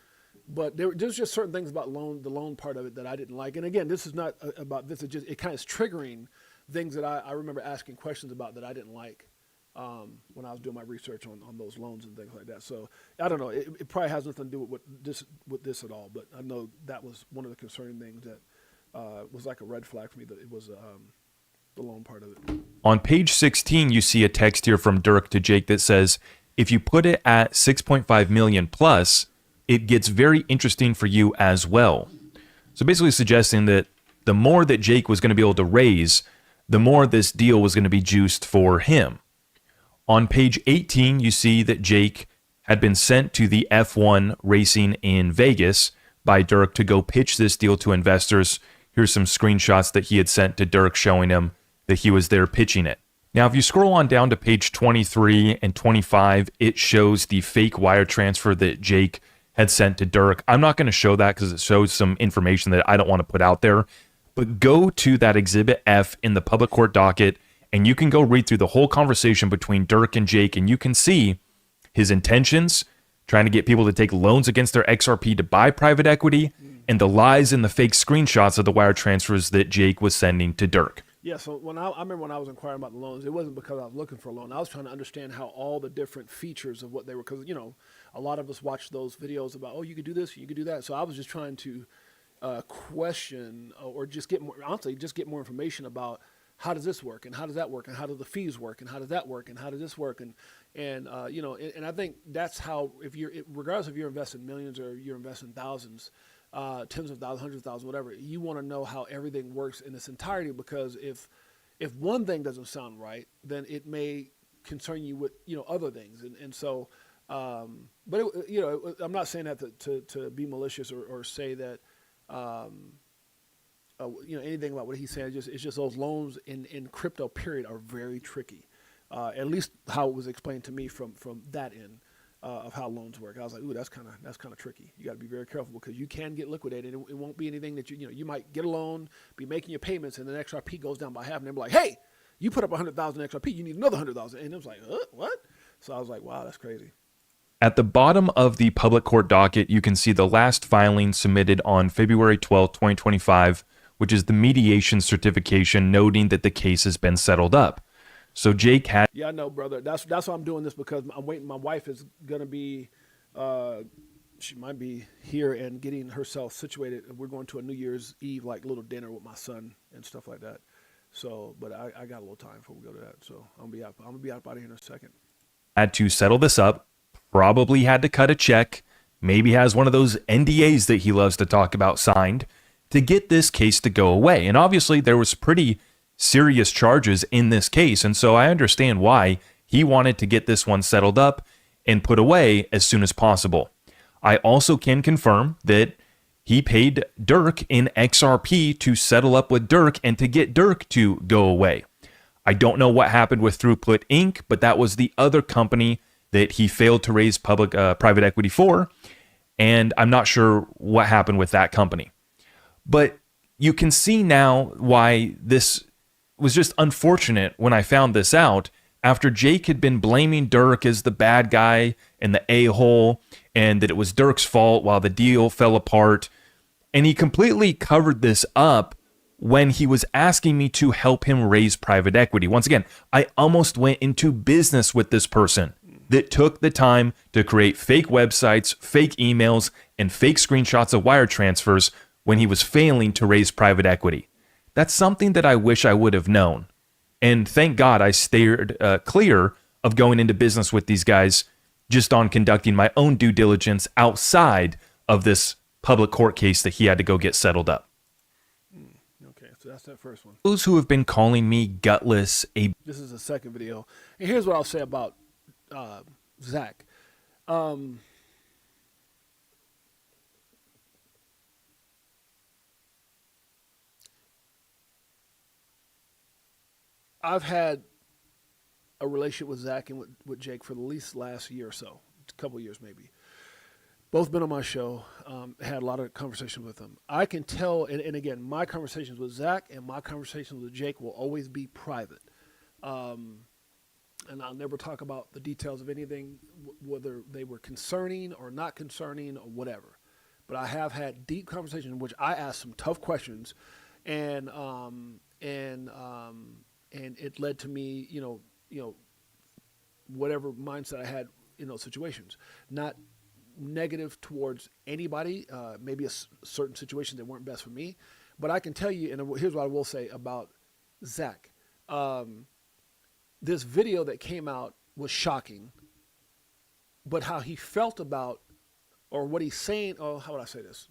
But there's just certain things about the loan part of it that I didn't like. And again, this is not about this. It kind of is triggering things that I remember asking questions about that I didn't like when I was doing my research on those loans and things like that. So I don't know. It probably has nothing to do with this at all. But I know that was one of the concerning things that was like a red flag for me, that it was the loan part of it. On page 16, you see a text here from Dirk to Jake that says, if you put it at 6.5 million plus, it gets very interesting for you as well. So basically suggesting that the more that Jake was going to be able to raise, the more this deal was going to be juiced for him. On page 18, you see that Jake had been sent to the F1 racing in Vegas by Dirk to go pitch this deal to investors. Here's some screenshots that he had sent to Dirk showing him that he was there pitching it. Now, if you scroll on down to page 23 and 25, it shows the fake wire transfer that Jake had sent to Dirk. I'm not going to show that because it shows some information that I don't want to put out there. But go to that Exhibit F in the public court docket, and you can go read through the whole conversation between Dirk and Jake, and you can see his intentions, trying to get people to take loans against their XRP to buy private equity, and the lies and the fake screenshots of the wire transfers that Jake was sending to Dirk. Yeah, so I remember when I was inquiring about the loans, it wasn't because I was looking for a loan. I was trying to understand how all the different features of what they were, because, a lot of us watch those videos about, oh, you could do this, you could do that. So I was just trying to question or just get more information about how does this work and how does that work and how do the fees work and how does that work and how does this work and I think that's how, regardless if you're investing millions or you're investing thousands, tens of thousands, hundreds of thousands, whatever, you want to know how everything works in its entirety, because if one thing doesn't sound right, then it may concern you with other things, and so but I'm not saying that to be malicious or say that anything about what he's saying. It's just those loans in crypto period are very tricky. At least how it was explained to me from that end of how loans work. I was like, ooh, that's kind of tricky. You got to be very careful because you can get liquidated. It won't be anything that you might get a loan, be making your payments, and then XRP goes down by half, and they're like, hey, you put up 100,000 XRP, you need another 100,000, and it was like, what? So I was like, wow, that's crazy. At the bottom of the public court docket, you can see the last filing submitted on February 12, 2025, which is the mediation certification noting that the case has been settled up. So Jake had... Yeah, I know, brother. That's why I'm doing this, because I'm waiting. My wife is going to be, she might be here and getting herself situated. We're going to a New Year's Eve, like, little dinner with my son and stuff like that. So, but I got a little time before we go to that. So I'm going to be out of here in a second. Had to settle this up, probably had to cut a check, maybe has one of those NDAs that he loves to talk about signed to get this case to go away. And obviously there was pretty serious charges in this case. And so I understand why he wanted to get this one settled up and put away as soon as possible. I also can confirm that he paid Dirk in XRP to settle up with Dirk and to get Dirk to go away. I don't know what happened with Throughput Inc., but that was the other company that he failed to raise private equity for. And I'm not sure what happened with that company. But you can see now why this was just unfortunate when I found this out after Jake had been blaming Dirk as the bad guy and the a-hole and that it was Dirk's fault while the deal fell apart. And he completely covered this up when he was asking me to help him raise private equity. Once again, I almost went into business with this person that took the time to create fake websites, fake emails, and fake screenshots of wire transfers when he was failing to raise private equity. That's something that I wish I would have known. And thank God I steered clear of going into business with these guys just on conducting my own due diligence outside of this public court case that he had to go get settled up. Okay, so that's that first one. Those who have been calling me gutless, This is the second video. And here's what I'll say about Zach. I've had a relationship with Zach and with Jake for at least last year or so, a couple of years maybe. Both been on my show, had a lot of conversations with them. I can tell, and again, my conversations with Zach and my conversations with Jake will always be private. And I'll never talk about the details of anything, whether they were concerning or not concerning or whatever. But I have had deep conversations in which I asked some tough questions, and it led to me, whatever mindset I had in those situations. Not negative towards anybody, maybe a certain situations that weren't best for me. But I can tell you, and here's what I will say about Zach. This video that came out was shocking, but how he felt about, or what he's saying, how would I say this?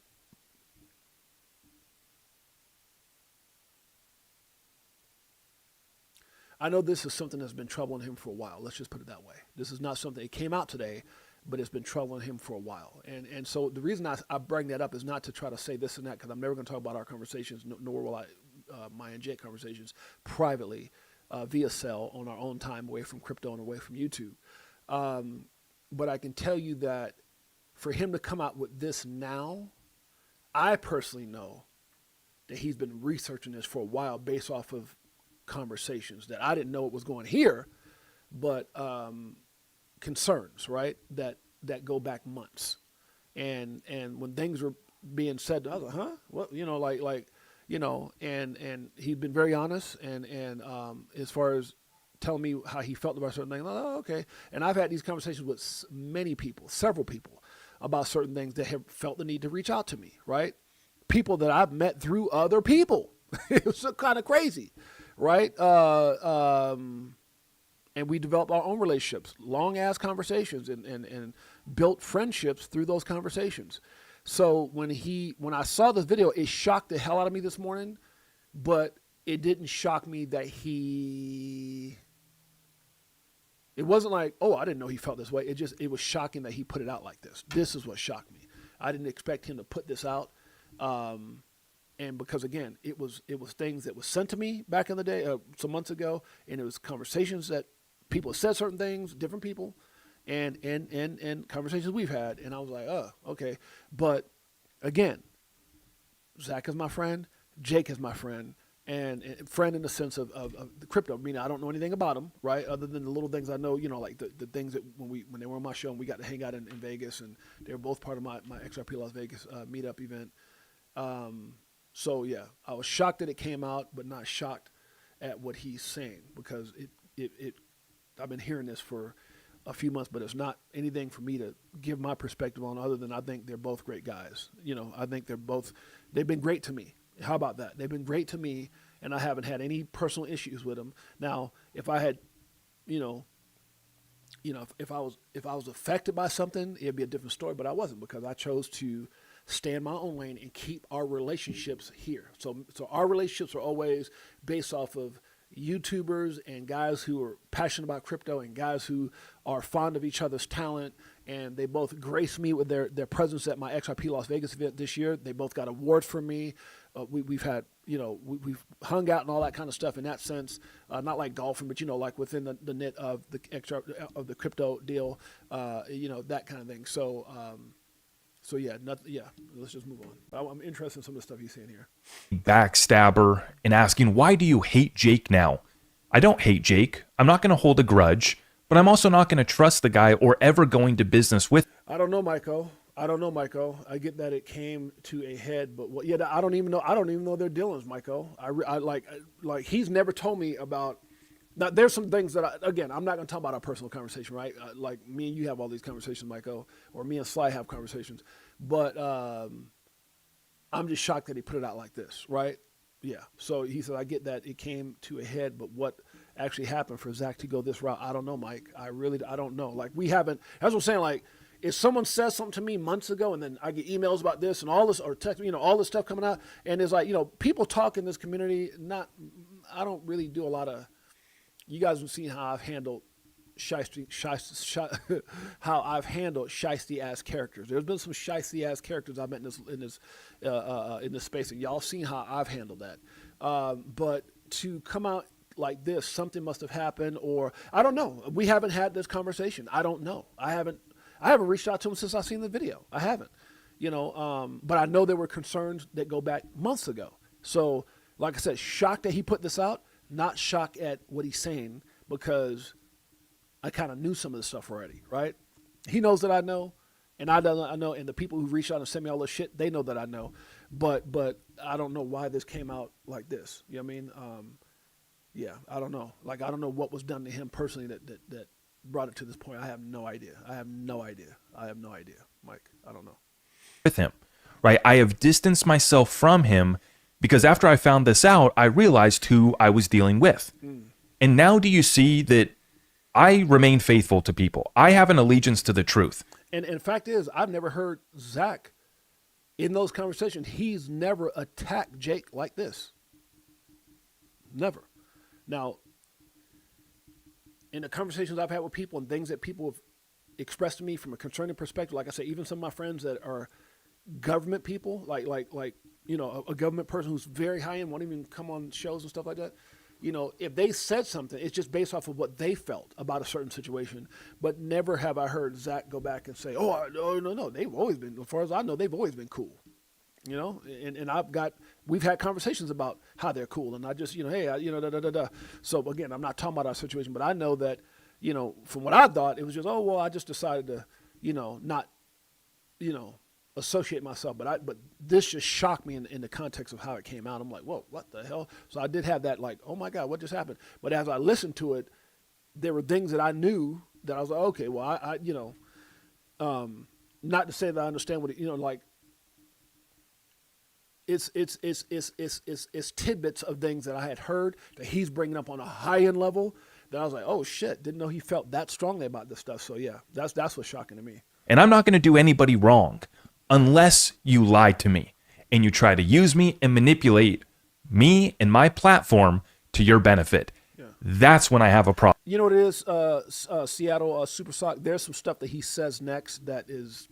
I know this is something that's been troubling him for a while. Let's just put it that way. This is not something that came out today, but it's been troubling him for a while. And so the reason I bring that up is not to try to say this and that, because I'm never going to talk about our conversations, nor will I, my and Jake conversations privately via cell on our own time, away from crypto and away from YouTube. But I can tell you that for him to come out with this now, I personally know that he's been researching this for a while based off of conversations that I didn't know it was going here, but concerns, right? That go back months, and when things were being said, I was like, huh? What? And he'd been very honest, and as far as telling me how he felt about certain things, oh, okay. And I've had these conversations with many people, several people, about certain things that have felt the need to reach out to me, right? People that I've met through other people. It was kind of crazy. Right? And we developed our own relationships, long ass conversations, and built friendships through those conversations. So when I saw this video, it shocked the hell out of me this morning, but it didn't shock me that it wasn't like, oh, I didn't know he felt this way. It was shocking that he put it out like this. This is what shocked me. I didn't expect him to put this out. And because again, it was things that was sent to me back in the day, some months ago, and it was conversations that people said certain things, different people, and conversations we've had, and I was like, oh, okay. But again, Zach is my friend, Jake is my friend, and friend in the sense of the crypto. I mean, I don't know anything about them, right? Other than the little things I know, like the things that when they were on my show and we got to hang out in Vegas, and they were both part of my XRP Las Vegas meetup event. So yeah, I was shocked that it came out, but not shocked at what he's saying, because it I've been hearing this for a few months, but it's not anything for me to give my perspective on, other than I think they're both great guys. I think they've been great to me. How about that? They've been great to me, and I haven't had any personal issues with them. Now, if I had, if I was affected by something, it'd be a different story, but I wasn't, because I chose to stay in my own lane and keep our relationships here. So our relationships are always based off of YouTubers and guys who are passionate about crypto and guys who are fond of each other's talent, and they both grace me with their presence at my XRP Las Vegas event this year. They both got awards from me. We've had, we've hung out and all that kind of stuff in that sense. Not like golfing, but like within the knit of the of the crypto deal, that kind of thing. So yeah, let's just move on. I'm interested in some of the stuff he's saying here. Backstabber, and asking, why do you hate Jake now? I don't hate Jake. I'm not going to hold a grudge, but I'm also not going to trust the guy or ever go into business with. I don't know, Michael. I get that it came to a head, but I don't even know their dealings, Michael. I like he's never told me about. Now, there's some things that, I'm not going to talk about our personal conversation, right? Like me and you have all these conversations, Michael, or me and Sly have conversations. But I'm just shocked that he put it out like this, right? Yeah. So he said, I get that it came to a head, but what actually happened for Zach to go this route, I don't know, Mike. I don't know. Like, we haven't, that's what I'm saying, like, if someone says something to me months ago and then I get emails about this and all this, or text, all this stuff coming out, and it's like, people talk in this community, I don't really do a lot of, you guys have seen how I've handled how I've handled shiesty ass characters. There's been some shiesty ass characters I've met in this space, and y'all seen how I've handled that. But to come out like this, something must have happened, or I don't know. We haven't had this conversation. I don't know. I haven't reached out to him since I seen the video. I haven't, but I know there were concerns that go back months ago. So, like I said, shocked that he put this out. Not shocked at what he's saying, because I kind of knew some of the stuff already, right? He knows that I know, and I know, and the people who reach out and send me all this shit, they know that I know, but I don't know why this came out like this. You know what I mean? Yeah, I don't know. Like, I don't know what was done to him personally that brought it to this point. I have no idea, Mike. I don't know. With him, right? I have distanced myself from him, because after I found this out, I realized who I was dealing with. And now do you see that I remain faithful to people? I have an allegiance to the truth. And fact is, I've never heard Zach in those conversations. He's never attacked Jake like this. Never. Now, in the conversations I've had with people and things that people have expressed to me from a concerning perspective, like I say, even some of my friends that are government people, like a government person who's very high end, won't even come on shows and stuff like that. If they said something, it's just based off of what they felt about a certain situation. But never have I heard Zach go back and say, no, they've always been, as far as I know, they've always been cool. And we've had conversations about how they're cool, and I just, hey, So again, I'm not talking about our situation, but I know that, from what I thought, it was just, I just decided to, not, associate myself, but this just shocked me in the context of how it came out. I'm like, whoa, what the hell? So I did have that, like, oh my God, what just happened? But as I listened to it, there were things that I knew that I was like, okay, well, I not to say that I understand what it, like, it's tidbits of things that I had heard that he's bringing up on a high end level that I was like, oh shit, didn't know he felt that strongly about this stuff. So yeah, that's what's shocking to me. And I'm not going to do anybody wrong unless you lie to me and you try to use me and manipulate me and my platform to your benefit. Yeah. That's when I have a problem. You know what it is, Seattle Super Sock? There's some stuff that he says next that is,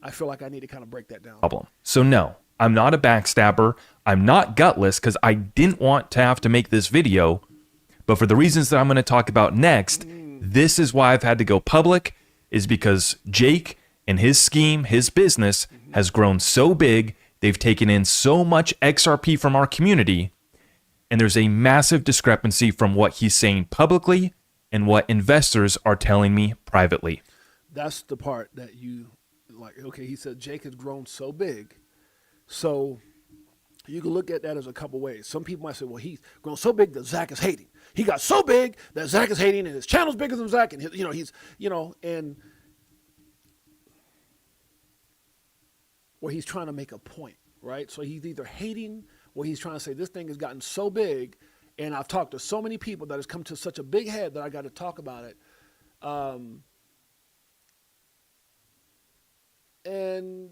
I feel like I need to kind of break that down. So no, I'm not a backstabber. I'm not gutless because I didn't want to have to make this video. But for the reasons that I'm going to talk about next, this is why I've had to go public, is because Jake and his scheme, his business has grown so big. They've taken in so much XRP from our community. And there's a massive discrepancy from what he's saying publicly and what investors are telling me privately. That's the part that you like. Okay, he said Jake has grown so big. So you can look at that as a couple ways. Some people might say, well, he's grown so big that Zach is hating. He got so big that Zach is hating, and his channel's bigger than Zach, and and or he's trying to make a point, right? So he's either hating or he's trying to say this thing has gotten so big, and I've talked to so many people that it's come to such a big head that I got to talk about it. And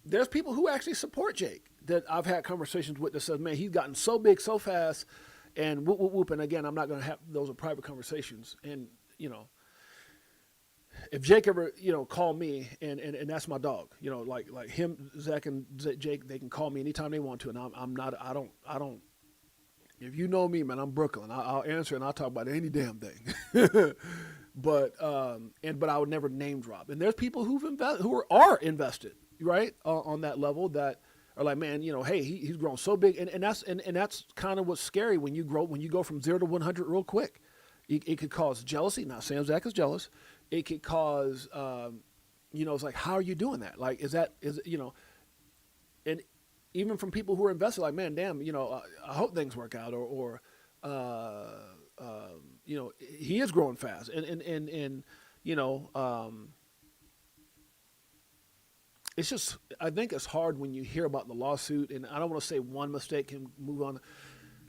there's people who actually support Jake that I've had conversations with that says, man, he's gotten so big so fast, and whoop, whoop, whoop. And again, I'm not going to have, those are private conversations. And, if Jake ever, call me and that's my dog, like him, Zach and Jake, they can call me anytime they want to. And I don't, if you know me, man, I'm Brooklyn. I'll answer and I'll talk about any damn thing. But I would never name drop. And there's people who are invested, right, on that level that are like, man, hey, he's grown so big, and that's kind of what's scary when you go from 0 to 100 real quick. It could cause jealousy. Not saying Zach is jealous. It could cause, it's like, how are you doing that? Like, and even from people who are invested, like, man, damn, I hope things work out, or he is growing fast, and it's just, I think it's hard when you hear about the lawsuit, and I don't want to say one mistake can move on,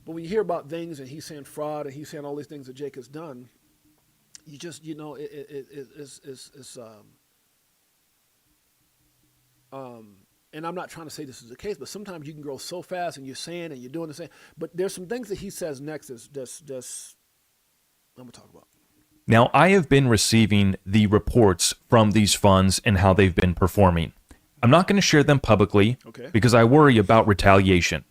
but when you hear about things and he's saying fraud and he's saying all these things that Jake has done, you just, and I'm not trying to say this is the case, but sometimes you can grow so fast and you're saying and you're doing the same, but there's some things that he says next is just I'm going to talk about. Now, I have been receiving the reports from these funds and how they've been performing. I'm not going to share them publicly because I worry about retaliation.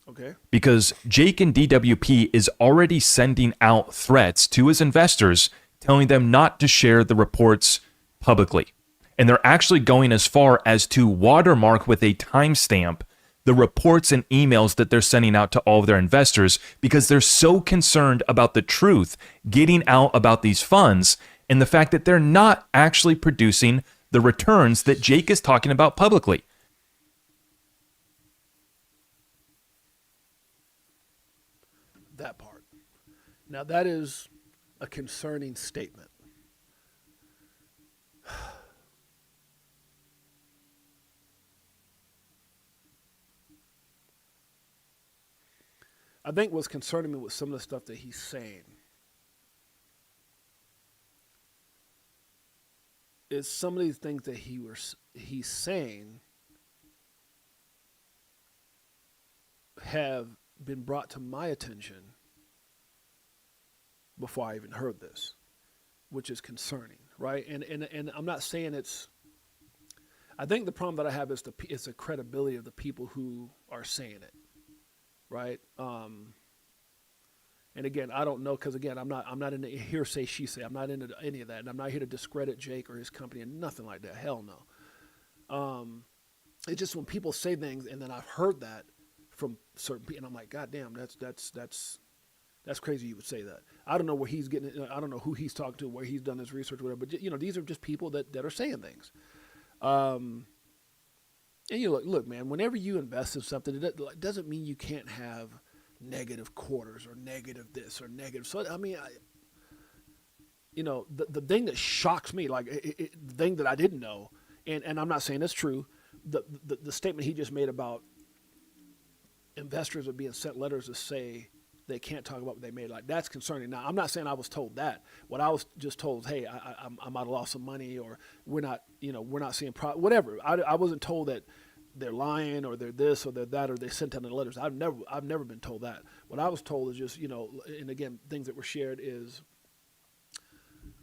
Because Jake and DWP is already sending out threats to his investors, telling them not to share the reports publicly. And they're actually going as far as to watermark with a timestamp the reports and emails that they're sending out to all of their investors because they're so concerned about the truth getting out about these funds and the fact that they're not actually producing the returns that Jake is talking about publicly. That part. Now, that is a concerning statement. I think what's concerning me with some of the stuff that he's saying is some of these things that he's saying have been brought to my attention before I even heard this, which is concerning, right? And I'm not saying it's. I think the problem that I have is the credibility of the people who are saying it. Right. And again, I don't know, because again, I'm not into hearsay, she say. I'm not into any of that, and I'm not here to discredit Jake or his company and nothing like that. Hell no. It's just when people say things, and then I've heard that from certain people, and I'm like, God damn, that's crazy. You would say that. I don't know where he's getting it. I don't know who he's talking to, where he's done his research, whatever. But these are just people that are saying things. And you look, man, whenever you invest in something, it doesn't mean you can't have negative quarters or negative this or negative. So, I mean, the thing that shocks me, like the thing that I didn't know, and I'm not saying it's true, the statement he just made about investors are being sent letters to say they can't talk about what they made, like that's concerning. Now, I'm not saying I was told that. What I was just told, hey, I might have lost some money, or we're not seeing whatever. I wasn't told that they're lying or they're this or they're that or they sent out the letters. I've never been told that. What I was told is just, and again, things that were shared is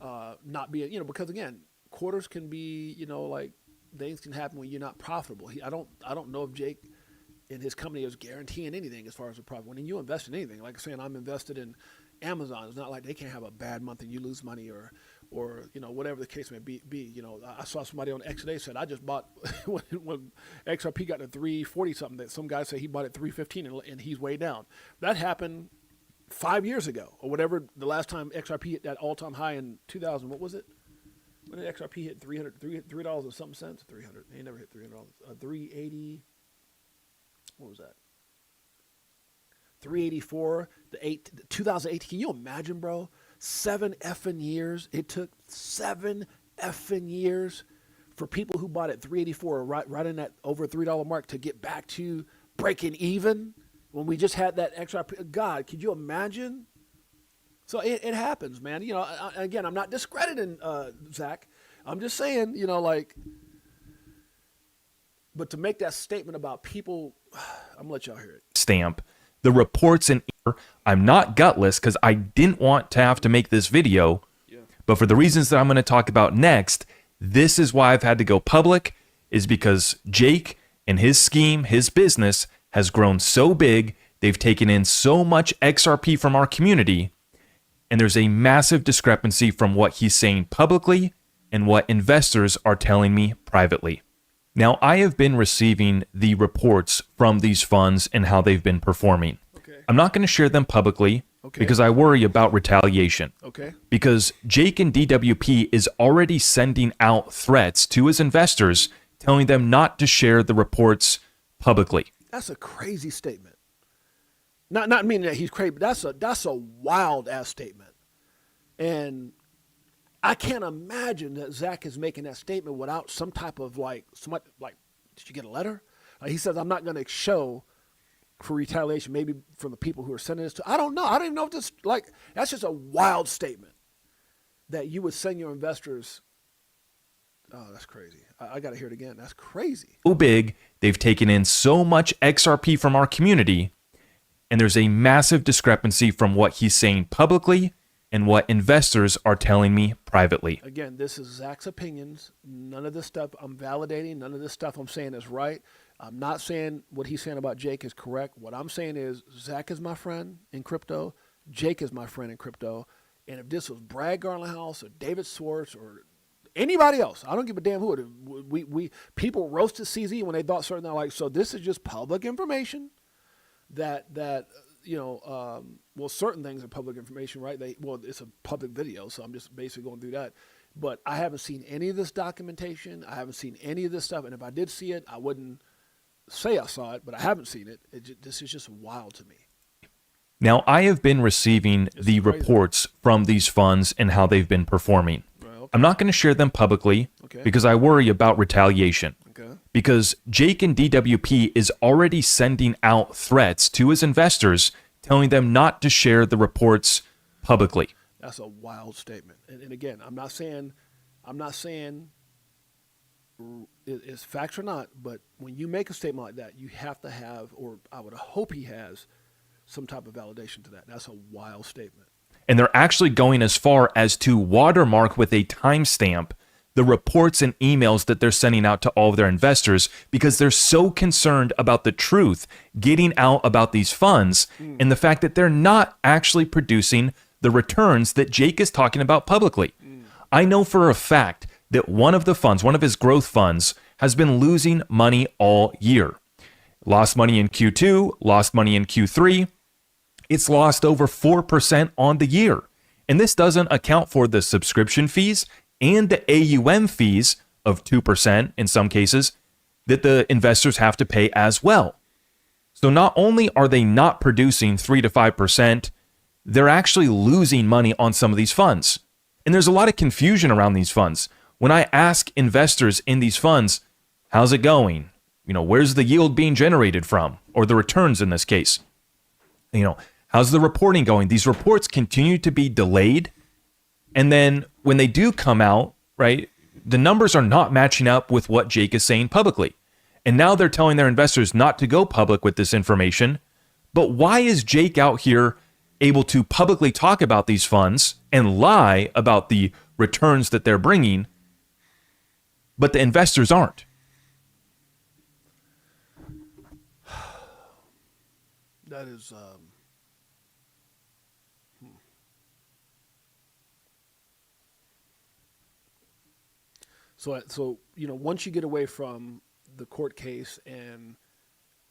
not being, because again, quarters can be, like things can happen when you're not profitable. I don't know if Jake and his company is guaranteeing anything as far as the profit. When you invest in anything, like I'm saying, I'm invested in Amazon. It's not like they can't have a bad month and you lose money or whatever the case may be. I saw somebody on X today said I just bought when XRP got to 340 something. That some guy said he bought at 315 and he's way down. That happened 5 years ago or whatever. The last time XRP hit that all-time high in 2000, what was it? When did XRP hit $3 and something cents? 300. He never hit $300. 380. What was that? 384. 2008. Can you imagine, bro? 7 effing years. It took 7 effing years for people who bought at 384, right in that over $3 mark, to get back to breaking even when we just had that XRP. God, could you imagine? So it happens, man. Again, I'm not discrediting Zach. I'm just saying, but to make that statement about people, I'm gonna let y'all hear it. Stamp. The reports in here, I'm not gutless because I didn't want to have to make this video, but for the reasons that I'm going to talk about next, this is why I've had to go public, is because Jake and his scheme, his business, has grown so big, they've taken in so much XRP from our community, and there's a massive discrepancy from what he's saying publicly and what investors are telling me privately. Now, I have been receiving the reports from these funds and how they've been performing. Okay. I'm not going to share them publicly because I worry about retaliation. Okay. Because Jake and DWP is already sending out threats to his investors, telling them not to share the reports publicly. That's a crazy statement. Not meaning that he's crazy, but that's a wild ass statement. And I can't imagine that Zach is making that statement without some type of did you get a letter? He says, I'm not going to show for retaliation, maybe from the people who are sending this to. I don't know. I don't even know if this, that's just a wild statement that you would send your investors. Oh, that's crazy. I got to hear it again. That's crazy. So big, they've taken in so much XRP from our community, and there's a massive discrepancy from what he's saying publicly and what investors are telling me privately. Again, this is Zach's opinions. None of this stuff I'm validating. None of this stuff I'm saying is right. I'm not saying what he's saying about Jake is correct. What I'm saying is Zach is my friend in crypto. Jake is my friend in crypto. And if this was Brad Garlinghouse or David Swartz or anybody else, I don't give a damn who it is. We people roasted CZ when they thought certain things. So this is just public information that certain things are public information, right? It's a public video, so I'm just basically going through that. But I haven't seen any of this documentation. I haven't seen any of this stuff. And if I did see it, I wouldn't say I saw it, but I haven't seen it. This is just wild to me. Now, I have been receiving the reports from these funds and how they've been performing. Right, okay. I'm not going to share them publicly because I worry about retaliation. Okay. Because Jake and DWP is already sending out threats to his investors, telling them not to share the reports publicly. That's a wild statement. And again, I'm not saying it's facts or not, but when you make a statement like that, you have to have, or I would hope he has, some type of validation to that. That's a wild statement. And they're actually going as far as to watermark with a timestamp the reports and emails that they're sending out to all of their investors because they're so concerned about the truth getting out about these funds and the fact that they're not actually producing the returns that Jake is talking about publicly. I know for a fact that one of the funds, one of his growth funds, has been losing money all year. Lost money in Q2, lost money in Q3. It's lost over 4% on the year. And this doesn't account for the subscription fees and the AUM fees of 2% in some cases that the investors have to pay as well. So not only are they not producing 3 to 5%, they're actually losing money on some of these funds. And there's a lot of confusion around these funds. When I ask investors in these funds, how's it going? Where's the yield being generated from? Or the returns in this case? How's the reporting going? These reports continue to be delayed. And then when they do come out, right, the numbers are not matching up with what Jake is saying publicly. And now they're telling their investors not to go public with this information. But why is Jake out here able to publicly talk about these funds and lie about the returns that they're bringing, but the investors aren't? That is. So once you get away from the court case and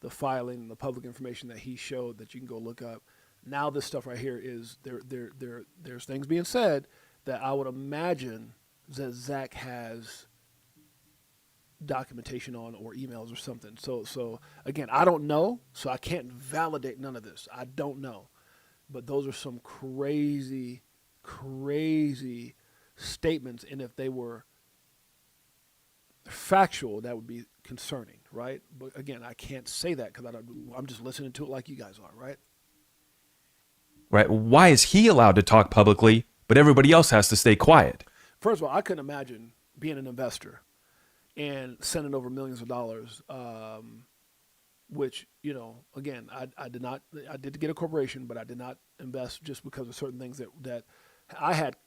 the filing, the public information that he showed that you can go look up, now this stuff right here is there's things being said that I would imagine that Zach has documentation on or emails or something. So again, I don't know, so I can't validate none of this. I don't know, but those are some crazy statements, and if they were factual, that would be concerning, right? But again, I can't say that because I'm just listening to it like you guys are, right? Right. Why is he allowed to talk publicly, but everybody else has to stay quiet? First of all, I couldn't imagine being an investor and sending over millions of dollars, which, again, I did get a corporation, but I did not invest just because of certain things that I had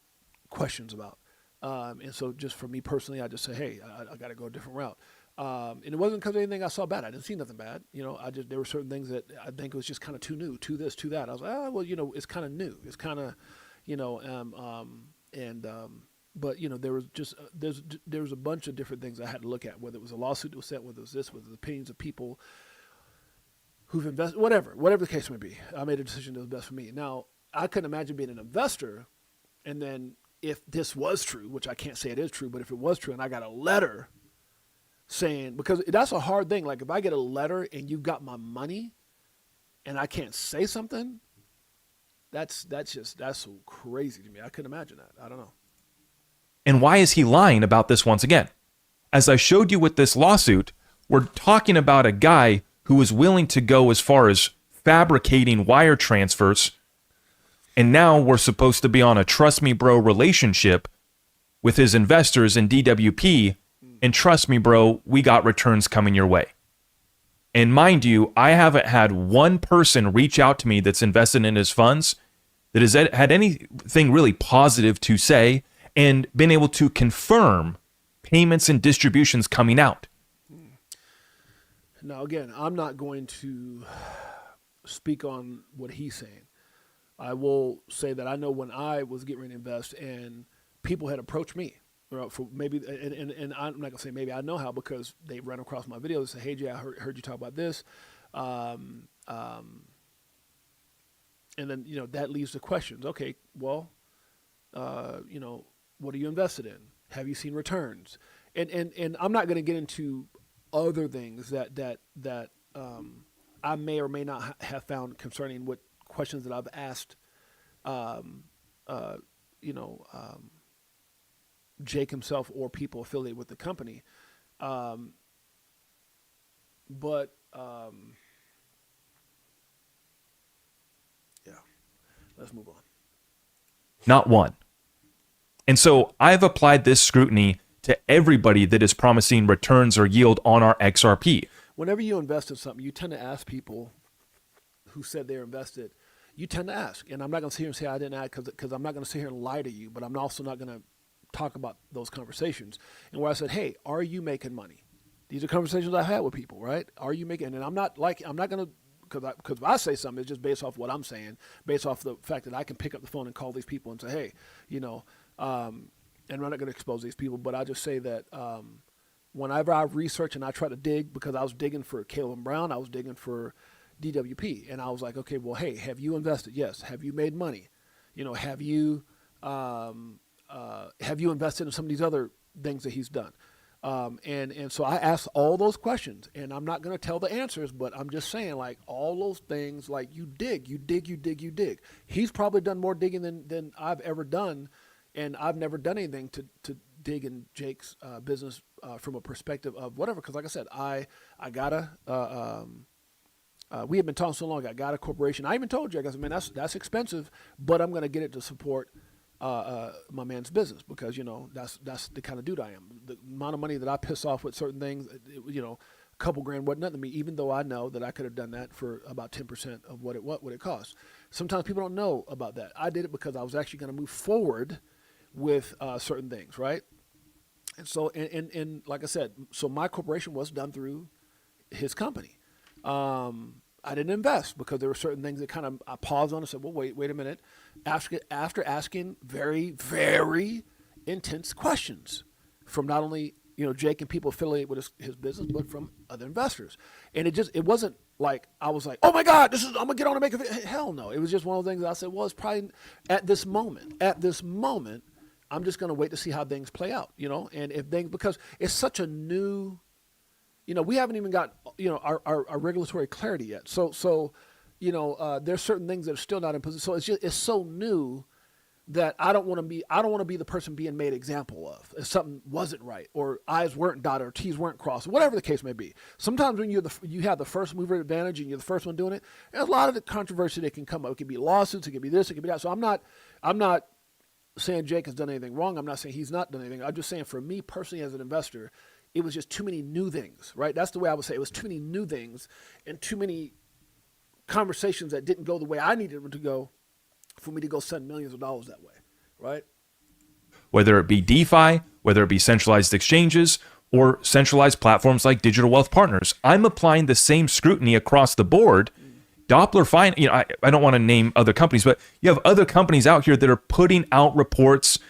questions about. And so just for me personally, I just say, hey, I got to go a different route. And it wasn't because of anything I saw bad. I didn't see nothing bad. There were certain things that I think was just kind of too new, to this, to that. I was like, well, it's kind of new. It's kind of, but there was just, there was a bunch of different things I had to look at, whether it was a lawsuit that was sent, whether it was this, whether it was opinions of people who've invested, whatever the case may be. I made a decision that was best for me. Now, I couldn't imagine being an investor and then if this was true, which I can't say it is true, but if it was true and I got a letter saying, because that's a hard thing. Like if I get a letter and you got my money and I can't say something, that's so crazy to me. I couldn't imagine that. I don't know. And why is he lying about this once again? As I showed you with this lawsuit, we're talking about a guy who was willing to go as far as fabricating wire transfers. And now we're supposed to be on a trust me, bro relationship with his investors in DWP. And trust me, bro, we got returns coming your way. And mind you, I haven't had one person reach out to me that's invested in his funds that has had anything really positive to say and been able to confirm payments and distributions coming out. Now, again, I'm not going to speak on what he's saying. I will say that I know when I was getting ready to invest and people had approached me for maybe, and I'm not going to say maybe, I know how because they ran across my videos and said, hey, Jay, I heard you talk about this. And then, that leads to questions. Okay, well, what are you invested in? Have you seen returns? And I'm not going to get into other things that I may or may not have found concerning what questions that I've asked, Jake himself or people affiliated with the company. But let's move on. Not one. And so I've applied this scrutiny to everybody that is promising returns or yield on our XRP. Whenever you invest in something, you tend to ask people who said they're invested. You tend to ask, and I'm not going to sit here and say I didn't ask because I'm not going to sit here and lie to you, but I'm also not going to talk about those conversations. And where I said, hey, are you making money? These are conversations I had with people, right? Are you making? And I'm not going to, because if I say something, it's just based off what I'm saying, based off the fact that I can pick up the phone and call these people and say, hey, and I'm not going to expose these people, but I just say that whenever I research and I try to dig, because I was digging for Caleb Brown, I was digging for DWP, and I was like, okay, well, hey, have you invested? Yes. Have you made money? Have you invested in some of these other things that he's done? And so I asked all those questions, and I'm not going to tell the answers, but I'm just saying, like, all those things, like, you dig. He's probably done more digging than I've ever done, and I've never done anything to dig in Jake's business from a perspective of whatever. Because like I said, I gotta. We have been talking so long. I got a corporation. I even told Jake, I said, man, that's expensive, but I'm going to get it to support my man's business because that's the kind of dude I am. The amount of money that I piss off with certain things, a couple grand wasn't nothing to me, even though I know that I could have done that for about 10% of what it costs. Sometimes people don't know about that. I did it because I was actually going to move forward with certain things, right? And so, and like I said, so my corporation was done through his company. I didn't invest because there were certain things that kind of I paused on and said, well, wait a minute. After asking very, very intense questions from not only Jake and people affiliated with his business, but from other investors, and it wasn't like I was like, oh my God, I'm gonna get on and make a video. Hell no. It was just one of the things that I said, well, it's probably at this moment, I'm just gonna wait to see how things play out, and if things, because it's such a new, we haven't even got our regulatory clarity yet. So there's certain things that are still not in position. So it's so new that I don't want to be the person being made example of if something wasn't right or I's weren't dotted or T's weren't crossed, whatever the case may be. Sometimes when you have the first mover advantage and you're the first one doing it, there's a lot of the controversy that can come up. It could be lawsuits, it could be this, it could be that. So I'm not saying Jake has done anything wrong. I'm not saying he's not done anything. I'm just saying for me personally as an investor, it was just too many new things, right? That's the way I would say it. It was too many new things and too many conversations that didn't go the way I needed them to go for me to go send millions of dollars that way, right? Whether it be DeFi, whether it be centralized exchanges, or centralized platforms like Digital Wealth Partners, I'm applying the same scrutiny across the board. Doppler Fine, I don't want to name other companies, but you have other companies out here that are putting out reports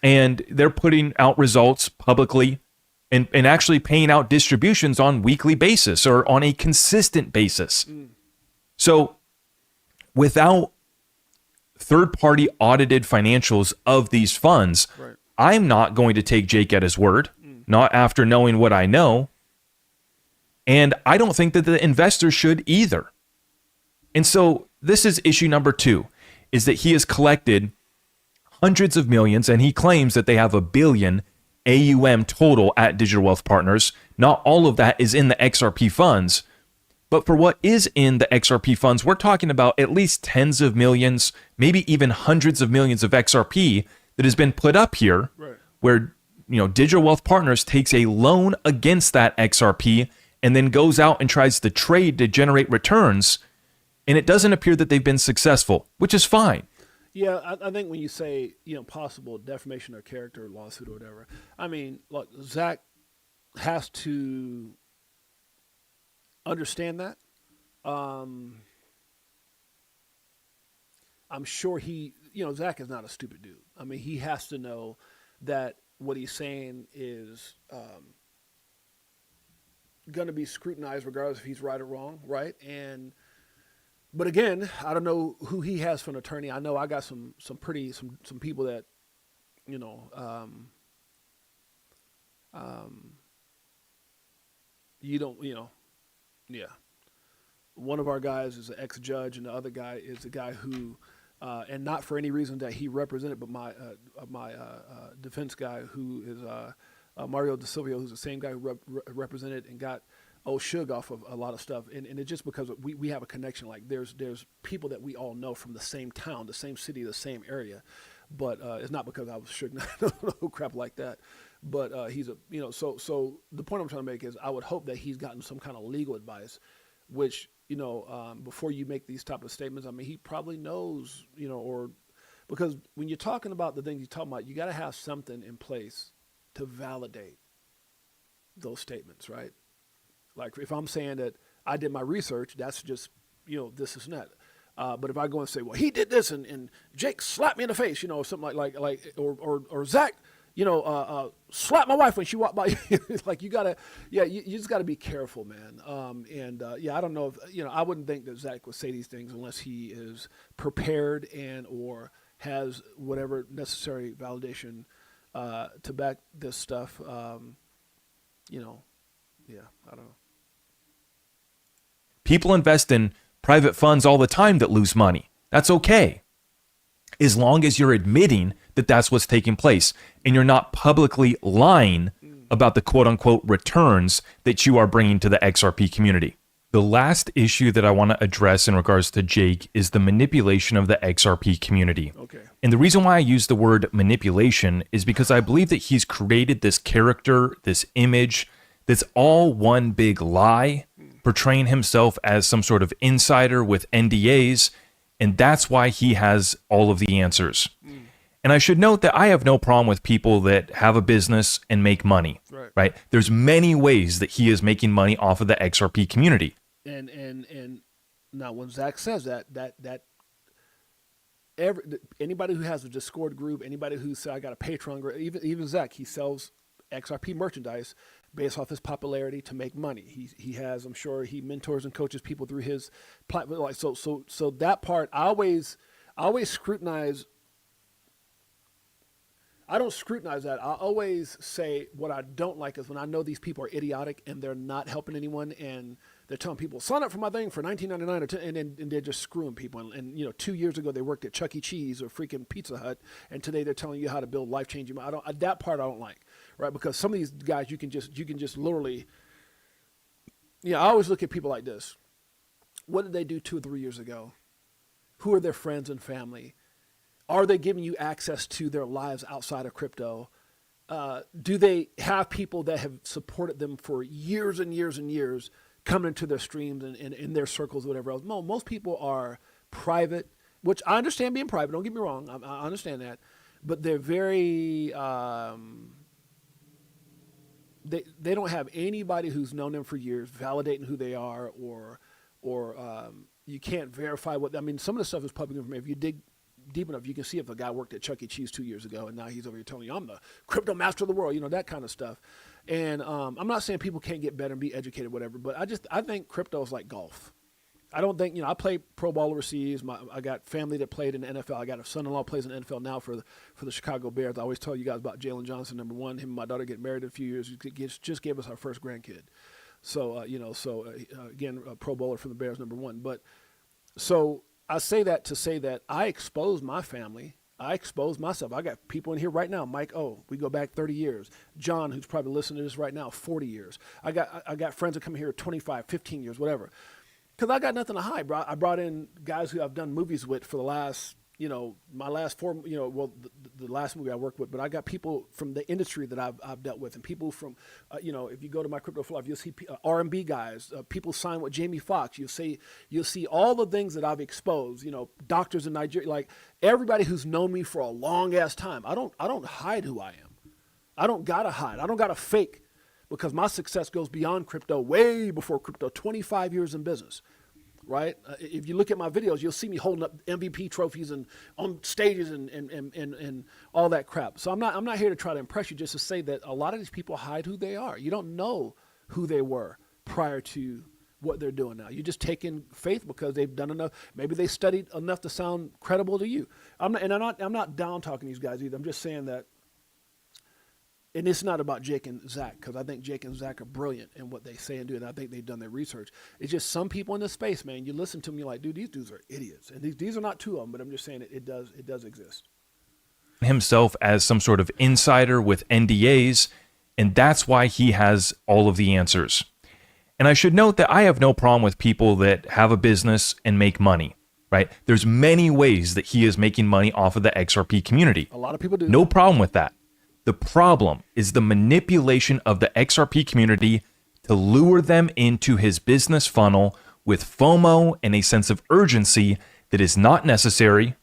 and they're putting out results publicly and actually paying out distributions on weekly basis or on a consistent basis. So without third-party audited financials of these funds, right, I'm not going to take Jake at his word, not after knowing what I know. And I don't think that the investors should either. And so this is issue number 2, is that he has collected hundreds of millions, and he claims that they have $1 billion AUM total at Digital Wealth Partners. Not all of that is in the XRP funds. But for what is in the XRP funds, we're talking about at least tens of millions, maybe even hundreds of millions of XRP that has been put up here, right, where Digital Wealth Partners takes a loan against that XRP and then goes out and tries to trade to generate returns. And it doesn't appear that they've been successful, which is fine. Yeah, I think when you say possible defamation of character lawsuit or whatever, I mean, look, Zach has to understand that. I'm sure Zach is not a stupid dude. I mean, he has to know that what he's saying is going to be scrutinized regardless if he's right or wrong, right? But again, I don't know who he has for an attorney. I know I got some people that, you don't, yeah. One of our guys is an ex-judge, and the other guy is a guy who, and not for any reason that he represented, but my defense guy who is Mario De Silvio, who's the same guy who represented and got Suge off of a lot of stuff, and it's just because we have a connection. Like there's people that we all know from the same town, the same city, the same area, but it's not because I was Suge, no crap like that. But he's so the point I'm trying to make is I would hope that he's gotten some kind of legal advice, which before you make these type of statements. I mean, he probably knows, or because when you're talking about the things you're talking about, you got to have something in place to validate those statements, right? Like if I'm saying that I did my research, that's just, this is not. But if I go and say, well, he did this and Jake slapped me in the face, or something like or Zach, slap my wife when she walked by. Like you just gotta be careful, man. I don't know if, I wouldn't think that Zach would say these things unless he is prepared or has whatever necessary validation to back this stuff. I don't know. People invest in private funds all the time that lose money. That's okay, as long as you're admitting that that's what's taking place and you're not publicly lying about the quote-unquote returns that you are bringing to the XRP community. The last issue that I want to address in regards to Jake is the manipulation of the XRP community. Okay. And the reason why I use the word manipulation is because I believe that he's created this character, this image, that's all one big lie, portraying himself as some sort of insider with NDAs, and that's why he has all of the answers. And I should note that I have no problem with people that have a business and make money, right? There's many ways that he is making money off of the XRP community. And Now, when Zach says that anybody who has a Discord group, anybody who said I got a Patreon group, even Zach, he sells XRP merchandise based off his popularity to make money. He has, I'm sure, he mentors and coaches people through his platform. Like so that part, I always scrutinize. I don't scrutinize that. I always say what I don't like is when I know these people are idiotic and they're not helping anyone, and they're telling people sign up for my thing for $19.99, and they're just screwing people. And 2 years ago they worked at Chuck E. Cheese or freaking Pizza Hut, and today they're telling you how to build life changing. That part I don't like, right? Because some of these guys you can just literally. I always look at people like this. What did they do 2 or 3 years ago? Who are their friends and family? Are they giving you access to their lives outside of crypto? Do they have people that have supported them for years and years and years coming into their streams and in their circles, whatever else? No, most people are private, which I understand being private. Don't get me wrong. I understand that. But they're very, they don't have anybody who's known them for years validating who they are, or you can't verify what, some of the stuff is public information. If you dig deep enough, you can see if a guy worked at Chuck E. Cheese 2 years ago and now he's over here telling you I'm the crypto master of the world, that kind of stuff. And I'm not saying people can't get better and be educated, whatever, but I think crypto is like golf. I don't think, I play pro ball overseas. I got family that played in the NFL. I got a son-in-law plays in the NFL now for the Chicago Bears. I always tell you guys about Jalen Johnson, number one. Him and my daughter get married in a few years. Just gave us our first grandkid. So, again, a pro bowler for the Bears, number one. But so I say that to say that I expose my family. I expose myself. I got people in here right now. Mike O, we go back 30 years. John, who's probably listening to this right now, 40 years. I got friends that come here 25, 15 years, whatever. Because I got nothing to hide, bro. I brought in guys who I've done movies with for the last, my last 4, the last movie I worked with. But I got people from the industry that I've dealt with, and people from, if you go to my Crypto for Life, you'll see R&B guys, people sign with Jamie Foxx. You'll see all the things that I've exposed. Doctors in Nigeria, like everybody who's known me for a long ass time. I don't hide who I am. I don't gotta hide. I don't gotta fake. Because my success goes beyond crypto, way before crypto, 25 years in business, right? If you look at my videos, you'll see me holding up MVP trophies and on stages and all that crap. So I'm not here to try to impress you, just to say that a lot of these people hide who they are. You don't know who they were prior to what they're doing now. You just take in faith because they've done enough. Maybe they studied enough to sound credible to you. I'm not down talking these guys either. I'm just saying that. And it's not about Jake and Zach, because I think Jake and Zach are brilliant in what they say and do, and I think they've done their research. It's just some people in this space, man, you listen to them, you're like, dude, these dudes are idiots. And these are not 2 of them, but I'm just saying it does exist. Himself as some sort of insider with NDAs, and that's why he has all of the answers. And I should note that I have no problem with people that have a business and make money, right? There's many ways that he is making money off of the XRP community. A lot of people do. No problem with that. The problem is the manipulation of the XRP community to lure them into his business funnel with FOMO and a sense of urgency that is not necessary.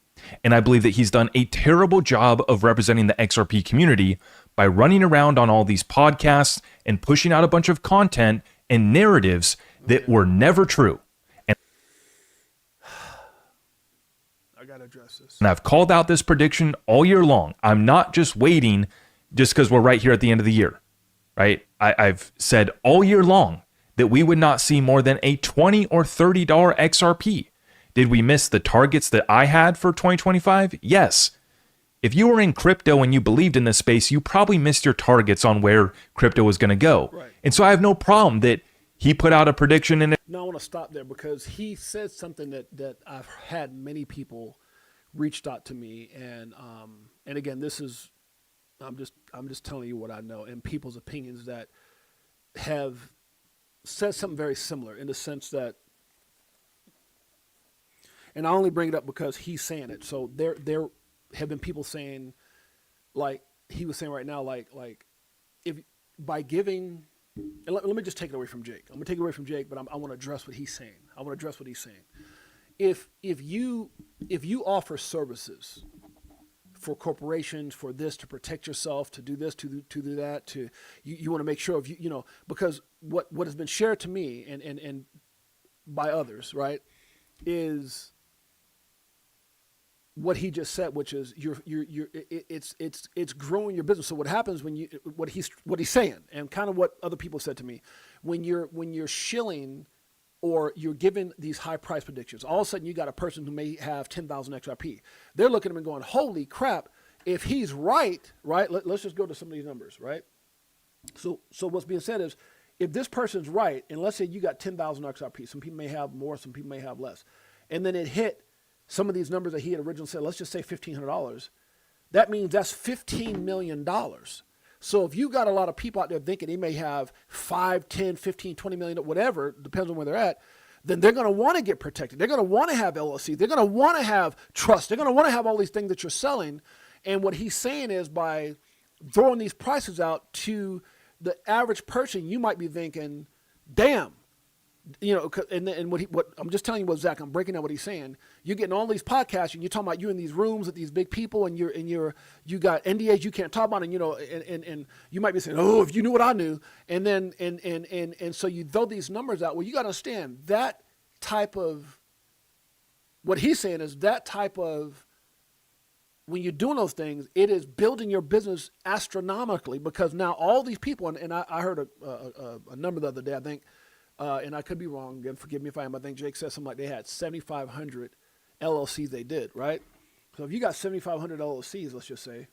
And I believe that he's done a terrible job of representing the XRP community by running around on all these podcasts and pushing out a bunch of content and narratives that were never true. And I got to address this. And I've called out this prediction all year long. I'm not just waiting just because we're right here at the end of the year, right? I've said all year long that we would not see more than a $20 or $30 XRP. Did we miss the targets that I had for 2025? Yes. If you were in crypto and you believed in this space, you probably missed your targets on where crypto was going to go. Right. And so I have no problem that he put out a prediction in it. No, I want to stop there because he said something that I've had many people reached out to me, and again, this is I'm just telling you what I know and people's opinions that have said something very similar in the sense that, and I only bring it up because he's saying it. So there have been people saying, like he was saying right now, like if by giving, and let me just take it away from Jake. I'm gonna take it away from Jake, but I want to address what he's saying. I want to address what he's saying. If you offer services for corporations, for this, to protect yourself, to do this, to do that, you want to make sure of because what has been shared to me and by others, right, is what he just said, which is it's growing your business. So what happens when you what he's saying, and kind of what other people said to me, when you're shilling or you're given these high price predictions, all of a sudden you got a person who may have 10,000 XRP. They're looking at him and going, holy crap, if he's right, let's just go to some of these numbers, right? So what's being said is, if this person's right, and let's say you got 10,000 XRP, some people may have more, some people may have less, and then it hit some of these numbers that he had originally said, let's just say $1,500, that means that's $15 million. So if you got a lot of people out there thinking they may have 5, 10, 15, 20 million, whatever, depends on where they're at, then they're going to want to get protected. They're going to want to have LLC. They're going to want to have trust. They're going to want to have all these things that you're selling. And what he's saying is, by throwing these prices out to the average person, you might be thinking, damn, and what I'm just telling you what Zach, I'm breaking down what he's saying. You're getting all these podcasts and you're talking about you in these rooms with these big people, and you got NDAs you can't talk about, and and you might be saying, oh, if you knew what I knew, and then and so you throw these numbers out. Well, you got to understand that type of, what he's saying is that type of, when you're doing those things, it is building your business astronomically, because now all these people, and I heard a number the other day, I think, and I could be wrong, again, forgive me if I am, I think Jake said something like they had 7,500 LLCs they did, right? So if you got 7,500 LLCs, let's just say,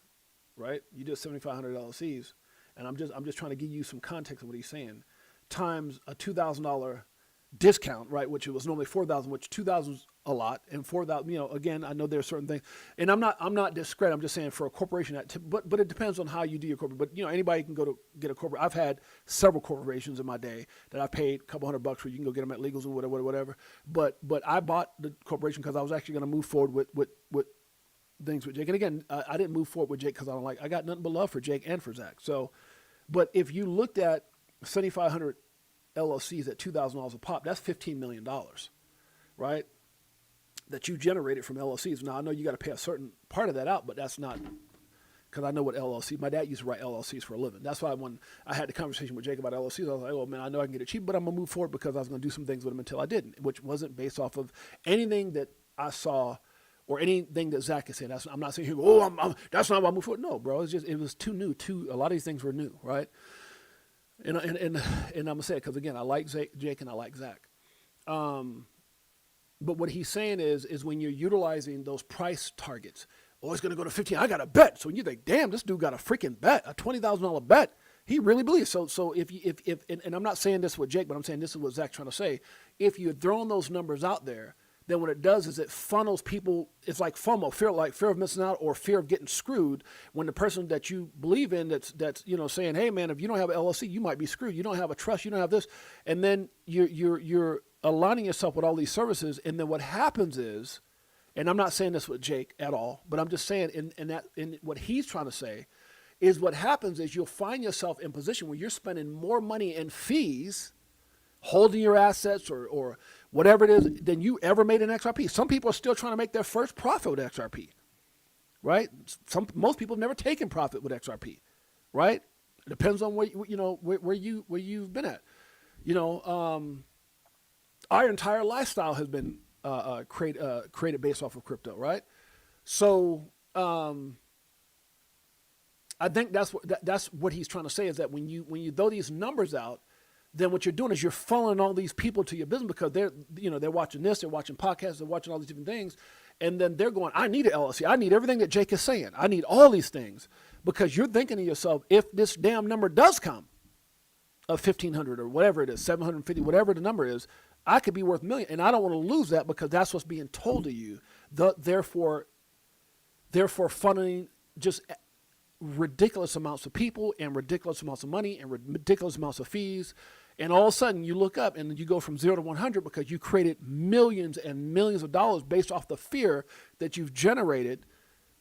right? You did 7,500 LLCs, and I'm just trying to give you some context of what he's saying, times a $2,000 discount, right? Which it was normally 4,000, which 2,000 is a lot, and 4,000, again, I know there are certain things, and I'm not discrediting, I'm just saying for a corporation, but it depends on how you do your corporate. But anybody can go to get a corporate. I've had several corporations in my day that I paid a couple $100 for. You can go get them at Legals and whatever. But I bought the corporation because I was actually going to move forward with things with Jake. And again, I didn't move forward with Jake because I got nothing but love for Jake and for Zach. So, but if you looked at 7,500 LLCs at $2,000 a pop, that's $15 million, right? That you generated from LLCs. Now, I know you got to pay a certain part of that out, but that's not, because I know what LLC, my dad used to write LLCs for a living. That's why when I had the conversation with Jake about LLCs, I was like, oh man, I know I can get it cheap, but I'm going to move forward because I was going to do some things with them until I didn't, which wasn't based off of anything that I saw or anything that Zach is saying. I'm not saying, that's not why I moved forward. No, bro, it was too new. A lot of these things were new, right? And I'm going to say it because, again, I like Jake and I like Zach. But what he's saying is when you're utilizing those price targets, it's going to go to 15. I got a bet. So you think, damn, this dude got a freaking bet, a $20,000 bet. He really believes. So if and I'm not saying this with Jake, but I'm saying this is what Zach's trying to say. If you're throwing those numbers out there, then what it does is it funnels people. It's like FOMO, fear of missing out, or fear of getting screwed. When the person that you believe in, that's saying, hey man, if you don't have an LLC, you might be screwed. You don't have a trust. You don't have this, and then you're aligning yourself with all these services, and then what happens is, and I'm not saying this with Jake at all, but I'm just saying in what he's trying to say is what happens is you'll find yourself in a position where you're spending more money in fees, holding your assets or whatever it is, than you ever made in XRP. Some people are still trying to make their first profit with XRP, right? Most people have never taken profit with XRP, right? It depends on where you've been at. Our entire lifestyle has been created based off of crypto, right? So I think that's what he's trying to say, is that when you throw these numbers out, then what you're doing is you're funneling all these people to your business, because they're watching this, they're watching podcasts, they're watching all these different things, and then they're going, I need an LLC, I need everything that Jake is saying, I need all these things, because you're thinking to yourself, if this damn number does come of 1,500 or whatever it is, 750, whatever the number is, I could be worth $1 million, and I don't want to lose that because that's what's being told to you. Therefore funneling just ridiculous amounts of people and ridiculous amounts of money and ridiculous amounts of fees. And all of a sudden you look up and you go from 0 to 100 because you created millions and millions of dollars based off the fear that you've generated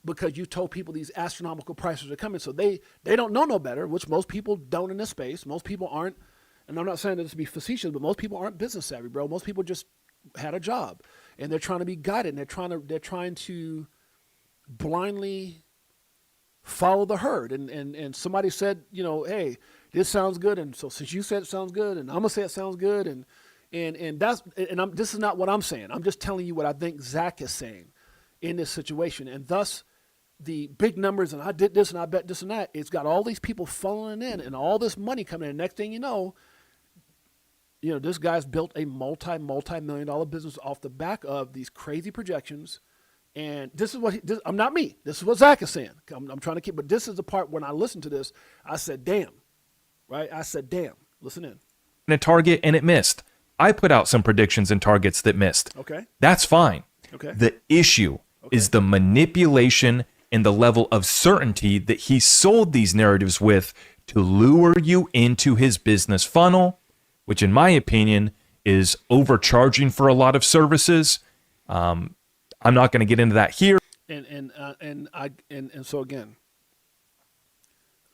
because you told people these astronomical prices are coming. So they don't know no better, which most people don't in this space. Most people aren't, and I'm not saying this to be facetious, but most people aren't business savvy, bro. Most people just had a job and they're trying to be guided, and they're trying to blindly follow the herd. And somebody said, hey, this sounds good, and so since you said it sounds good, and I'm gonna say it sounds good, and This is not what I'm saying. I'm just telling you what I think Zach is saying in this situation. And thus the big numbers and I did this and I bet this and that, it's got all these people funneling in and all this money coming in. Next thing you know, this guy's built a multi-million dollar business off the back of these crazy projections. And this is what I'm not me. This is what Zach is saying. I'm trying to keep, but this is the part when I listened to this, I said, damn, right? I said, damn, listen in. A target and it missed. I put out some predictions and targets that missed. Okay. That's fine. Okay. The issue is the manipulation and the level of certainty that he sold these narratives with to lure you into his business funnel, which in my opinion is overcharging for a lot of services. I'm not going to get into that here. And so again,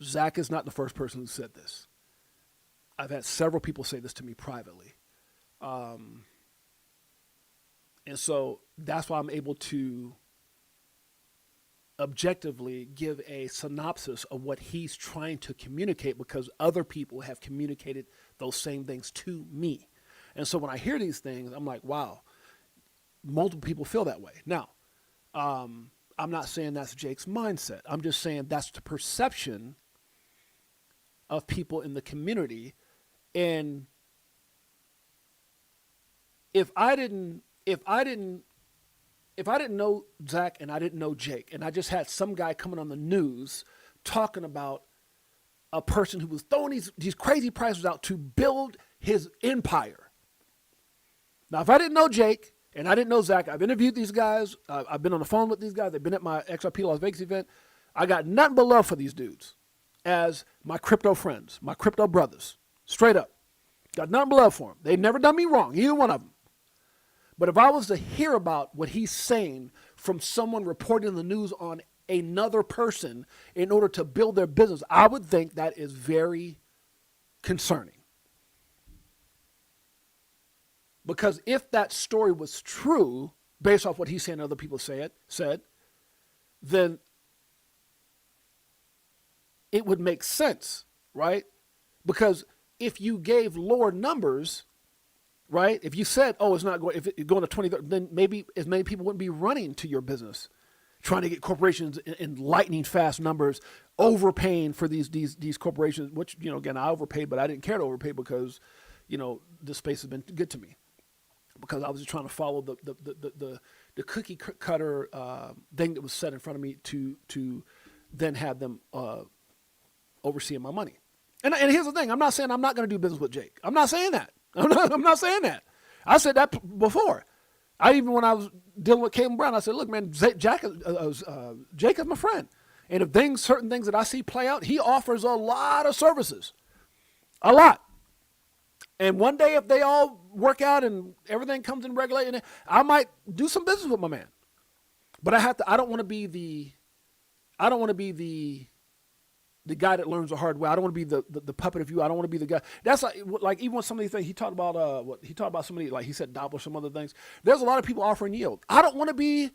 Zach is not the first person who said this. I've had several people say this to me privately. And so that's why I'm able to objectively give a synopsis of what he's trying to communicate, because other people have communicated those same things to me. And so when I hear these things, I'm like, wow, multiple people feel that way. Now, I'm not saying that's Jake's mindset. I'm just saying that's the perception of people in the community. And if I didn't know Zach and I didn't know Jake, and I just had some guy coming on the news talking about a person who was throwing these crazy prices out to build his empire. Now, if I didn't know Jake and I didn't know Zach, I've interviewed these guys. I've been on the phone with these guys. They've been at my XRP Las Vegas event. I got nothing but love for these dudes as my crypto friends, my crypto brothers. Straight up. Got nothing but love for them. They've never done me wrong, either one of them. But if I was to hear about what he's saying from someone reporting the news on another person in order to build their business, I would think that is very concerning. Because if that story was true, based off what he's saying and other people said, then it would make sense, right? Because if you gave lower numbers, right? If you said, oh, it's not going, if it's going to 20, then maybe as many people wouldn't be running to your business, trying to get corporations in lightning fast numbers, overpaying for these corporations, which, again, I overpaid, but I didn't care to overpay because, this space has been good to me. Because I was just trying to follow the cookie cutter thing that was set in front of me to then have them overseeing my money. And here's the thing: I'm not saying I'm not going to do business with Jake. I'm not saying that. I'm not saying that. I said that before. When I was dealing with Cable Brown, I said, look, man, Jake is my friend, and if certain things that I see play out, he offers a lot of services, a lot. And one day, if they all work out and everything comes in regulated, I might do some business with my man. But I don't want to be the guy that learns the hard way. I don't want to be the puppet of you. I don't want to be the guy. That's like even with some of these things he talked about somebody, like he said Doppler, some other things. There's a lot of people offering yield. I don't want to be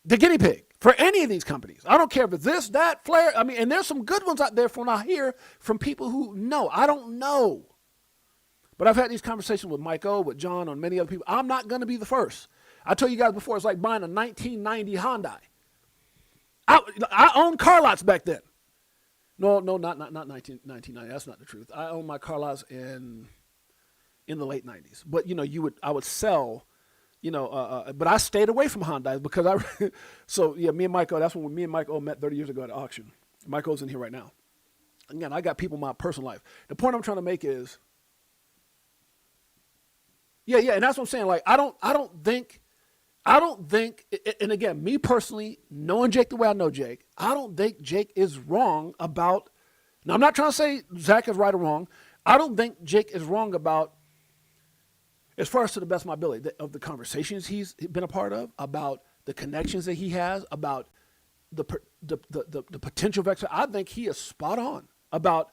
the guinea pig for any of these companies. I don't care if it's this, that, Flare. And there's some good ones out there from I hear from people who know. I don't know. But I've had these conversations with Mike O, with John, and many other people. I'm not going to be the first. I told you guys before, it's like buying a 1990 Hyundai. I owned car lots back then. No, not 1990. That's not the truth. I owned my car lots in the late 90s. But I would sell, but I stayed away from Hyundais because me and Mike O, that's when me and Mike O met 30 years ago at an auction. Mike O's in here right now. Again, I got people in my personal life. The point I'm trying to make is, yeah, and that's what I'm saying. Like, I don't think, and again, me personally, knowing Jake the way I know Jake, I don't think Jake is wrong about, now I'm not trying to say Zach is right or wrong. I don't think Jake is wrong about, as far as to the best of my ability, of the conversations he's been a part of, about the connections that he has, about the potential of XRP. I think he is spot on about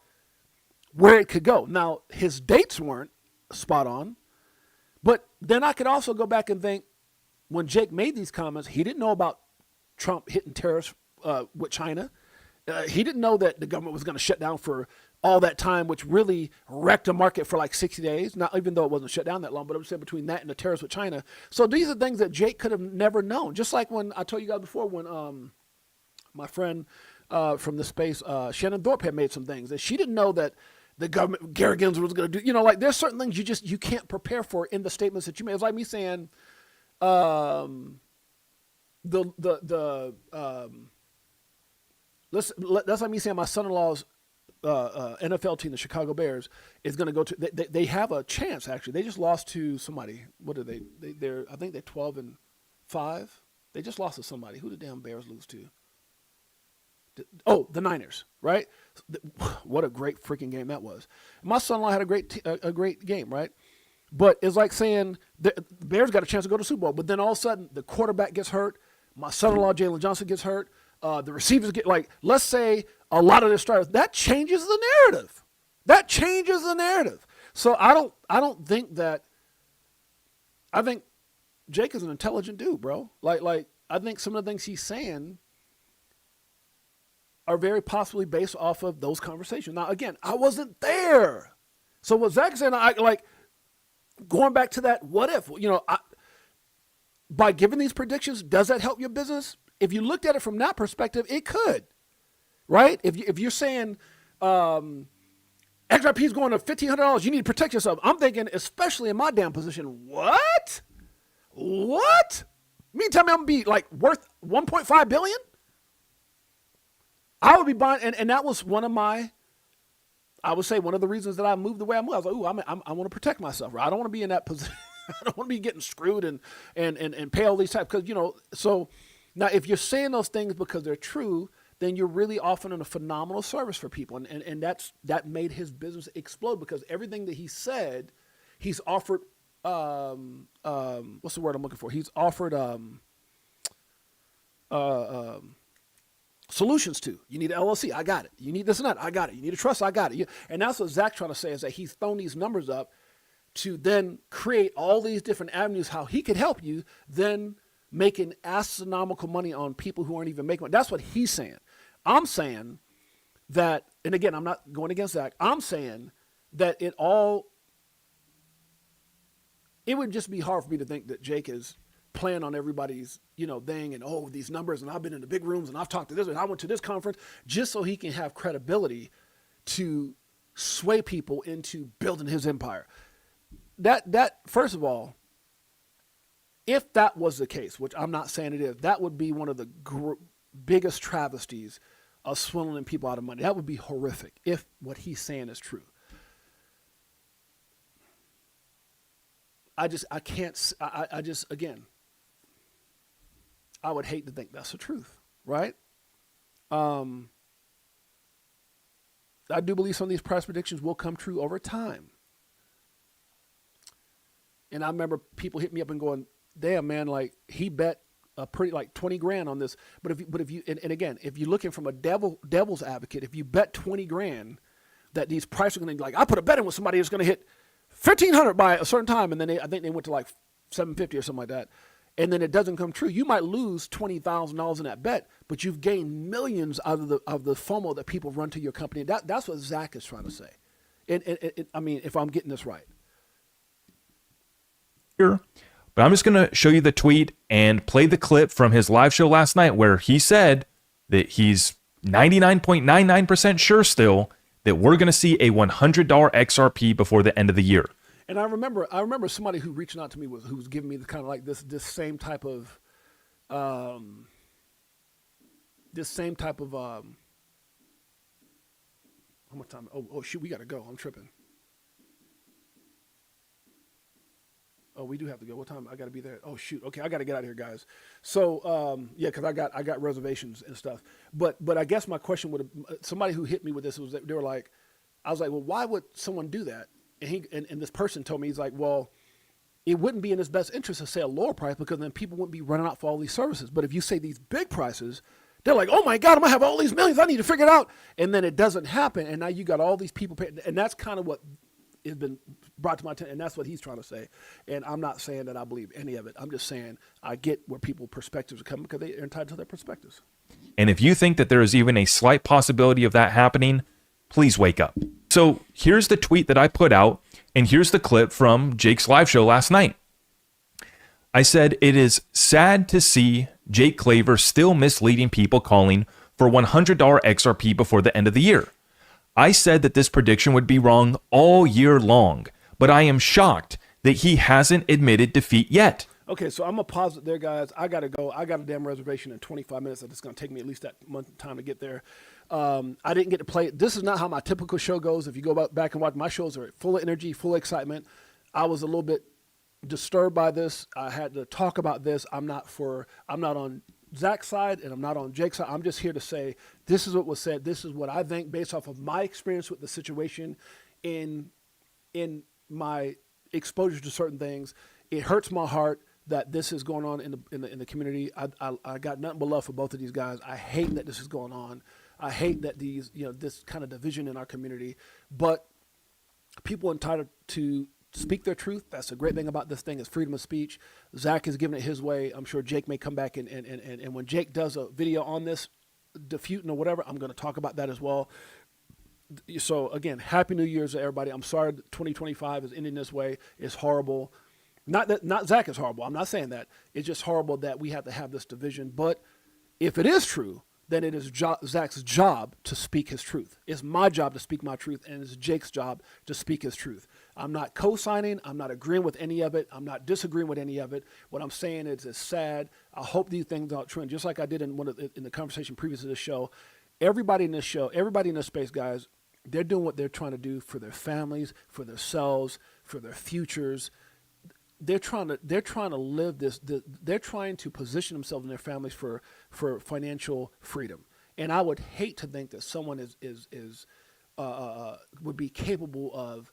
where it could go. Now, his dates weren't spot on. But then I could also go back and think, when Jake made these comments, he didn't know about Trump hitting tariffs with China. He didn't know that the government was going to shut down for all that time, which really wrecked the market for like 60 days. Not even though it wasn't shut down that long, but I'm saying between that and the tariffs with China. So these are things that Jake could have never known. Just like when I told you guys before, when my friend from the space, Shannon Thorpe, had made some things that she didn't know that the government, Gary Gensler, was going to do. You know, like there's certain things you can't prepare for in the statements that you made. It's like me saying, that's like me saying my son-in-law's NFL team, the Chicago Bears, is going to go to. They have a chance actually. They just lost to somebody. What are they? They're I think they're 12-5. They just lost to somebody. Who did the damn Bears lose to? Oh, the Niners, right? What a great freaking game that was. My son-in-law had a great game, right? But it's like saying the Bears got a chance to go to the Super Bowl, but then all of a sudden the quarterback gets hurt. My son-in-law, Jalen Johnson, gets hurt. The receivers get, like, let's say a lot of their starters. That changes the narrative. That changes the narrative. So I don't think that. I think Jake is an intelligent dude, bro. Like I think some of the things he's saying are very possibly based off of those conversations. Now, again, I wasn't there. So what Zach saying, I like going back to that what if, by giving these predictions, does that help your business? If you looked at it from that perspective, it could, right? If you're saying XRP is going to $1,500, you need to protect yourself. I'm thinking, especially in my damn position, what? You mean tell me I'm going to be like worth $1.5 billion? I would be buying, and that was one of the reasons that I moved the way I moved. I was like, I want to protect myself. Right? I don't want to be in that position. I don't want to be getting screwed and pay all these types. Because, so now if you're saying those things because they're true, then you're really offering a phenomenal service for people. And that made his business explode because everything that he said, he's offered, what's the word I'm looking for? He's offered, solutions to. You need an LLC, I got it. You need this and that, I got it. You need a trust, I got it. And that's what Zach's trying to say is that he's thrown these numbers up to then create all these different avenues how he could help you, then making astronomical money on people who aren't even making money. That's what he's saying. I'm saying that, and again, I'm not going against Zach. I'm saying that it would just be hard for me to think that Jake is playing on everybody's, thing and, these numbers, and I've been in the big rooms and I've talked to this and I went to this conference just so he can have credibility to sway people into building his empire. That first of all, if that was the case, which I'm not saying it is, that would be one of the biggest travesties of swindling people out of money. That would be horrific if what he's saying is true. Again, I would hate to think that's the truth, right? I do believe some of these price predictions will come true over time. And I remember people hit me up and going, damn, man, like he bet a pretty like 20 grand on this. But if you, again, if you're looking from a devil's advocate, if you bet 20 grand that these prices are going to be like, I put a bet in with somebody that's going to hit 1,500 by a certain time. And then I think they went to like 750 or something like that. And then it doesn't come true. You might lose $20,000 in that bet, but you've gained millions out of the FOMO that people run to your company. That's what Zach is trying to say. I mean, if I'm getting this right. Sure. But I'm just going to show you the tweet and play the clip from his live show last night where he said that he's 99.99% sure still that we're going to see a $100 XRP before the end of the year. And I remember somebody who reached out to me who was giving me the kind of like this same type of how much time? Oh shoot, we gotta go. I'm tripping. Oh, we do have to go. What time? I gotta be there. Oh shoot. Okay, I gotta get out of here, guys. So yeah, because I got reservations and stuff. But I guess my question would have somebody who hit me with this was that they were like, I was like, well, why would someone do that? And this person told me, he's like, well, it wouldn't be in his best interest to say a lower price because then people wouldn't be running out for all these services. But if you say these big prices, they're like, oh my God, I'm gonna have all these millions. I need to figure it out. And then it doesn't happen. And now you got all these people paying. And that's kind of what has been brought to my attention. And that's what he's trying to say. And I'm not saying that I believe any of it. I'm just saying I get where people's perspectives are coming because they're entitled to their perspectives. And if you think that there is even a slight possibility of that happening, Please wake up. So here's the tweet that I put out, and here's the clip from Jake's live show last night. I said, it is sad to see Jake Claver still misleading people calling for $100 XRP before the end of the year. I said that this prediction would be wrong all year long, but I am shocked that he hasn't admitted defeat yet. Okay, so I'm going to pause it there, guys. I got to go. I got a damn reservation in 25 minutes. It's going to take me at least that month of time to get there. I didn't get to play it. This is not how my typical show goes. If you go back and watch, my shows are full of energy, full of excitement. I was a little bit disturbed by this. I had to talk about this. I'm not on Zach's side and I'm not on Jake's side. I'm just here to say this is what was said. This is what I think based off of my experience with the situation in my exposure to certain things. It hurts my heart that this is going on in the community. I got nothing but love for both of these guys. I hate that this is going on. I hate that this kind of division in our community, but people are entitled to speak their truth. That's the great thing about this thing is freedom of speech. Zach is giving it his way. I'm sure Jake may come back and when Jake does a video on this, disputing or whatever, I'm going to talk about that as well. So again, Happy New Year's to everybody. I'm sorry that 2025 is ending this way. It's horrible. Not Zach is horrible. I'm not saying that. It's just horrible that we have to have this division. But if it is true, then it is Zach's job to speak his truth. It's my job to speak my truth, and it's Jake's job to speak his truth. I'm not co-signing. I'm not agreeing with any of it. I'm not disagreeing with any of it. What I'm saying is it's sad. I hope these things aren't true. And just like I did in the conversation previous to this show, everybody in this space, guys, they're doing what they're trying to do for their families, for themselves, for their futures. They're trying to live this. They're trying to position themselves and their families for financial freedom. And I would hate to think that someone would be capable of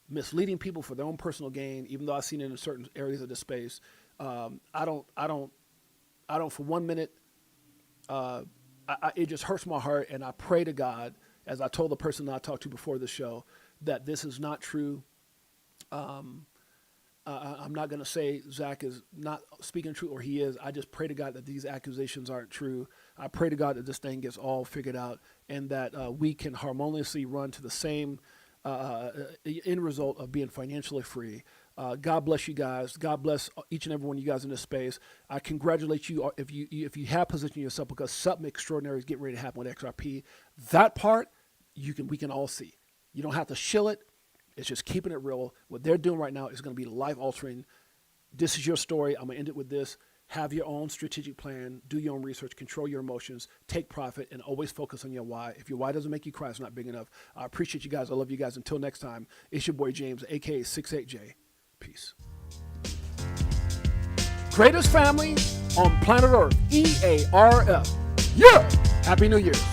misleading people for their own personal gain. Even though I've seen it in certain areas of the space, I don't for 1 minute. It just hurts my heart, and I pray to God, as I told the person that I talked to before the show, that this is not true. I'm not going to say Zach is not speaking truth, or he is. I just pray to God that these accusations aren't true. I pray to God that this thing gets all figured out and that we can harmoniously run to the same end result of being financially free. God bless you guys. God bless each and every one of you guys in this space. I congratulate you if you have positioned yourself, because something extraordinary is getting ready to happen with XRP. That part we can all see. You don't have to shill it. It's just keeping it real. What they're doing right now is going to be life-altering. This is your story. I'm going to end it with this. Have your own strategic plan. Do your own research. Control your emotions. Take profit. And always focus on your why. If your why doesn't make you cry, it's not big enough. I appreciate you guys. I love you guys. Until next time, it's your boy James, a.k.a. 68J. Peace. Greatest family on planet Earth. EARF. Yeah! Happy New Year's.